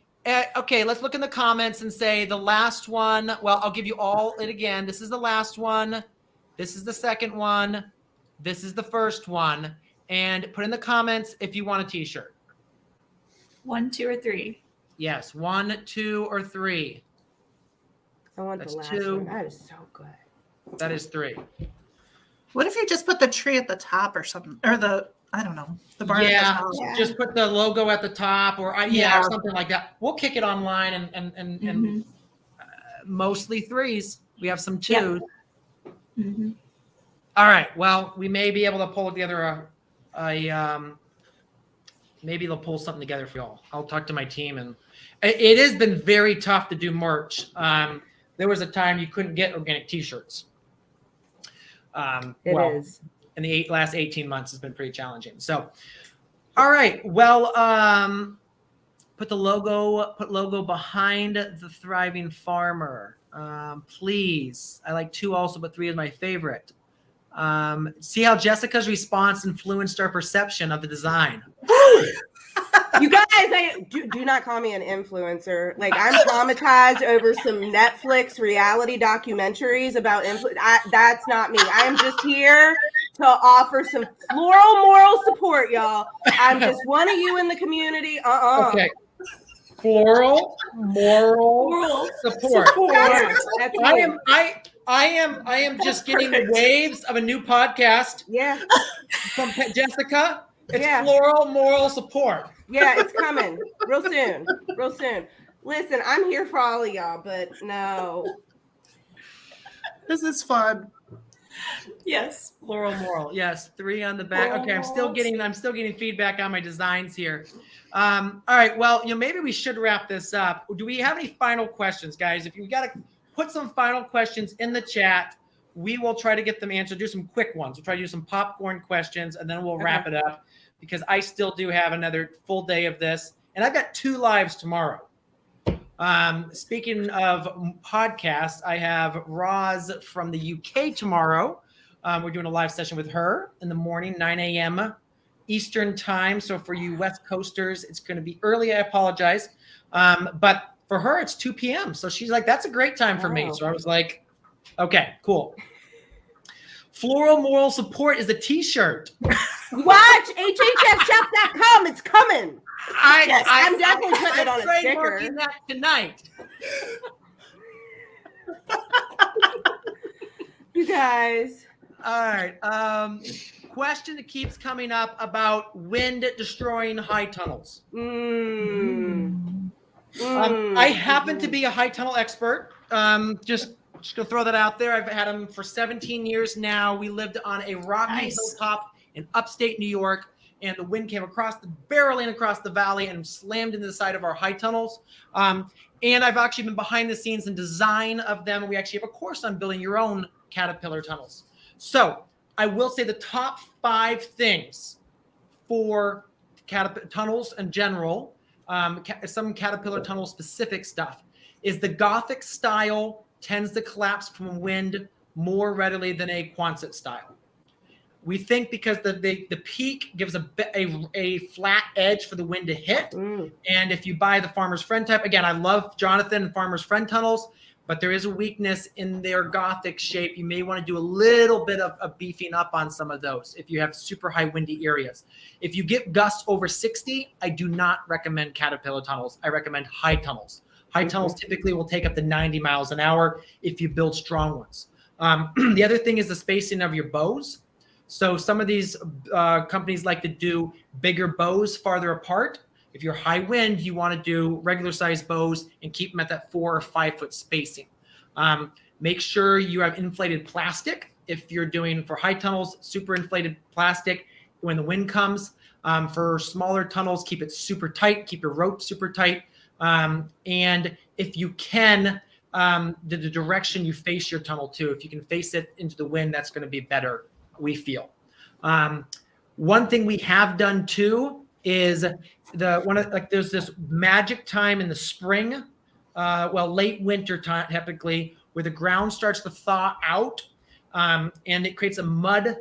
A: okay, let's look in the comments and say the last one. Well, I'll give you all it again. This is the last one. This is the second one. This is the first one. And put in the comments if you want a t-shirt.
E: 1, 2, or 3.
A: Yes, 1, 2, or 3.
G: I want
A: That's
G: the last
A: 2.
G: one. That is so good.
A: That is 3.
F: What if you just put the tree at the top or something, or the barn?
A: Yeah, just put the logo at the top, or something like that. We'll kick it online and mostly 3s. We have some 2s.
E: Yep. Mm-hmm.
A: All right. Well, we may be able to pull together maybe they'll pull something together for y'all. I'll talk to my team, and it has been very tough to do merch. There was a time you couldn't get organic t-shirts.
G: It is.
A: In the last 18 months has been pretty challenging. So, all right. Well, put logo behind the Thriving Farmer. Please. I like 2 also, but 3 is my favorite. See how Jessica's response influenced our perception of the design.
G: You guys, do not call me an influencer. Like, I'm traumatized over some Netflix reality documentaries about that's not me. I am just here to offer some moral support, y'all. I'm just one of you in the community.
A: Okay. floral, moral support.
G: Yeah, that's me.
A: I am just getting the waves of a new podcast
G: Yeah,
A: from Jessica. It's
G: Yeah.
A: floral, moral support.
G: yeah, it's coming real soon. Real soon. Listen, I'm here for all of y'all, but no.
F: This is fun.
E: Yes.
A: Floral, moral. Yes, 3 on the back. Okay, I'm still getting feedback on my designs here. All right. Well, maybe we should wrap this up. Do we have any final questions, guys? If you got to put some final questions in the chat, we will try to get them answered. Do some quick ones. We'll try to do some popcorn questions, and then we'll wrap it up because I still do have another full day of this, and I've got 2 lives tomorrow. Speaking of podcasts, I have Roz from the UK tomorrow. We're doing a live session with her in the morning, 9 a.m. Eastern time. So for you West Coasters, it's going to be early. I apologize. But for her, it's 2 p.m. So she's like, that's a great time for me. So I was like, okay, cool. Floral moral support is a t-shirt.
G: Watch hhsshop.com. It's coming. I'm definitely putting it on a sticker.
A: I'm that tonight.
G: You guys.
A: All right. Question that keeps coming up about wind destroying high tunnels. I happen to be a high tunnel expert. Just gonna throw that out there. I've had them for 17 years now. We lived on a rocky hilltop in upstate New York, and the wind came barreling across the valley and slammed into the side of our high tunnels. And I've actually been behind the scenes in design of them. We actually have a course on building your own Caterpillar tunnels. So I will say the top 5 things for tunnels in general, some Caterpillar tunnel specific stuff, is the Gothic style tends to collapse from wind more readily than a Quonset style. We think because the peak gives a flat edge for the wind to hit. And if you buy the Farmer's Friend type, again, I love Jonathan and Farmer's Friend tunnels, but there is a weakness in their Gothic shape. You may want to do a little bit of beefing up on some of those if you have super high windy areas. If you get gusts over 60, I do not recommend Caterpillar tunnels. I recommend high tunnels. High tunnels typically will take up to 90 miles an hour if you build strong ones. The other thing is the spacing of your bows. So some of these companies like to do bigger bows farther apart. If you're high wind, you want to do regular sized bows and keep them at that 4 or 5 foot spacing. Make sure you have inflated plastic. If you're doing for high tunnels, super inflated plastic when the wind comes. For smaller tunnels, keep it super tight. Keep your rope super tight. And if you can, the direction you face your tunnel to, if you can face it into the wind, that's going to be better, we feel. One thing we have done too is there's this magic time in the spring, late winter time typically, where the ground starts to thaw out, and it creates a mud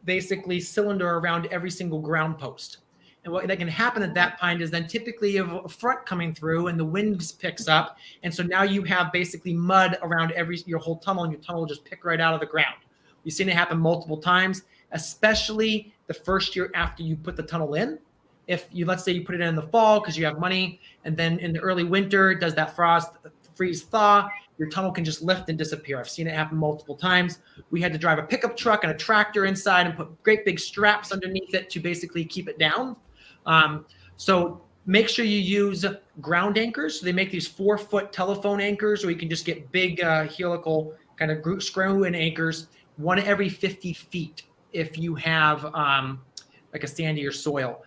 A: basically cylinder around every single ground post. And what that can happen at that point is then typically you have a front coming through and the wind picks up. And so now you have basically mud around your whole tunnel, and your tunnel will just pick right out of the ground. We've seen it happen multiple times, especially the first year after you put the tunnel in. Let's say you put it in the fall because you have money, and then in the early winter, does that freeze thaw, your tunnel can just lift and disappear. I've seen it happen multiple times. We had to drive a pickup truck and a tractor inside and put great big straps underneath it to basically keep it down. So make sure you use ground anchors. So they make these 4-foot telephone anchors, or you can just get big helical kind of screw-in anchors, one every 50 feet if you have like a sandier soil.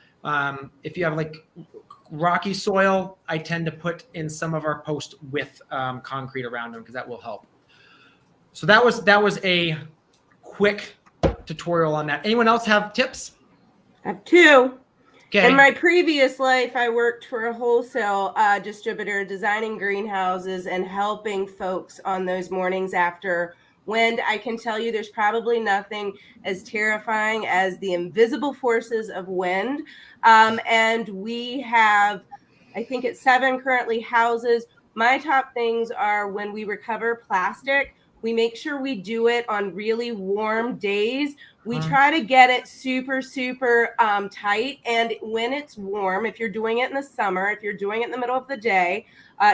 A: If you have like rocky soil, I tend to put in some of our posts with concrete around them because that will help. So that was a quick tutorial on that. Anyone else have tips?
G: I have 2.
A: Okay.
G: In my previous life, I worked for a wholesale distributor designing greenhouses and helping folks on those mornings after wind. I can tell you there's probably nothing as terrifying as the invisible forces of wind. And we have, I think it's 7 currently houses. My top things are when we recover plastic, We make sure we do it on really warm days. We try to get it super, super tight. And when it's warm, if you're doing it in the summer, if you're doing it in the middle of the day,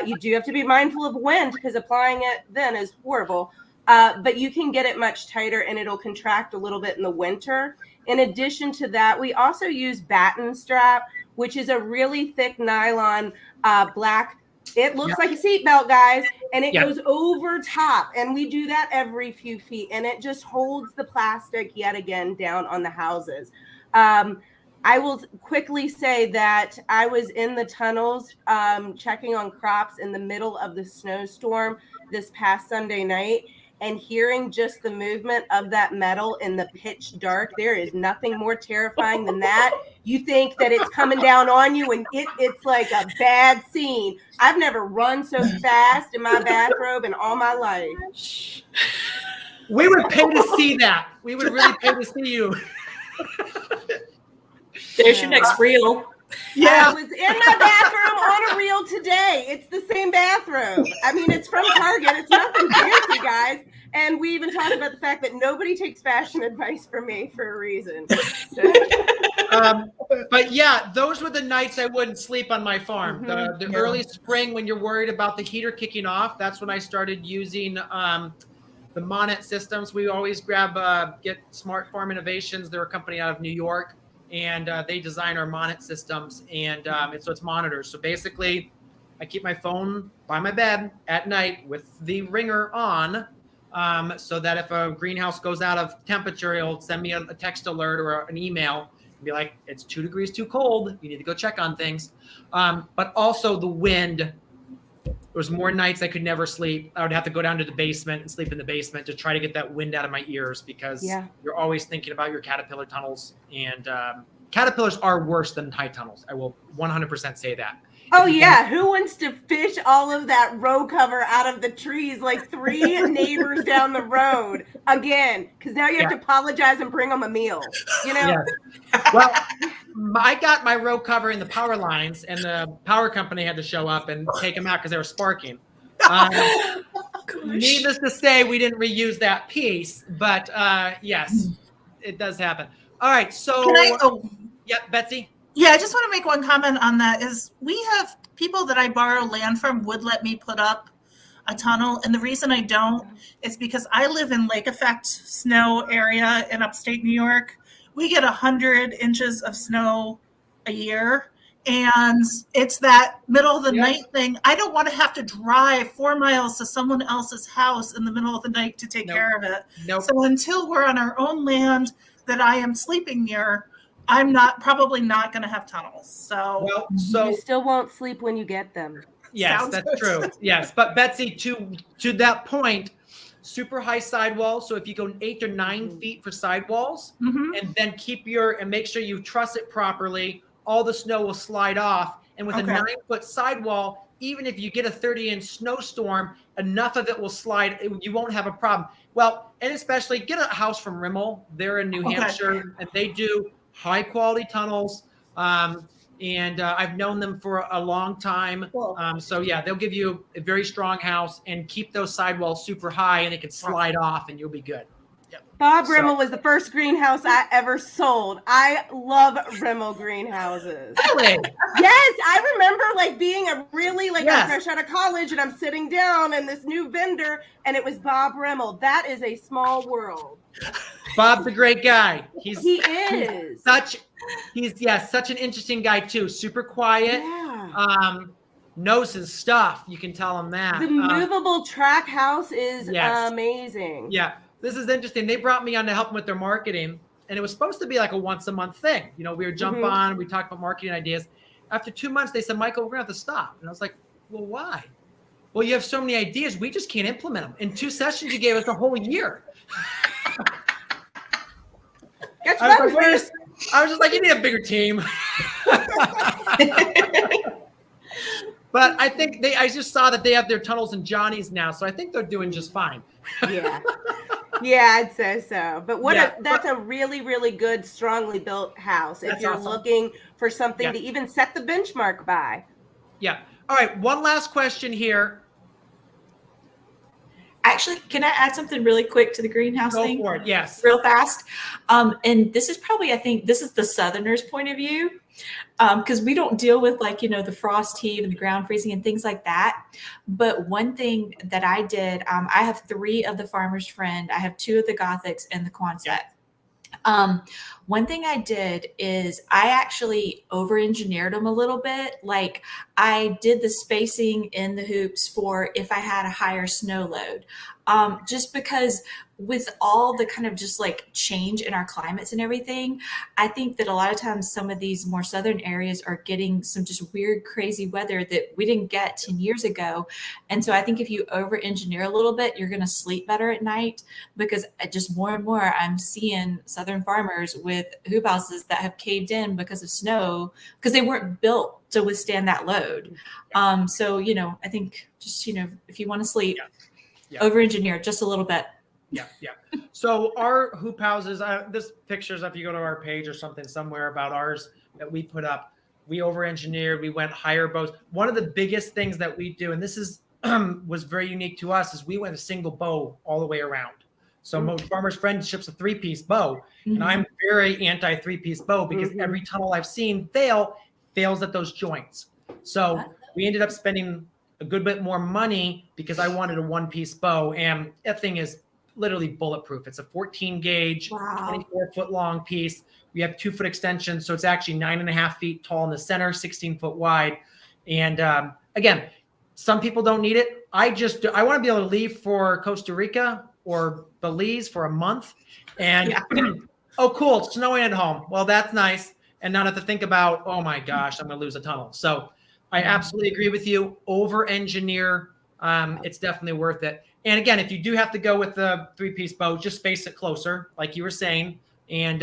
G: you do have to be mindful of wind because applying it then is horrible. But you can get it much tighter and it'll contract a little bit in the winter. In addition to that, we also use batten strap, which is a really thick nylon black. It looks like a seatbelt, guys, and it goes over top. And we do that every few feet, and it just holds the plastic yet again down on the houses. I will quickly say that I was in the tunnels checking on crops in the middle of the snowstorm this past Sunday night, and hearing just the movement of that metal in the pitch dark. There is nothing more terrifying than that. You think that it's coming down on you, and it's like a bad scene. I've never run so fast in my bathrobe in all my life.
A: We would pay to see that. We would really pay to see you.
E: There's your next reel.
G: Yeah, I was in my bathroom on a reel today. It's the same bathroom. I mean, it's from Target. It's nothing fancy, guys. And we even talked about the fact that nobody takes fashion advice from me for a reason. So.
A: But yeah, those were the nights I wouldn't sleep on my farm. The early spring, when you're worried about the heater kicking off, that's when I started using the Monet systems. We always get Smart Farm Innovations. They're a company out of New York. And they design our Monet systems, and so it's monitors. So basically, I keep my phone by my bed at night with the ringer on, so that if a greenhouse goes out of temperature, it'll send me a text alert or an email and be like, it's 2 degrees too cold. You need to go check on things. But also the wind. There was more nights I could never sleep. I would have to go down to the basement and sleep in the basement to try to get that wind out of my ears, because you're always thinking about your caterpillar tunnels. And caterpillars are worse than high tunnels. I will 100% say that.
G: Oh, yeah. Who wants to fish all of that row cover out of the trees like 3 neighbors down the road again? Because now you have to apologize and bring them a meal. You know?
A: Well, I got my row cover in the power lines, and the power company had to show up and take them out because they were sparking. Needless to say, we didn't reuse that piece, but yes, it does happen. All right, so Betsy.
F: Yeah, I just want to make one comment on that. Is we have people that I borrow land from would let me put up a tunnel, and the reason I don't is because I live in lake effect snow area in upstate New York. We get 100 inches of snow a year, and it's that middle of the night thing. I don't want to have to drive 4 miles to someone else's house in the middle of the night to take care of it. So until we're on our own land that I am sleeping near, I'm probably not going to have tunnels. So
G: you still won't sleep when you get them.
A: Yes, that's true. Yes, but Betsy, to that point, super high sidewall. So if you go 8 or 9 feet for sidewalls, and then and make sure you truss it properly, all the snow will slide off. And with a 9-foot sidewall, even if you get a 30-inch snowstorm, enough of it will slide. You won't have a problem. Well, and especially get a house from Rimmel. They're in New Hampshire, and they do high quality tunnels. And I've known them for a long time. So yeah, they'll give you a very strong house and keep those sidewalls super high, and they can slide off, and you'll be good.
G: Bob Rimmel was the first greenhouse I ever sold. I love Rimmel greenhouses.
A: Really?
G: Yes, I remember being I'm fresh out of college, and I'm sitting down and this new vendor, and it was Bob Rimmel. That is a small world.
A: Bob's a great guy.
G: He is
A: such an interesting guy too. Super quiet. Knows his stuff. You can tell him that.
G: The movable track house is amazing.
A: Yeah. This is interesting. They brought me on to help them with their marketing, and it was supposed to be like a once-a-month thing. You know, we would jump on, we talked about marketing ideas. After 2 months, they said, Michael, we're going to have to stop. And I was like, well, why? Well, you have so many ideas. We just can't implement them. In 2 sessions, you gave us a whole year. I was just like, you need a bigger team. But I think I just saw that they have their tunnels in Johnny's now, so I think they're doing just fine.
G: Yeah, I'd say so. But that's a really, really good, strongly built house if you're looking for something to even set the benchmark by.
A: Yeah. All right. One last question here.
E: Actually, can I add something really quick to the greenhouse
A: Go
E: thing?
A: for it. Yes.
E: Real fast. And this is probably, I think this is the Southerners' point of view. Because we don't deal with like, the frost heave and the ground freezing and things like that. But one thing that I did, I have 3 of the Farmer's Friend. I have 2 of the Gothics and the Quonset. One thing I did is I actually over-engineered them a little bit. Like I did the spacing in the hoops for if I had a higher snow load. Just because with all the kind of just like change in our climates and everything, I think that a lot of times some of these more southern areas are getting some just weird, crazy weather that we didn't get 10 years ago. And so I think if you over-engineer a little bit, you're going to sleep better at night, because just more and more I'm seeing southern farmers with hoop houses that have caved in because of snow, because they weren't built to withstand that load. So, I think just, if you want to sleep, over-engineer just a little bit.
A: Yeah. So our hoop houses, this pictures, if you go to our page or something somewhere about ours that we put up, we over-engineered, we went higher bows. One of the biggest things that we do, and this is was very unique to us, is we went a single bow all the way around. So most Farmer's Friend ships a 3-piece bow, and I'm very anti 3-piece bow because every tunnel I've seen fails at those joints. So we ended up spending a good bit more money because I wanted a 1-piece bow, and that thing is literally bulletproof. It's a 14 gauge, 24-foot long piece. We have 2-foot extensions, so it's actually 9.5 feet tall in the center, 16 foot wide. And again, some people don't need it. I want to be able to leave for Costa Rica or Belize for a month, and oh, cool, it's snowing at home. Well, that's nice, and not have to think about, oh my gosh, I'm going to lose a tunnel. So I absolutely agree with you. Over-engineer. It's definitely worth it. And again, if you do have to go with the 3-piece bow, just space it closer, like you were saying, and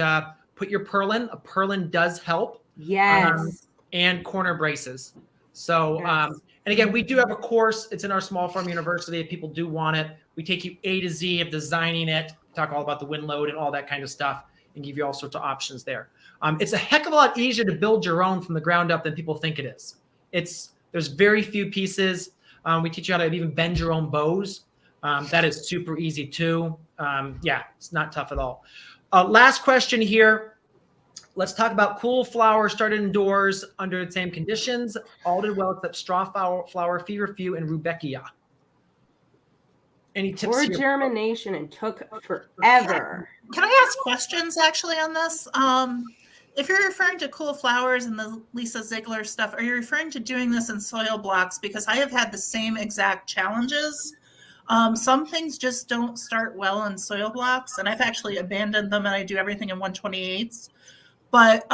A: put your purlin. A purlin does help.
G: Yes.
A: And corner braces. So, and again, we do have a course. It's in our Small Farm University. If people do want it, we take you A to Z of designing it, talk all about the wind load and all that kind of stuff, and give you all sorts of options there. It's a heck of a lot easier to build your own from the ground up than people think it is. There's very few pieces. We teach you how to even bend your own bows. That is super easy too. It's not tough at all. Last question here. Let's talk about cool flowers started indoors under the same conditions. All did well except straw flower, feverfew, and rudbeckia. Any tips
G: Or
A: here?
G: germination and took forever.
F: Can I ask questions actually on this? If you're referring to cool flowers and the Lisa Ziegler stuff, are you referring to doing this in soil blocks? Because I have had the same exact challenges. Some things just don't start well in soil blocks, and I've actually abandoned them and I do everything in 1/28. But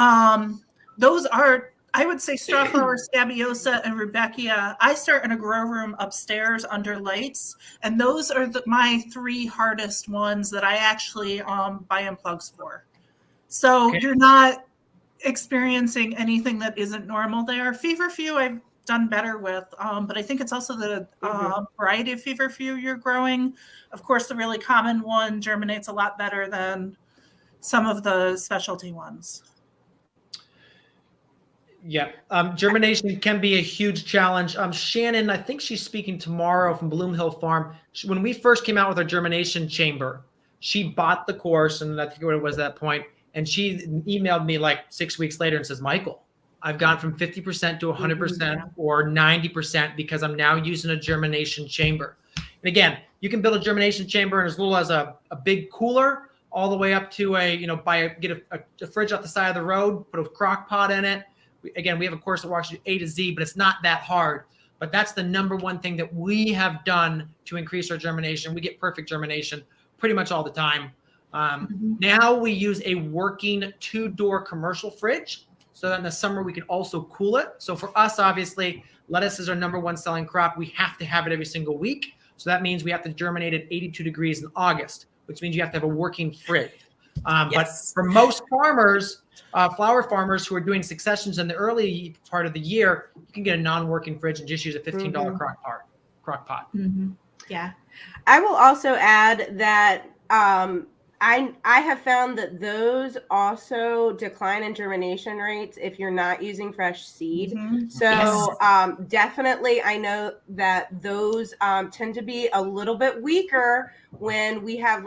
F: those are, I would say, strawflower, scabiosa, and rudbeckia. I start in a grow room upstairs under lights, and those are my 3 hardest ones that I actually buy in plugs for. So you're not experiencing anything that isn't normal there. Feverfew I've done better with, but I think it's also the variety of feverfew you're growing. Of course, the really common one germinates a lot better than some of the specialty ones.
A: Yeah, germination can be a huge challenge. Shannon, I think she's speaking tomorrow from Bloom Hill Farm. When we first came out with our germination chamber, she bought the course, and I think what it was at that point, and she emailed me like 6 weeks later and says, Michael, I've gone from 50% to 100% or 90% because I'm now using a germination chamber. And again, you can build a germination chamber in as little as a big cooler, all the way up to get a fridge off the side of the road, put a crock pot in it. Again, we have a course that walks you A to Z, but it's not that hard. But that's the number one thing that we have done to increase our germination. We get perfect germination pretty much all the time. Now we use a working 2-door commercial fridge, so that in the summer we can also cool it. So for us, obviously, lettuce is our number 1 selling crop. We have to have it every single week. So that means we have to germinate at 82 degrees in August, which means you have to have a working fridge. But for most farmers, flower farmers who are doing successions in the early part of the year, you can get a non-working fridge and just use a $15 crock pot.
E: Yeah.
G: I will also add that I have found that those also decline in germination rates if you're not using fresh seed. So definitely, I know that those tend to be a little bit weaker when we have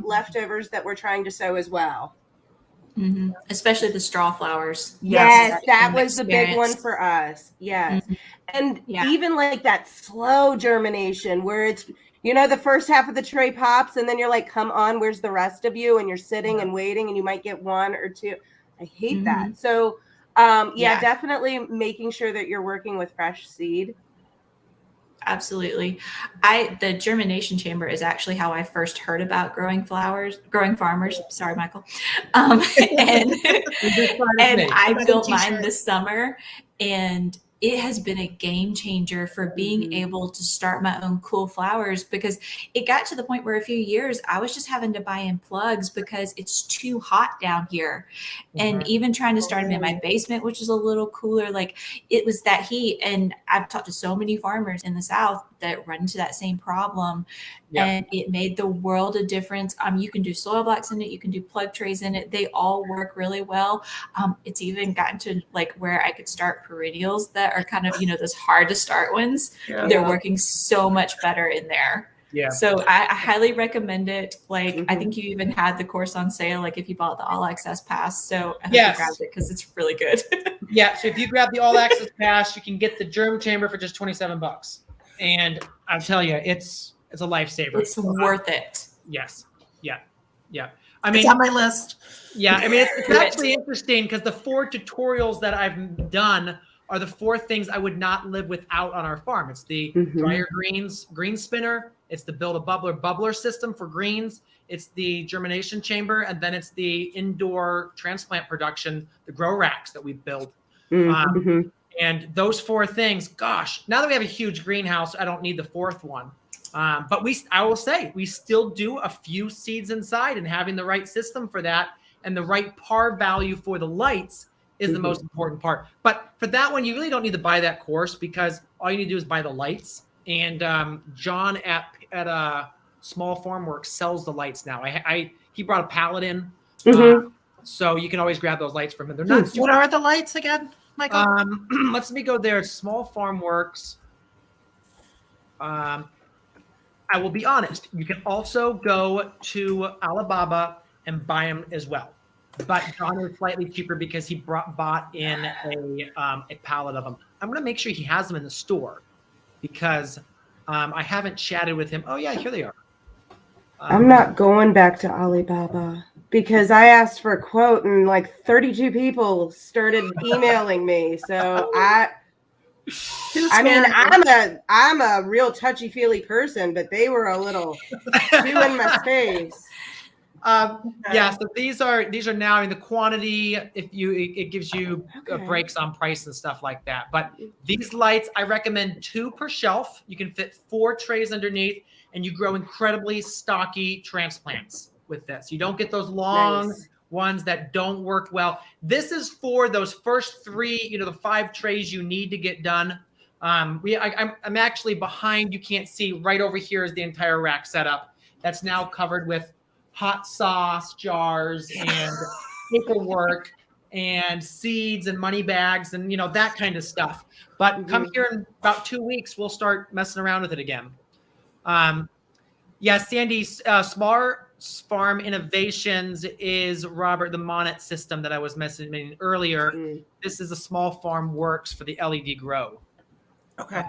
G: leftovers that we're trying to sow as well.
E: Especially the straw flowers.
G: Yes, that was the big one for us. Yes. And even like that slow germination where it's, you know, the first half of the tray pops and then you're like, come on, where's the rest of you? And you're sitting and waiting and you might get one or two. I hate that. So definitely making sure that you're working with fresh seed.
E: Absolutely. The germination chamber is actually how I first heard about growing farmers. Sorry, Michael. And I built mine this summer, and it has been a game changer for being able to start my own cool flowers, because it got to the point where a few years I was just having to buy in plugs because it's too hot down here. And even trying to start them in my basement, which is a little cooler, like it was that heat. And I've talked to so many farmers in the South that run into that same problem. And it made the world a difference. You can do soil blocks in it. You can do plug trays in it. They all work really well. It's even gotten to like where I could start perennials that are kind of, you know, those hard to start ones. They're working so much better in there. So I highly recommend it. Like, I think you even had the course on sale, like if you bought the all access pass. So I hope you grabbed it because it's really good.
A: So if you grab the all access pass, you can get the germ chamber for just $27. And I'll tell you, it's a lifesaver.
E: It's worth it.
A: Yes. I mean,
F: it's on my list.
A: I mean, it's actually interesting because the 4 tutorials that I've done are the 4 things I would not live without on our farm. It's the dryer greens green spinner. It's the build a bubbler system for greens. It's the germination chamber, and then it's the indoor transplant production, the grow racks that we build. And those 4 things, gosh, now that we have a huge greenhouse, I don't need the 4th one. But I will say, we still do a few seeds inside, and having the right system for that and the right par value for the lights is the most important part. But for that one, you really don't need to buy that course because all you need to do is buy the lights. And John at Small Farm Works sells the lights now. He brought a pallet in, so you can always grab those lights from him. They're not.
F: What are the lights again, Michael?
A: Let me go there. Small Farm Works. I will be honest. You can also go to Alibaba and buy them as well. But John is slightly cheaper because he bought in a pallet of them. I'm going to make sure he has them in the store because I haven't chatted with him. Oh, yeah, here they are.
G: I'm not going back to Alibaba because I asked for a quote and like 32 people started emailing me. So I mean, I'm a real touchy-feely person, but they were a little too in my face.
A: So these are now in the quantity. It gives you breaks on price and stuff like that. But these lights, I recommend 2 per shelf. You can fit 4 trays underneath, and you grow incredibly stocky transplants with this. You don't get those long ones that don't work well. This is for those first 3, the 5 trays you need to get done. I'm actually behind. You can't see. Right over here is the entire rack setup. That's now covered with hot sauce jars and paperwork and seeds and money bags and that kind of stuff. But come here in about 2 weeks, we'll start messing around with it again. Sandy's Smart Farm Innovations is Robert the Monet system that I was mentioning earlier. This is a Small Farm Works for the LED grow.
F: Okay.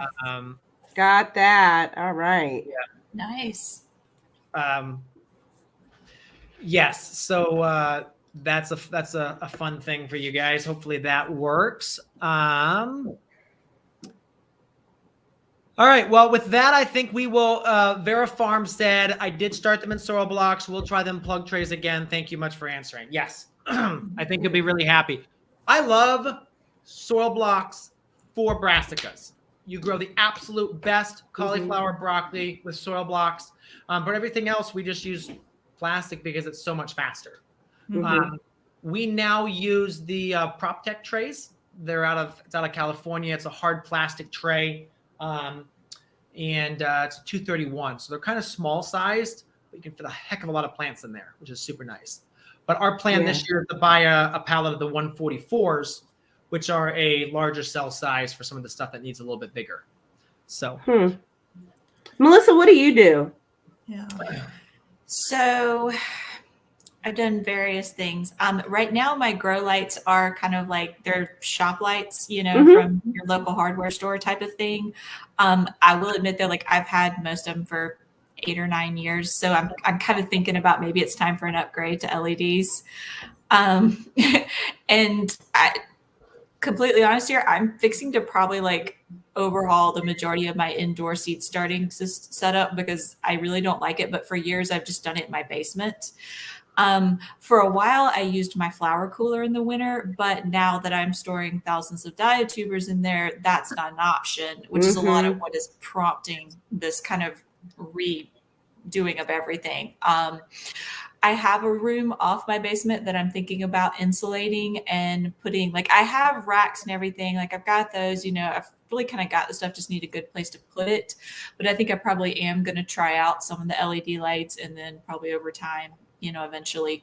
G: Got that. All right.
E: Nice.
A: Yes. So that's a fun thing for you guys. Hopefully that works. All right. Well, with that, I think we will. Vera Farm said, I did start them in soil blocks. We'll try them plug trays again. Thank you much for answering. Yes. I think you'll be really happy. I love soil blocks for brassicas. You grow the absolute best cauliflower broccoli with soil blocks. But everything else, we just use plastic because it's so much faster. We now use the PropTech trays. It's out of California. It's a hard plastic tray. And it's 231. So they're kind of small sized. but you can fit a heck of a lot of plants in there, which is super nice. But our plan this year is to buy a pallet of the 144s, which are a larger cell size for some of the stuff that needs a little bit bigger. So,
G: Melissa, what do you do?
F: Yeah.
E: So I've done various things. Right now, my grow lights are kind of like they're shop lights, you know, from your local hardware store type of thing. I will admit that, like, I've had most of them for 8 or 9 years, so I'm kind of thinking about maybe it's time for an upgrade to LEDs. And I, completely honest here, I'm fixing to probably like overhaul the majority of my indoor seat starting setup because I really don't like it. But for years, I've just done it in my basement. For a while, I used my flower cooler in the winter, but now that I'm storing thousands of diatubers in there, that's not an option, which is a lot of what is prompting this kind of redoing of everything. I have a room off my basement that I'm thinking about insulating and putting, like, I have racks and everything. Like, I've got those, you know, I've really kind of got the stuff, just need a good place to put it. But I think I probably am going to try out some of the LED lights and then probably over time, you know, eventually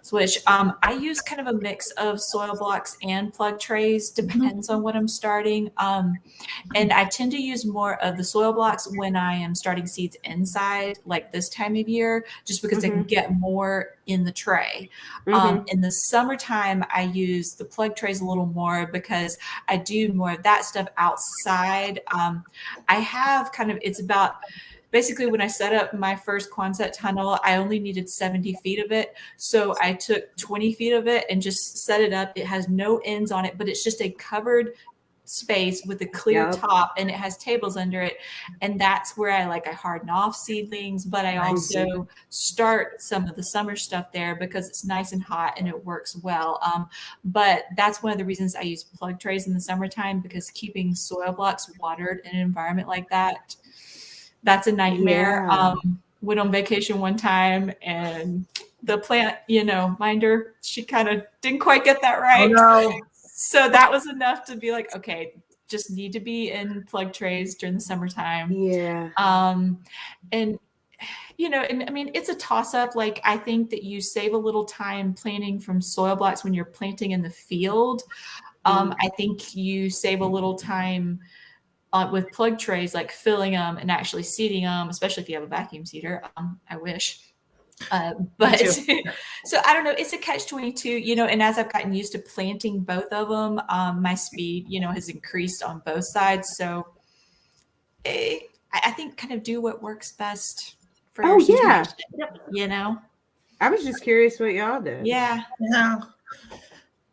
E: switch. I use kind of a mix of soil blocks and plug trays, depends on what I'm starting. And I tend to use more of the soil blocks when I am starting seeds inside, like this time of year, just because I can get more in the tray. In the summertime, I use the plug trays a little more because I do more of that stuff outside. I have kind of, it's about, basically, when I set up my first Quonset tunnel, I only needed 70 feet of it. So I took 20 feet of it and just set it up. It has no ends on it, but it's just a covered space with a clear top, and it has tables under it. And that's where I harden off seedlings, but I also start some of the summer stuff there because it's nice and hot and it works well. But that's one of the reasons I use plug trays in the summertime, because keeping soil blocks watered in an environment like that, that's a nightmare. Went on vacation one time and the plant, you know, minder, she kind of didn't quite get that right.
A: Oh, no.
E: So that was enough to be like, okay, just need to be in plug trays during the summertime. And, you know, and I mean, it's a toss up. Like, I think that you save a little time planting from soil blocks when you're planting in the field. I think you save a little time with plug trays, like filling them and actually seeding them, especially if you have a vacuum seeder. I wish. But so I don't know, it's a catch-22, you know, and as I've gotten used to planting both of them, my speed, you know, has increased on both sides. So I think kind of do what works best for your situation, you know?
G: I was just curious what y'all did.
E: Yeah.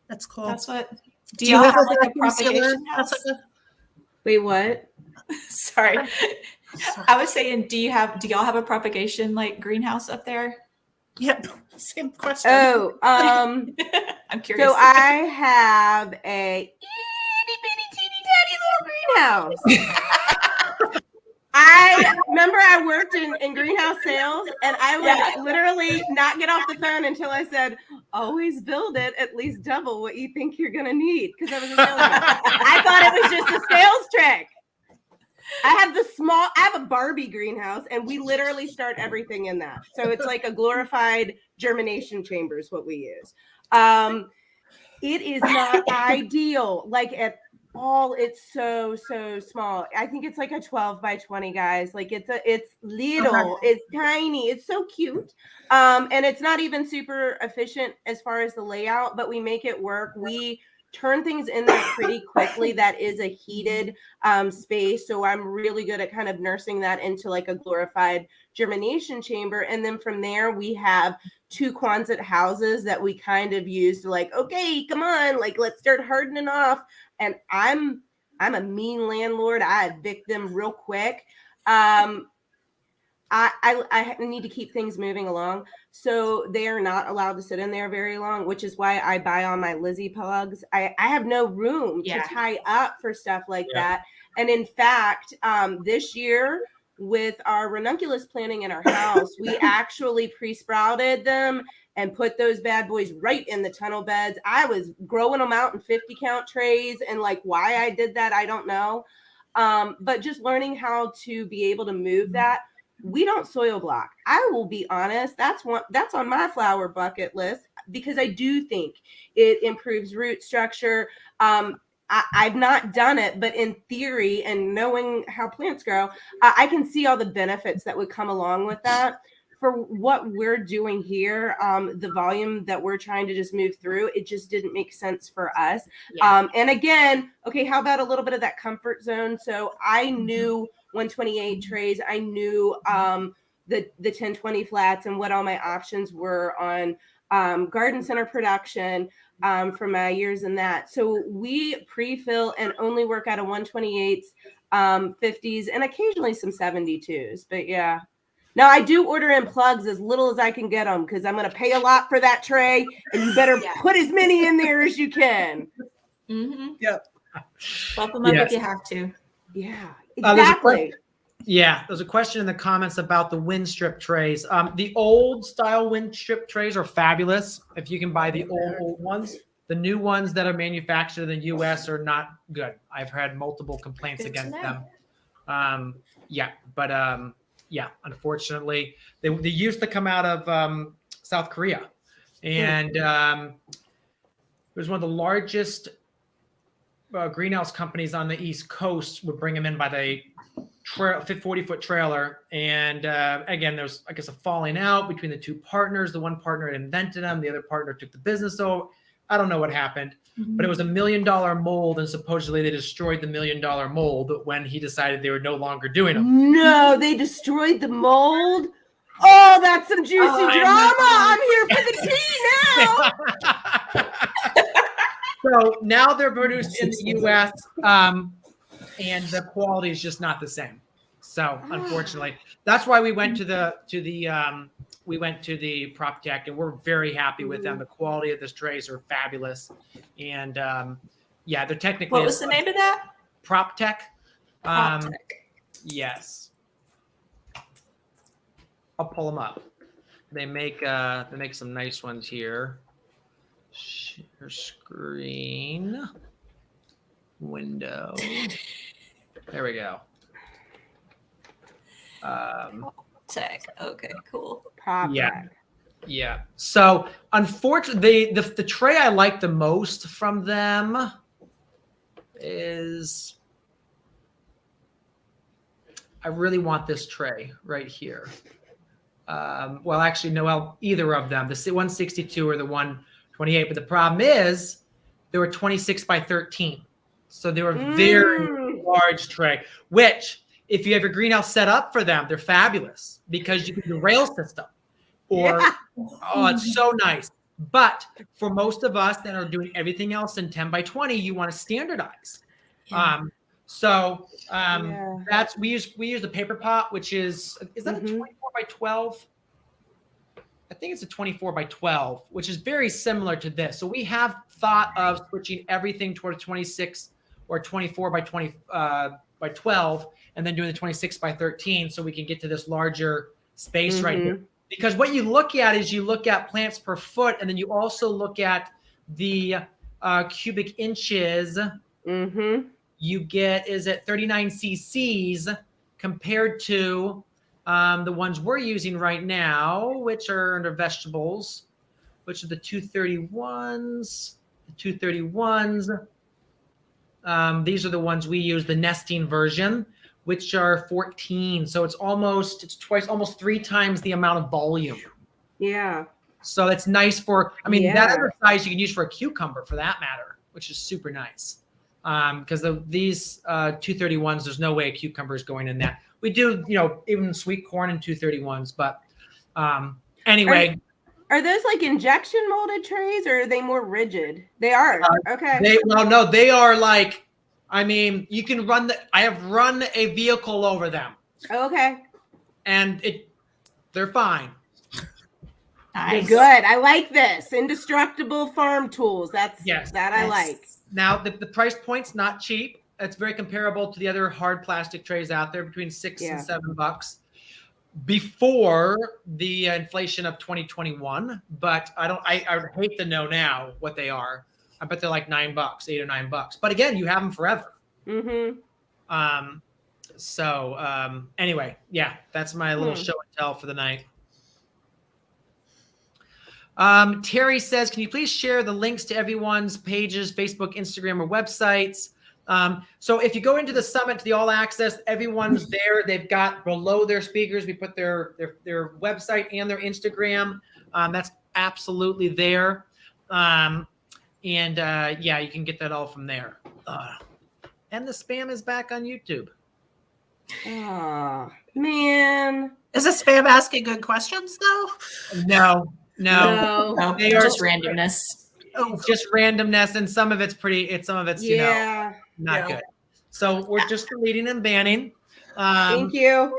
F: That's cool.
E: That's what, do y'all have like a propagation house?
G: Wait, what?
E: Sorry. I was saying, do y'all have a propagation like greenhouse up there?
F: Yep. Same question.
G: Oh,
E: I'm curious.
G: So I have a itty bitty teeny tiny little greenhouse. I remember I worked in greenhouse sales, and I would literally not get off the phone until I said, always build it at least double what you think you're going to need. Because I was a salesman. I thought it was just a sales trick. I have a Barbie greenhouse, and we literally start everything in that. So it's like a glorified germination chamber is what we use. It is not ideal, like at all. It's so small. I think it's like a 12 by 20, guys. Like it's little, it's tiny, it's so cute. And it's not even super efficient as far as the layout, but we make it work. We turn things in there pretty quickly. That is a heated space. So I'm really good at kind of nursing that into like a glorified germination chamber. And then from there, we have 2 Quonset houses that we kind of use to like, okay, come on, like let's start hardening off. And I'm a mean landlord. I evict them real quick. I need to keep things moving along. So they are not allowed to sit in there very long, which is why I buy all my Lizzie plugs. I have no room to tie up for stuff like that. And in fact, this year with our ranunculus planting in our house, we actually pre-sprouted them and put those bad boys right in the tunnel beds. I was growing them out in 50 count trays, and like why I did that, I don't know. But just learning how to be able to move that we don't soil block. I will be honest, that's on my flower bucket list, because I do think it improves root structure. I've not done it, but in theory and knowing how plants grow, I can see all the benefits that would come along with that. For what we're doing here, the volume that we're trying to just move through, it just didn't make sense for us.
E: Yeah.
G: And again, okay, how about a little bit of that comfort zone? So I knew 128 trays. I knew the 1020 flats and what all my options were on garden center production from my years in that. So we pre-fill and only work out of 128s, 50s, and occasionally some 72s. But yeah. Now I do order in plugs as little as I can get them, because I'm going to pay a lot for that tray, and you better put as many in there as you can.
E: Mm-hmm.
A: Yep.
E: Bump them up if you have to.
G: Yeah, exactly.
A: There's a question in the comments about the wind strip trays. The old style wind strip trays are fabulous. If you can buy the old ones, the new ones that are manufactured in the U.S. are not good. I've had multiple complaints against them. Unfortunately, they used to come out of South Korea, and it was one of the largest greenhouse companies on the East Coast would bring them in by the 40-foot trailer. And again, there's, I guess, a falling out between the two partners. The one partner had invented them. The other partner took the business over. I don't know what happened, but it was $1 million mold. And supposedly they destroyed the $1 million mold when he decided they were no longer doing them.
G: No, they destroyed the mold. Oh, that's some juicy drama. I'm here for the tea now.
A: So now they're produced in the U.S. And the quality is just not the same. So unfortunately, that's why we went to the Prop Tech, and we're very happy with them. The quality of the trays are fabulous, and they're technically.
E: What was the name of that?
A: Prop Tech.
E: Prop Tech.
A: Yes. I'll pull them up. They make some nice ones here. Share screen. Window. There we go.
E: Tech. Okay, cool.
A: Yeah. So unfortunately, the tray I like the most from them is, I really want this tray right here. Well, actually, no, either of them, the 162 or the 128. But the problem is they were 26 by 13. So they were very large tray, which if you have your greenhouse set up for them, they're fabulous because you can do rail system it's so nice. But for most of us that are doing everything else in 10 by 20, you want to standardize.
E: Yeah.
A: That's, we use the paper pot, which is that a 24 by 12? I think it's a 24 by 12, which is very similar to this. So we have thought of switching everything toward 26 or 24 by 20 by 12, and then doing the 26 by 13, so we can get to this larger space right here. Because what you look at is you look at plants per foot, and then you also look at the cubic inches. You get is at 39 cc's compared to the ones we're using right now, which are under vegetables, which are the 231s. The 231s. These are the ones we use, the nesting version, which are 14. So it's almost 3 times the amount of volume.
G: Yeah.
A: So that's nice for, that other size you can use for a cucumber for that matter, which is super nice. Because these 231s, there's no way a cucumber is going in that. We do, even sweet corn in 231s, but anyway.
G: Are those like injection molded trays, or are they more rigid? They are. Okay.
A: They are like, you can run I have run a vehicle over them.
G: Okay.
A: And they're fine.
G: Nice. Good. I like this. Indestructible farm tools. That I like.
A: Now the price point's not cheap. It's very comparable to the other hard plastic trays out there, between $6 and $7 before the inflation of 2021. But I would hate to know now what they are. I bet they're like $9, $8 or $9. But again, you have them forever. So anyway, yeah, that's my little show and tell for the night. Terry says, can you please share the links to everyone's pages, Facebook, Instagram, or websites? So if you go into the summit to the all access, everyone's there. They've got below their speakers, we put their website and their Instagram. That's absolutely there. Yeah, you can get that all from there. And the spam is back on YouTube.
G: Oh, man.
F: Is the spam asking good questions though?
A: No.
E: No,
A: They are
E: just randomness.
F: Oh,
A: just randomness, and some of it's not good. So we're just deleting and banning.
G: Thank you.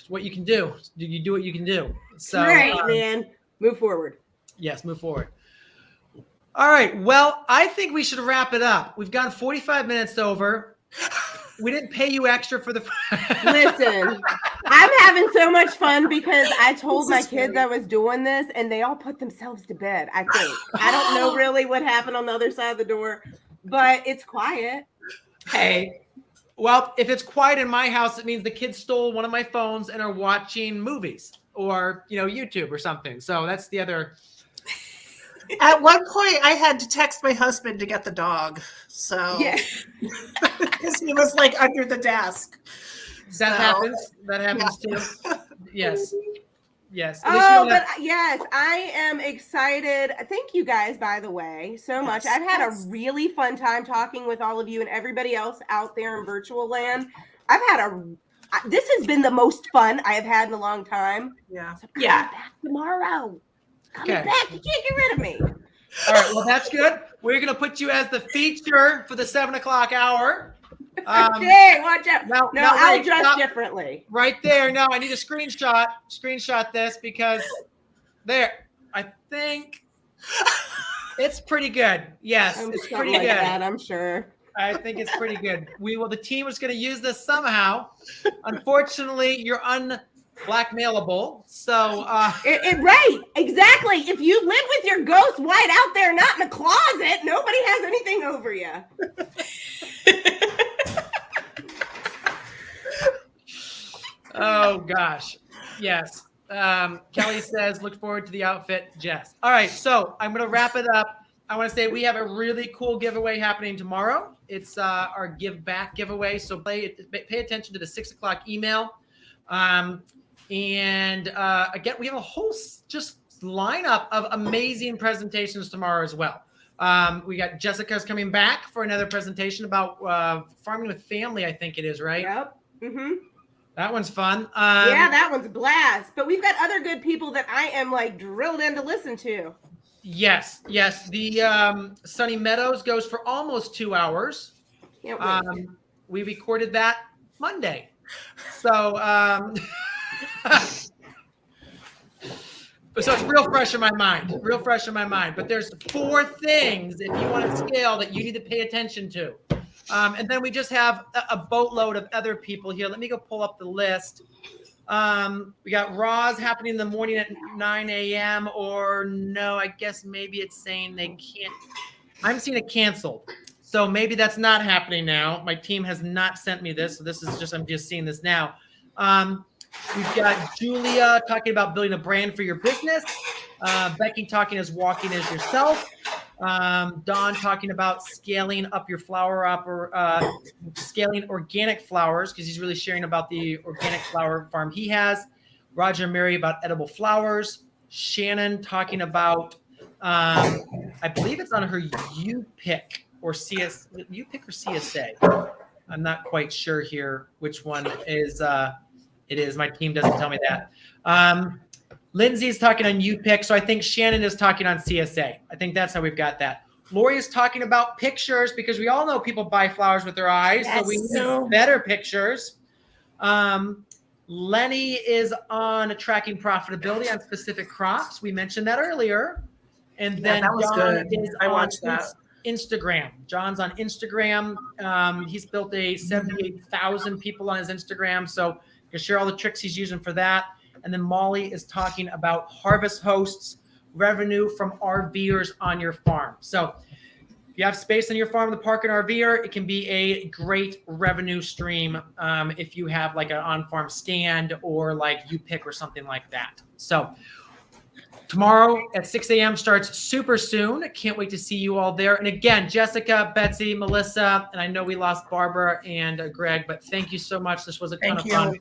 A: What you can do. You do what you can do. So
G: Great, man. Move forward.
A: Yes, move forward. All right. Well, I think we should wrap it up. We've gone 45 minutes over. We didn't pay you extra for the.
G: Listen, I'm having so much fun because I told my kids I was doing this and they all put themselves to bed, I think. I don't know really what happened on the other side of the door, but it's quiet.
A: Hey. Well, if it's quiet in my house, it means the kids stole one of my phones and are watching movies or, YouTube or something. So that's the other.
F: At one point, I had to text my husband to get the dog. So, because he was like under the desk.
A: That happens. That happens too. Yes.
G: Oh, but yes, I am excited. Thank you guys, by the way, so much. I've had a really fun time talking with all of you and everybody else out there in virtual land. This has been the most fun I have had in a long time.
F: Yeah.
G: So back tomorrow. Coming back. You can't get rid of me.
A: All right. Well, that's good. We're going to put you as the feature for the 7:00 hour.
G: Okay, watch out.
A: No,
G: I'll dress differently.
A: Right there. No, I need a screenshot. Screenshot this because there. I think it's pretty good. Yes, it's pretty good.
G: That, I'm sure.
A: I think it's pretty good. The team was going to use this somehow. Unfortunately, you're unblackmailable. So
G: right, exactly. If you live with your ghost white out there, not in the closet, nobody has anything over you.
A: Oh gosh, yes. Kelly says, "Look forward to the outfit, Jess." All right, so I'm going to wrap it up. I want to say we have a really cool giveaway happening tomorrow. It's our Give Back giveaway. So pay attention to the 6:00 email. And again, we have a whole just lineup of amazing presentations tomorrow as well. We got Jessica's coming back for another presentation about farming with family, I think it is, right?
G: Yep. Mm-hmm.
A: That one's fun.
G: Yeah, that one's a blast. But we've got other good people that I am drilled in to listen to.
A: Yes. The Sunny Meadows goes for almost 2 hours.
G: Can't wait.
A: We recorded that Monday. So so it's real fresh in my mind. But there's 4 things, if you want to scale, that you need to pay attention to. And then we just have a boatload of other people here. Let me go pull up the list. We got Raws happening in the morning at 9 a.m. or no, I guess maybe it's saying they can't. I'm seeing it canceled. So maybe that's not happening now. My team has not sent me this. So I'm just seeing this now. We've got Julia talking about building a brand for your business. Becky talking as walking as yourself. Don talking about scaling up your scaling organic flowers, because he's really sharing about the organic flower farm he has. Roger and Mary about edible flowers. Shannon talking about, I believe it's on her U-Pick or CSA. I'm not quite sure here which one is. It is. My team doesn't tell me that. Lindsay's talking on U-Pick, so I think Shannon is talking on CSA. I think that's how we've got that. Lori is talking about pictures, because we all know people buy flowers with their eyes, so we need better pictures. Lenny is on tracking profitability on specific crops. We mentioned that earlier. And then
F: that was
A: John
F: good.
A: is
F: I
A: on
F: watched that.
A: Instagram. John's on Instagram. He's built 78,000 people on his Instagram, so you can share all the tricks he's using for that. And then Molly is talking about harvest hosts, revenue from RVers on your farm. So If you have space on your farm to park an RVer, it can be a great revenue stream if you have like an on-farm stand or like you pick or something like that. So tomorrow at 6 a.m. starts super soon. Can't wait to see you all there. And again, Jessica, Betsy, Melissa, and I know we lost Barbara and Greg, but thank you so much. This was a ton of fun.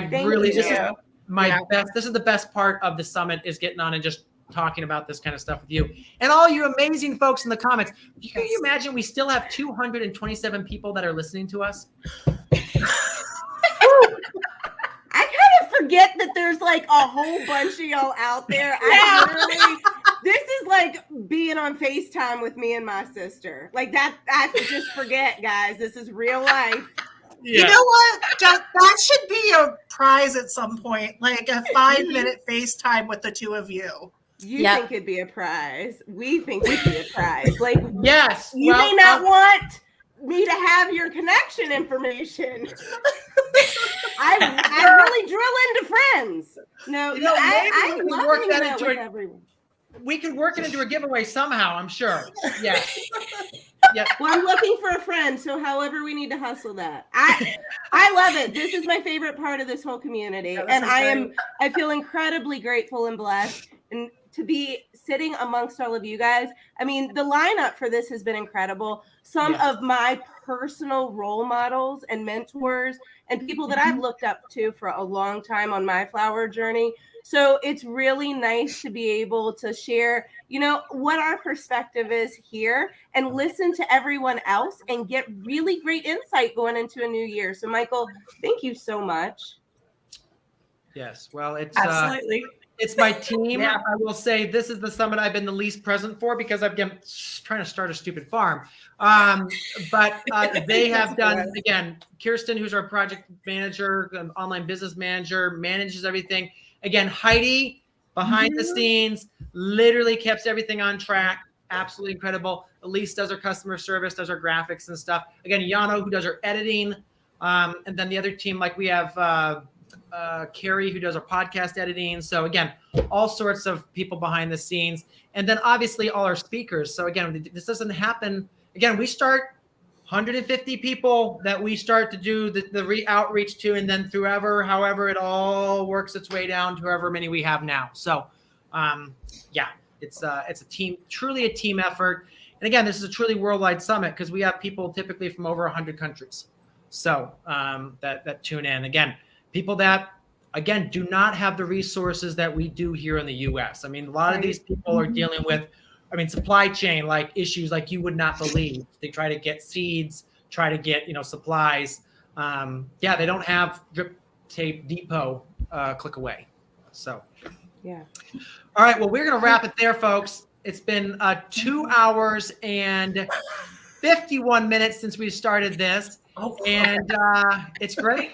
A: This is my best. This is the best part of the summit, is getting on and just talking about this kind of stuff with you and all you amazing folks in the comments. Can you imagine we still have 227 people that are listening to us?
G: I kind of forget that there's like a whole bunch of y'all out there. This is like being on FaceTime with me and my sister. Like that, I just forget, guys. This is real life.
F: Yeah. You know what? That should be a prize at some point, like a 5-minute FaceTime with the two of you.
G: You think it'd be a prize. We think it'd be a prize. Like,
A: yes,
G: you may not want me to have your connection information. I really drill into friends. No, I love hanging out with everyone.
A: We can work it into a giveaway somehow, I'm sure. Yeah. Yeah.
G: Well, I'm looking for a friend, so however we need to hustle that. I love it. This is my favorite part of this whole community. And I feel incredibly grateful and blessed and to be sitting amongst all of you guys. I mean, the lineup for this has been incredible. Some of my personal role models and mentors and people that I've looked up to for a long time on my flower journey. So it's really nice to be able to share, you know, what our perspective is here and listen to everyone else and get really great insight going into a new year. So Michael, thank you so much.
A: Yes. Well, it's
F: absolutely.
A: It's my team. I will say this is the summit I've been the least present for because I've been trying to start a stupid farm. But they have done, again, Kirsten, who's our project manager, online business manager, manages everything. Again, Heidi, behind the scenes, literally keeps everything on track. Absolutely incredible. Elise does our customer service, does our graphics and stuff. Again, Yano, who does our editing. And then the other team, like we have Carrie, who does our podcast editing. So again, all sorts of people behind the scenes. And then obviously all our speakers. So again, this doesn't happen. Again, we start 150 people that we start to do the outreach to, and then however it all works its way down to however many we have now. So it's a team, truly a team effort. And again, this is a truly worldwide summit because we have people typically from over 100 countries. So that tune in. Again, people that, again, do not have the resources that we do here in the U.S. I mean, a lot of these people are dealing with, supply chain like issues like you would not believe. They try to get seeds, try to get, supplies. They don't have Drip Tape Depot click away. So,
G: yeah.
A: All right. Well, we're going to wrap it there, folks. It's been 2 hours and 51 minutes since we started this. And it's great.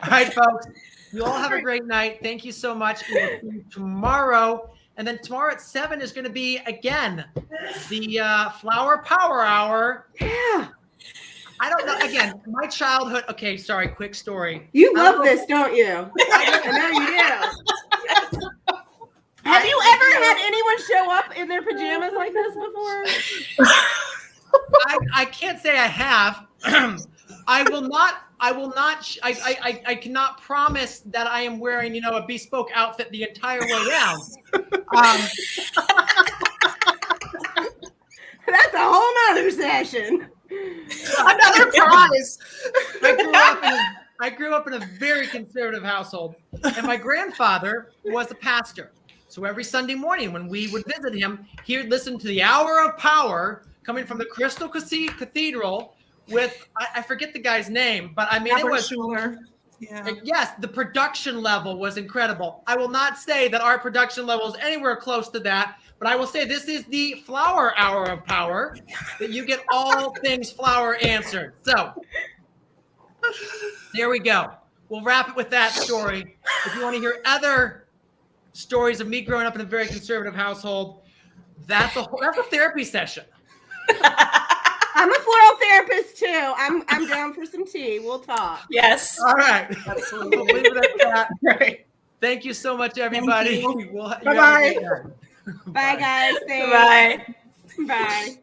A: All right, folks. You all have a great night. Thank you so much. We'll see you tomorrow. And then tomorrow at 7 is going to be, again, the Flower Power Hour.
G: Yeah.
A: I don't know. Again, my childhood. Okay, sorry. Quick story.
G: You love this, don't you? I know you do. Have you ever had anyone show up in their pajamas like this before?
A: I can't say I have. I will not. I cannot promise that I am wearing, a bespoke outfit the entire way down.
G: That's a whole nother session.
F: Another prize.
A: I grew up in a very conservative household, and my grandfather was a pastor. So every Sunday morning when we would visit him, he would listen to the Hour of Power coming from the Crystal Cathedral with, I forget the guy's name, but I mean,
F: Robert
A: it was
F: Schuller. Yeah.
A: Yes, the production level was incredible. I will not say that our production level is anywhere close to that, but I will say this is the Flower Hour of Power, that you get all things flower answered. So there we go. We'll wrap it with that story. If you want to hear other stories of me growing up in a very conservative household, that's a therapy session.
G: I'm a floral therapist too. I'm down for some tea. We'll talk.
F: Yes.
A: All right.
F: Absolutely.
A: We'll leave it at that.
F: Right.
A: Thank you so much, everybody.
F: Bye-bye.
G: Bye, guys. Thanks.
F: Bye.
G: Bye.